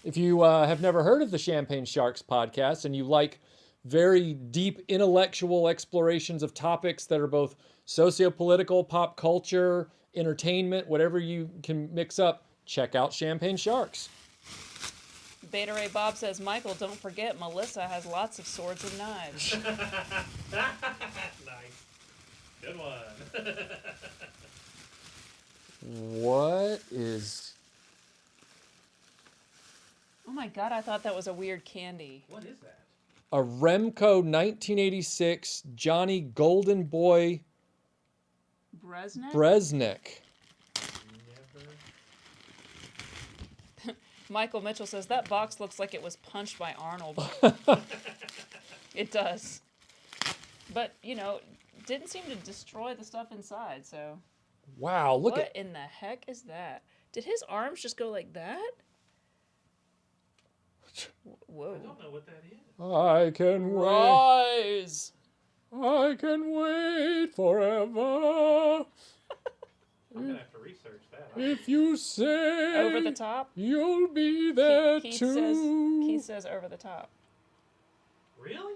C: If you have never heard of the Champagne Sharks podcast and you like very deep intellectual explorations of topics that are both socio-political, pop culture, entertainment, whatever you can mix up, check out Champagne Sharks.
A: Beta Ray Bob says, Michael, don't forget Melissa has lots of swords and knives.
B: Nice. Good one.
C: What is...
A: Oh my god, I thought that was a weird candy.
B: What is that?
C: A Remco 1986 Johnny Golden Boy
A: Bresnik?
C: Bresnik.
B: Never.
A: Michael Mitchell says, that box looks like it was punched by Arnold. It does. But, you know, didn't seem to destroy the stuff inside, so...
C: Wow, look
A: what
C: at...
A: in the heck is that? Did his arms just go like that? Whoa.
B: I don't know what that is.
C: I can wait.
A: Rise!
C: I can wait forever.
B: I'm gonna have to research that.
C: If you say
A: Over the top?
C: you'll be there
A: Keith
C: too.
A: says over the top.
B: Really?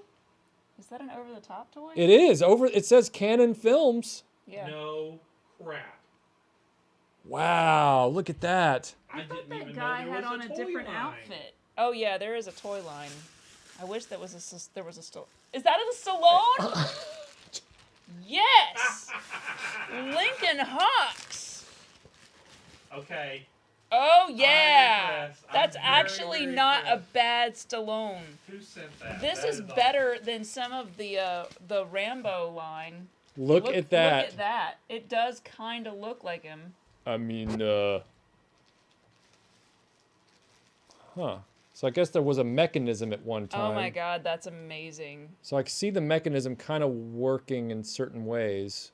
A: Is that an over the top toy?
C: It is over. It says Canon Films.
A: Yeah.
B: No crap.
C: Wow, look at that.
B: I didn't
A: That
B: even
A: guy
B: know there
A: had
B: was
A: on
B: a
A: a
B: toy
A: different
B: line.
A: outfit. Oh yeah, there is a toy line. I wish there was a still. Is that a Stallone? Yes. Lincoln Hawks.
B: Okay.
A: Oh yeah,
B: impressed. I'm
A: that's
B: very,
A: actually
B: very
A: not a
B: impressed.
A: bad Stallone.
B: Who sent that?
A: This
B: That
A: is
B: awesome.
A: better than some of the Rambo line.
C: Look at that.
A: Look at that. It does kind of look like him.
C: I mean, huh. So I guess there was a mechanism at one time.
A: Oh my god, that's amazing.
C: So I can see the mechanism kind of working in certain ways.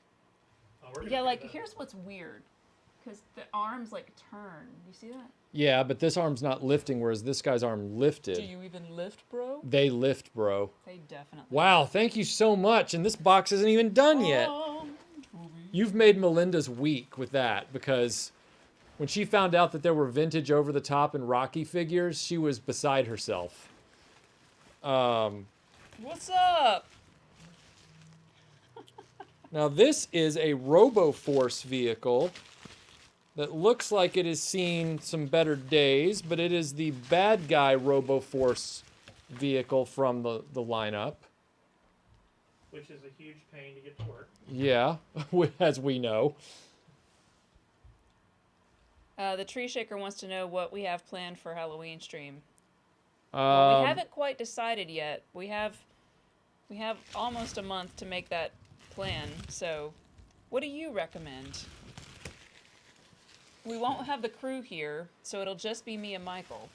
B: Oh, we're gonna
A: Yeah,
B: do
A: like
B: that.
A: here's what's weird, because the arms like turn. You see that?
C: Yeah, but this arm's not lifting, whereas this guy's arm lifted.
A: Do you even lift, bro?
C: They lift, bro.
A: They definitely.
C: Wow, thank you so much. And this box isn't even done yet. You've made Melinda's week with that, because when she found out that there were vintage over the top and Rocky figures, she was beside herself.
A: What's up?
C: Now this is a RoboForce vehicle that looks like it has seen some better days, but it is the bad guy RoboForce vehicle from the lineup.
B: Which is a huge pain to get to work.
C: Yeah, as we know.
A: The Tree Shaker wants to know what we have planned for Halloween stream. Well, we haven't quite decided yet. We have almost a month to make that plan. So, what do you recommend? We won't have the crew here, so it'll just be me and Michael.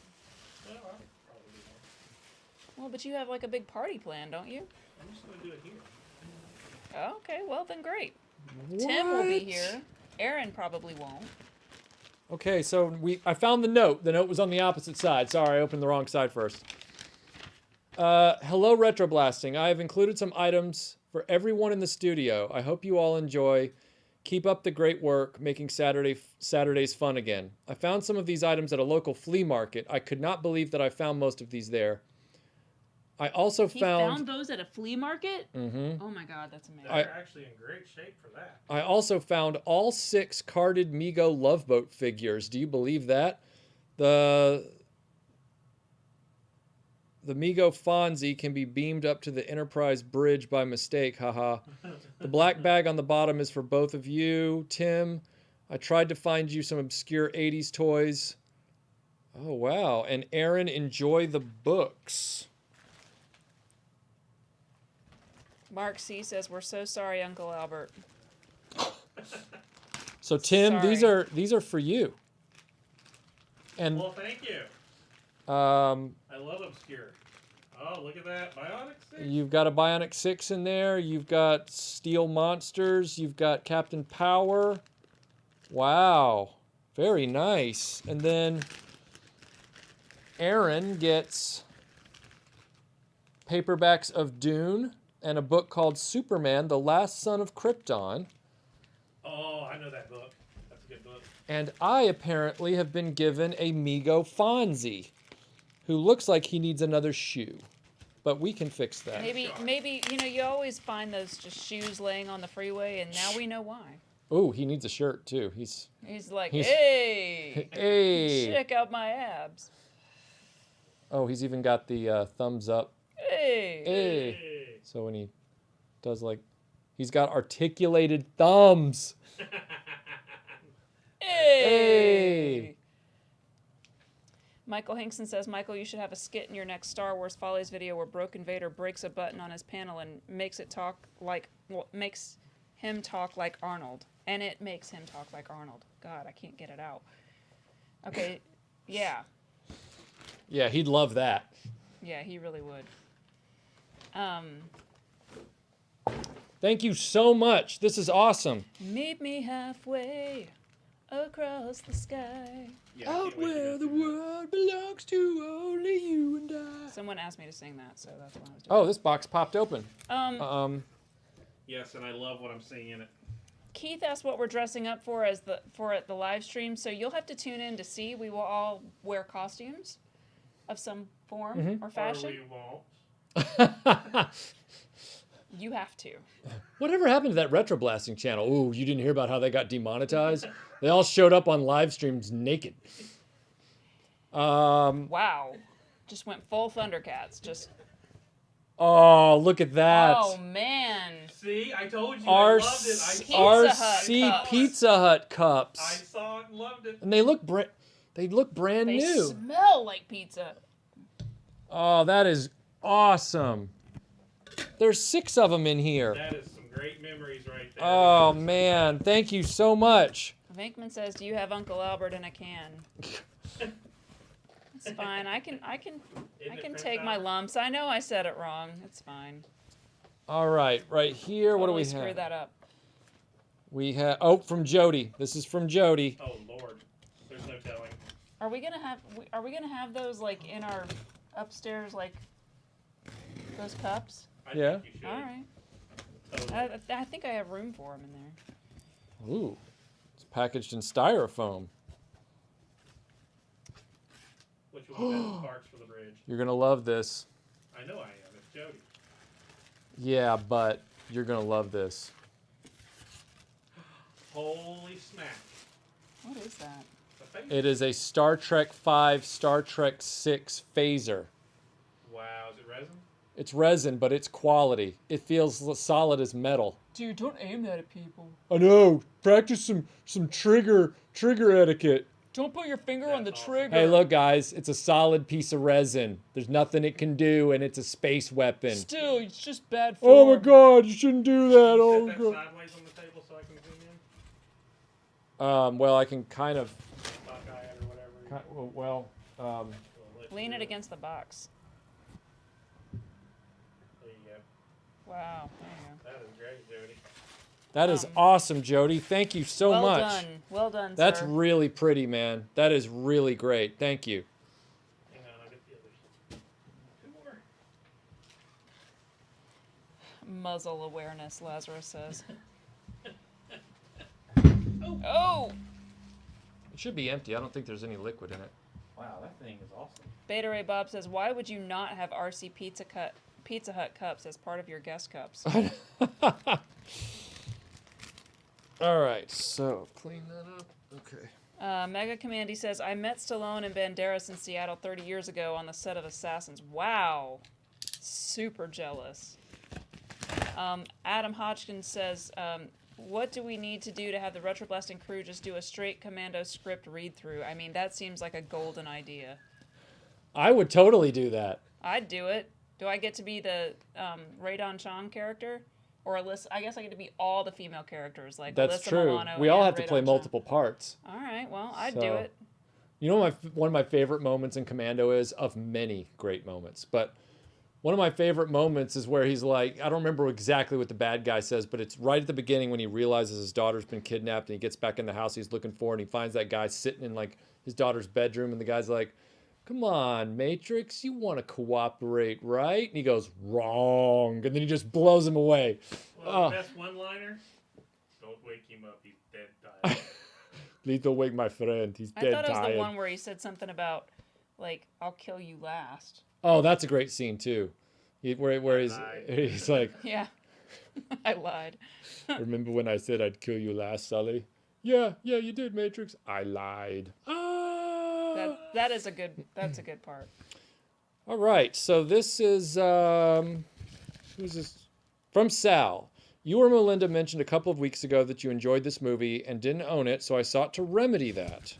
B: Well, I'll probably do that.
A: Well, but you have like a big party plan, don't you?
B: I'm just gonna do it here.
A: Oh, okay, well then great. Tim will be
C: What?
A: here. Aaron probably won't.
C: Okay, so I found the note. The note was on the opposite side. Sorry, I opened the wrong side first. Hello, RetroBlasting. I have included some items for everyone in the studio. I hope you all enjoy. Keep up the great work, making Saturdays fun again. I found some of these items at a local flea market. I could not believe that I found most of these there. I also
A: He
C: found...
A: found those at a flea market?
C: Mhm.
A: Oh my god, that's amazing.
B: They're actually in great shape for that.
C: I also found all 6 carded Mego Love Boat figures. Do you believe that? The Mego Fonzie can be beamed up to the Enterprise bridge by mistake, haha. The black bag on the bottom is for both of you. Tim, I tried to find you some obscure 80s toys. Oh, wow. And Aaron, enjoy the books.
A: Mark C says, we're so sorry, Uncle Albert.
C: So Tim,
A: Sorry.
C: these are for you. And
B: Well, thank you.
C: um
B: I love obscure. Oh, look at that. Bionic 6.
C: you've got a Bionic 6 in there. You've got Steel Monsters. You've got Captain Power. Wow. Very nice. And then Aaron gets paperbacks of Dune and a book called Superman, The Last Son of Krypton.
B: Oh, I know that book. That's a good book.
C: And I apparently have been given a Migo Fonzie, who looks like he needs another shoe. But we can fix that.
A: Maybe, you always find those just shoes laying on the freeway, and now we know why.
C: Oh, he needs a shirt, too.
A: He's like, hey,
C: Hey!
A: check out my abs.
C: Oh, he's even got the thumbs up.
A: Hey.
C: Hey! So when he does he's got articulated thumbs.
A: Hey. Michael Hinkson says, Michael, you should have a skit in your next Star Wars Follies video where Broken Vader breaks a button on his panel and makes him talk like Arnold. And it makes him talk like Arnold. God, I can't get it out. Okay, yeah.
C: Yeah, he'd love that.
A: Yeah, he really would.
C: Thank you so much. This is awesome.
A: Meet me halfway across the sky.
B: Yeah, I
C: Out
B: can't wait to
C: where
B: go
C: the
B: through that.
C: world belongs to only you and I.
A: Someone asked me to sing that, so that's what I was doing.
C: Oh, this box popped open.
B: Yes, and I love what I'm seeing in it.
A: Keith asked what we're dressing up for at the live stream, so you'll have to tune in to see. We will all wear costumes of some form or fashion.
B: Or we won't.
A: You have to.
C: Whatever happened to that RetroBlasting channel? Ooh, you didn't hear about how they got demonetized? They all showed up on live streams naked.
A: Wow. Just went full Thundercats. Just.
C: Oh, look at that.
A: Oh, man.
B: See, I told you. I loved it.
C: RC Pizza Hut cups.
B: I saw it and loved it.
C: And they look brand
A: They
C: new.
A: smell like pizza.
C: Oh, that is awesome. There's 6 of them in here.
B: That is some great memories right there.
C: Oh man, thank you so much.
A: Vinkman says, "Do you have Uncle Albert in a can?" It's fine. I can take my lumps. I know I said it wrong. It's fine.
C: All right, right here. What do we
A: Totally
C: have?
A: screw that up.
C: We have from Jody. This is from Jody.
B: Oh Lord, there's no telling.
A: Are we gonna have those like in our upstairs like those cups?
B: I
C: Yeah.
B: think you should.
A: All right.
B: Totally.
A: I think I have room for them in there.
C: Ooh, it's packaged in styrofoam.
B: Which will be better parks for the bridge.
C: You're gonna love this.
B: I know I am. It's Jody.
C: Yeah, but you're gonna love this.
B: Holy smack!
A: What is that?
B: The face.
C: It is a Star Trek V, Star Trek VI phaser.
B: Wow, is it resin?
C: It's resin, but it's quality. It feels solid as metal.
A: Dude, don't aim that at people.
C: I know. Practice some trigger etiquette.
A: Don't put your finger
B: on the trigger.
C: Hey, look, guys. It's a solid piece of resin. There's nothing it can do, and it's a space weapon.
A: Still, it's just bad
C: Oh my God! You shouldn't do that.
B: Can
C: Oh
B: you
C: my
B: set
C: God.
B: that sideways on the table so I can zoom in?
C: Well, I can kind of.
B: Sockeye it or whatever.
C: Well,
B: We'll let you
A: Lean
B: do
A: it against the box.
B: There you go.
A: Wow. There you
B: That is great, Jody.
C: that is awesome, Jody. Thank you so
A: go. Well
C: much.
A: done. Well done,
C: That's
A: sir.
C: really pretty, man. That is really great. Thank you.
B: Hang on, I'll get the others. 2 more.
A: Muzzle awareness, Lazarus says.
B: Oh.
A: Oh!
C: It should be empty. I don't think there's any liquid in it.
B: Wow, that thing is awesome.
A: Beta Ray Bob says, why would you not have RC Pizza Hut cups as part of your guest cups?
C: All right, so clean that up. Okay.
A: Mega Commandy says, I met Stallone and Banderas in Seattle 30 years ago on the set of Assassins. Wow. Super jealous. Adam Hodgkins says, what do we need to do to have the RetroBlasting crew just do a straight Commando script read-through? I mean, that seems like a golden idea.
C: I would totally do that.
A: I'd do it. Do I get to be the Radon Chong character? Or Alyssa? I guess I get to be all the female characters, like
C: That's
A: Alyssa
C: true.
A: Milano
C: We all
A: and
C: have to play
A: Radon
C: multiple parts.
A: Chong. All right, well, I'd do
C: So-
A: it.
C: You know what one of my favorite moments in Commando is, of many great moments, but one of my favorite moments is where he's like, I don't remember exactly what the bad guy says, but it's right at the beginning when he realizes his daughter's been kidnapped and he gets back in the house he's looking for and he finds that guy sitting in like his daughter's bedroom and the guy's like, come on, Matrix, you want to cooperate, right? And he goes, wrong. And then he just blows him away.
B: Well, the best one-liner, don't wake him up, he's dead tired.
C: Please don't wake my friend. He's
A: I
C: dead
A: thought it was
C: tired.
A: the one where he said something about, like, I'll kill you last.
C: Oh, that's a great scene too. Where he's like,
A: Yeah. I lied.
C: remember when I said I'd kill you last, Sully? Yeah, you did, Matrix. I lied.
A: That's a good part.
C: All right, so this is who's this? From Sal. You or Melinda mentioned a couple of weeks ago that you enjoyed this movie and didn't own it, so I sought to remedy that.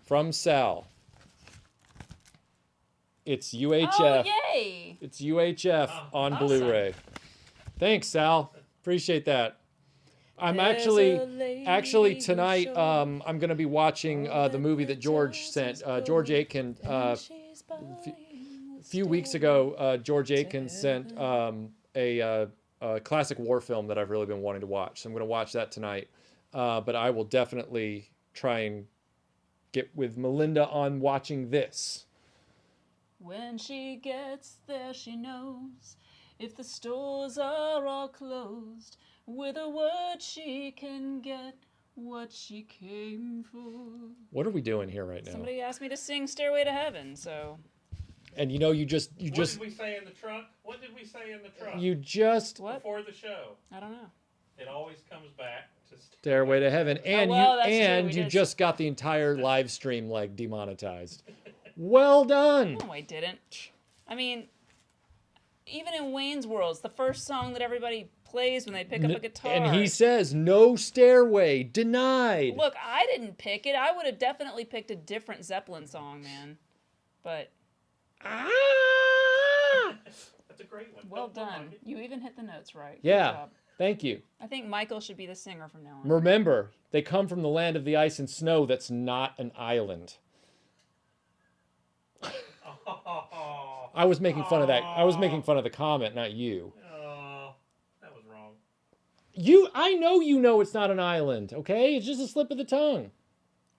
C: From Sal. It's UHF.
A: Oh, yay!
C: It's UHF on
A: awesome.
C: Blu-ray. Thanks, Sal. Appreciate that. I'm actually tonight. I'm going to be watching the movie that George sent. George Aiken. A few weeks ago, George Aiken sent a classic war film that I've really been wanting to watch. So I'm going to watch that tonight. But I will definitely try and get with Melinda on watching this.
A: When she gets there, she knows if the stores are all closed. With a word, she can get what she came for.
C: What are we doing here right now?
A: Somebody asked me to sing Stairway to Heaven, so.
C: And you know, you just.
B: What did we say in the trunk? What did we say in the trunk?
C: You just.
A: What?
B: Before the show.
A: I don't know.
B: It always comes back to
C: Stairway to Heaven, and
A: well, that's true, we
C: you
A: did.
C: just got the entire live stream like demonetized. Well done.
A: No, I didn't. I mean, even in Wayne's World, it's the first song that everybody plays when they pick up a guitar.
C: And he says, no stairway, denied.
A: Look, I didn't pick it. I would have definitely picked a different Zeppelin song, man. But.
C: Ah!
B: That's a great one.
A: Well
B: I like
A: done.
B: it.
A: You even hit the notes right.
C: Yeah.
A: Good job.
C: Thank you.
A: I think Michael should be the singer from now on.
C: Remember, they come from the land of the ice and snow that's not an island. I was making fun of that. I was making fun of the comment, not you.
B: Oh, that was wrong.
C: I know you know it's not an island, okay? It's just a slip of the tongue.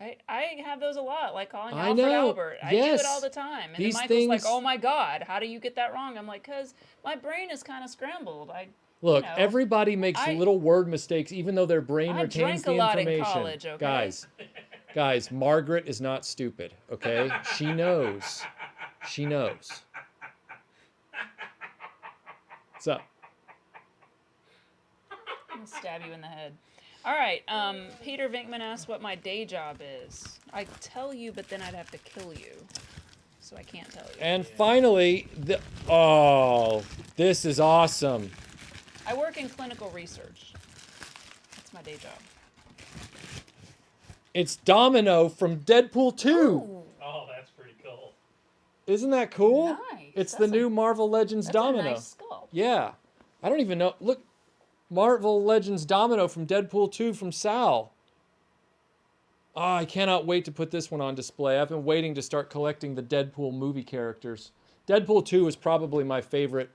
A: I have those a lot, like calling
C: I
A: Alfred
C: know.
A: Albert. I
C: Yes.
A: do it all the time. And
C: These
A: then Michael's like,
C: things-
A: oh my God, how do you get that wrong? I'm like, because my brain is kind of scrambled.
C: Look,
A: know,
C: everybody makes little word mistakes, even though their brain
A: I
C: retains
A: drank
C: the
A: a lot in
C: information.
A: college, okay?
C: Guys, Margaret is not stupid, okay? She knows. She knows. What's up?
A: I'm going to stab you in the head. All right, Peter Vinkman asked what my day job is. I tell you, but then I'd have to kill you. So I can't tell you.
C: And finally, this is awesome.
A: I work in clinical research. That's my day job.
C: It's Domino from Deadpool 2.
A: Ooh,
B: Oh, that's pretty cool.
C: Isn't that cool?
A: nice.
C: It's
A: That's
C: the new Marvel Legends
A: that's
C: Domino.
A: a nice skull.
C: Yeah. I don't even know. Look, Marvel Legends Domino from Deadpool 2 from Sal. Oh, I cannot wait to put this one on display. I've been waiting to start collecting the Deadpool movie characters. Deadpool 2 is probably my favorite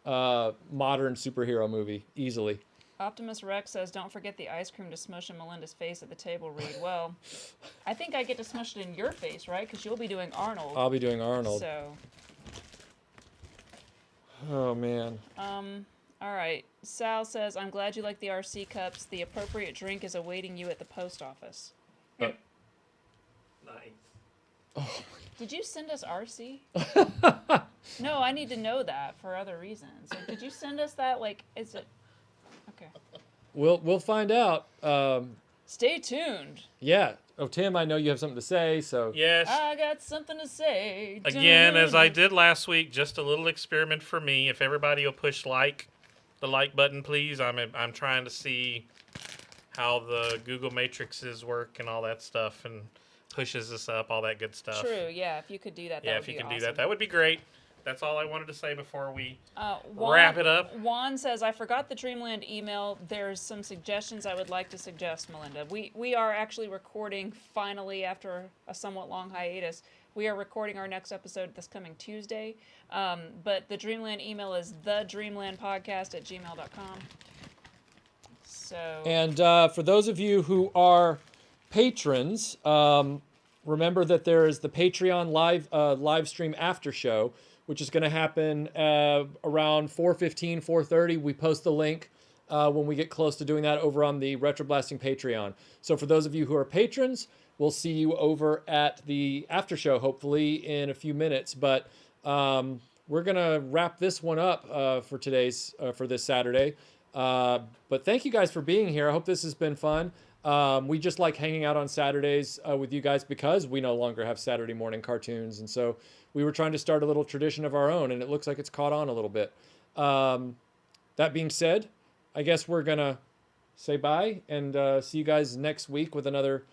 C: modern superhero movie, easily.
A: Optimus Rex says, don't forget the ice cream to smush in Melinda's face at the table, Reed. Well, I think I get to smush it in your face, right? Because you'll be doing Arnold.
C: I'll be doing Arnold.
A: So,
C: Oh, man.
A: all right. Sal says, I'm glad you like the RC cups. The appropriate drink is awaiting you at the post office.
B: Nice.
A: Did you send us RC? No, I need to know that for other reasons. Like, did you send us that? Like, is it... Okay.
C: We'll find out.
A: Stay tuned.
C: Yeah. Oh, Tim, I know you have something to say, so...
B: Yes.
A: I got something to say.
B: Again, as I did last week, just a little experiment for me. If everybody will push the like button, please. I'm trying to see how the Google matrices work and all that stuff, and pushes us up, all that good stuff.
A: True, yeah, if you could do that, that
B: Yeah,
A: would
B: if you
A: be
B: can
A: awesome.
B: do that, that would be great. That's all I wanted to say before we
A: Juan,
B: wrap it up.
A: Juan says, I forgot the Dreamland email. There's some suggestions I would like to suggest, Melinda. We are actually recording, finally, after a somewhat long hiatus, We are recording our next episode this coming Tuesday. But the Dreamland email is thedreamlandpodcast@gmail.com. So.
C: And for those of you who are patrons, remember that there is the Patreon live stream after show, which is going to happen around 4:15, 4:30. We post the link when we get close to doing that over on the RetroBlasting Patreon. So for those of you who are patrons, we'll see you over at the after show, hopefully in a few minutes. But we're going to wrap this one up for this Saturday. But thank you guys for being here. I hope this has been fun. We just like hanging out on Saturdays with you guys because we no longer have Saturday morning cartoons. And so we were trying to start a little tradition of our own, and it looks like it's caught on a little bit. That being said, I guess we're going to say bye and see you guys next week with another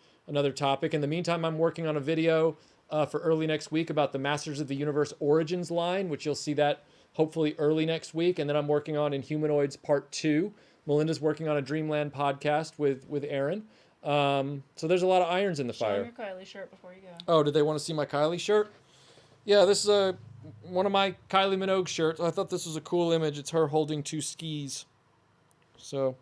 C: topic. In the meantime, I'm working on a video for early next week about the Masters of the Universe Origins line, which you'll see that hopefully early next week. And then I'm working on Inhumanoids Part 2. Melinda's working on a Dreamland podcast with Aaron. So there's a lot of irons in the
A: Show
C: fire.
A: them your Kylie shirt before you go.
C: Oh, did they want to see my Kylie shirt? Yeah, this is one of my Kylie Minogue shirts. I thought this was a cool image. It's her holding 2 skis. So.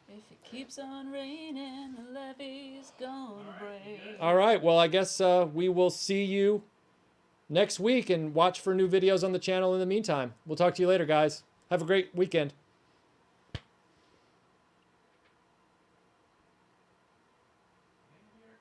A: If it keeps on raining, the levee's gonna break.
C: All right. Well, I guess we will see you next week and watch for new videos on the channel in the meantime. We'll talk to you later, guys. Have a great weekend.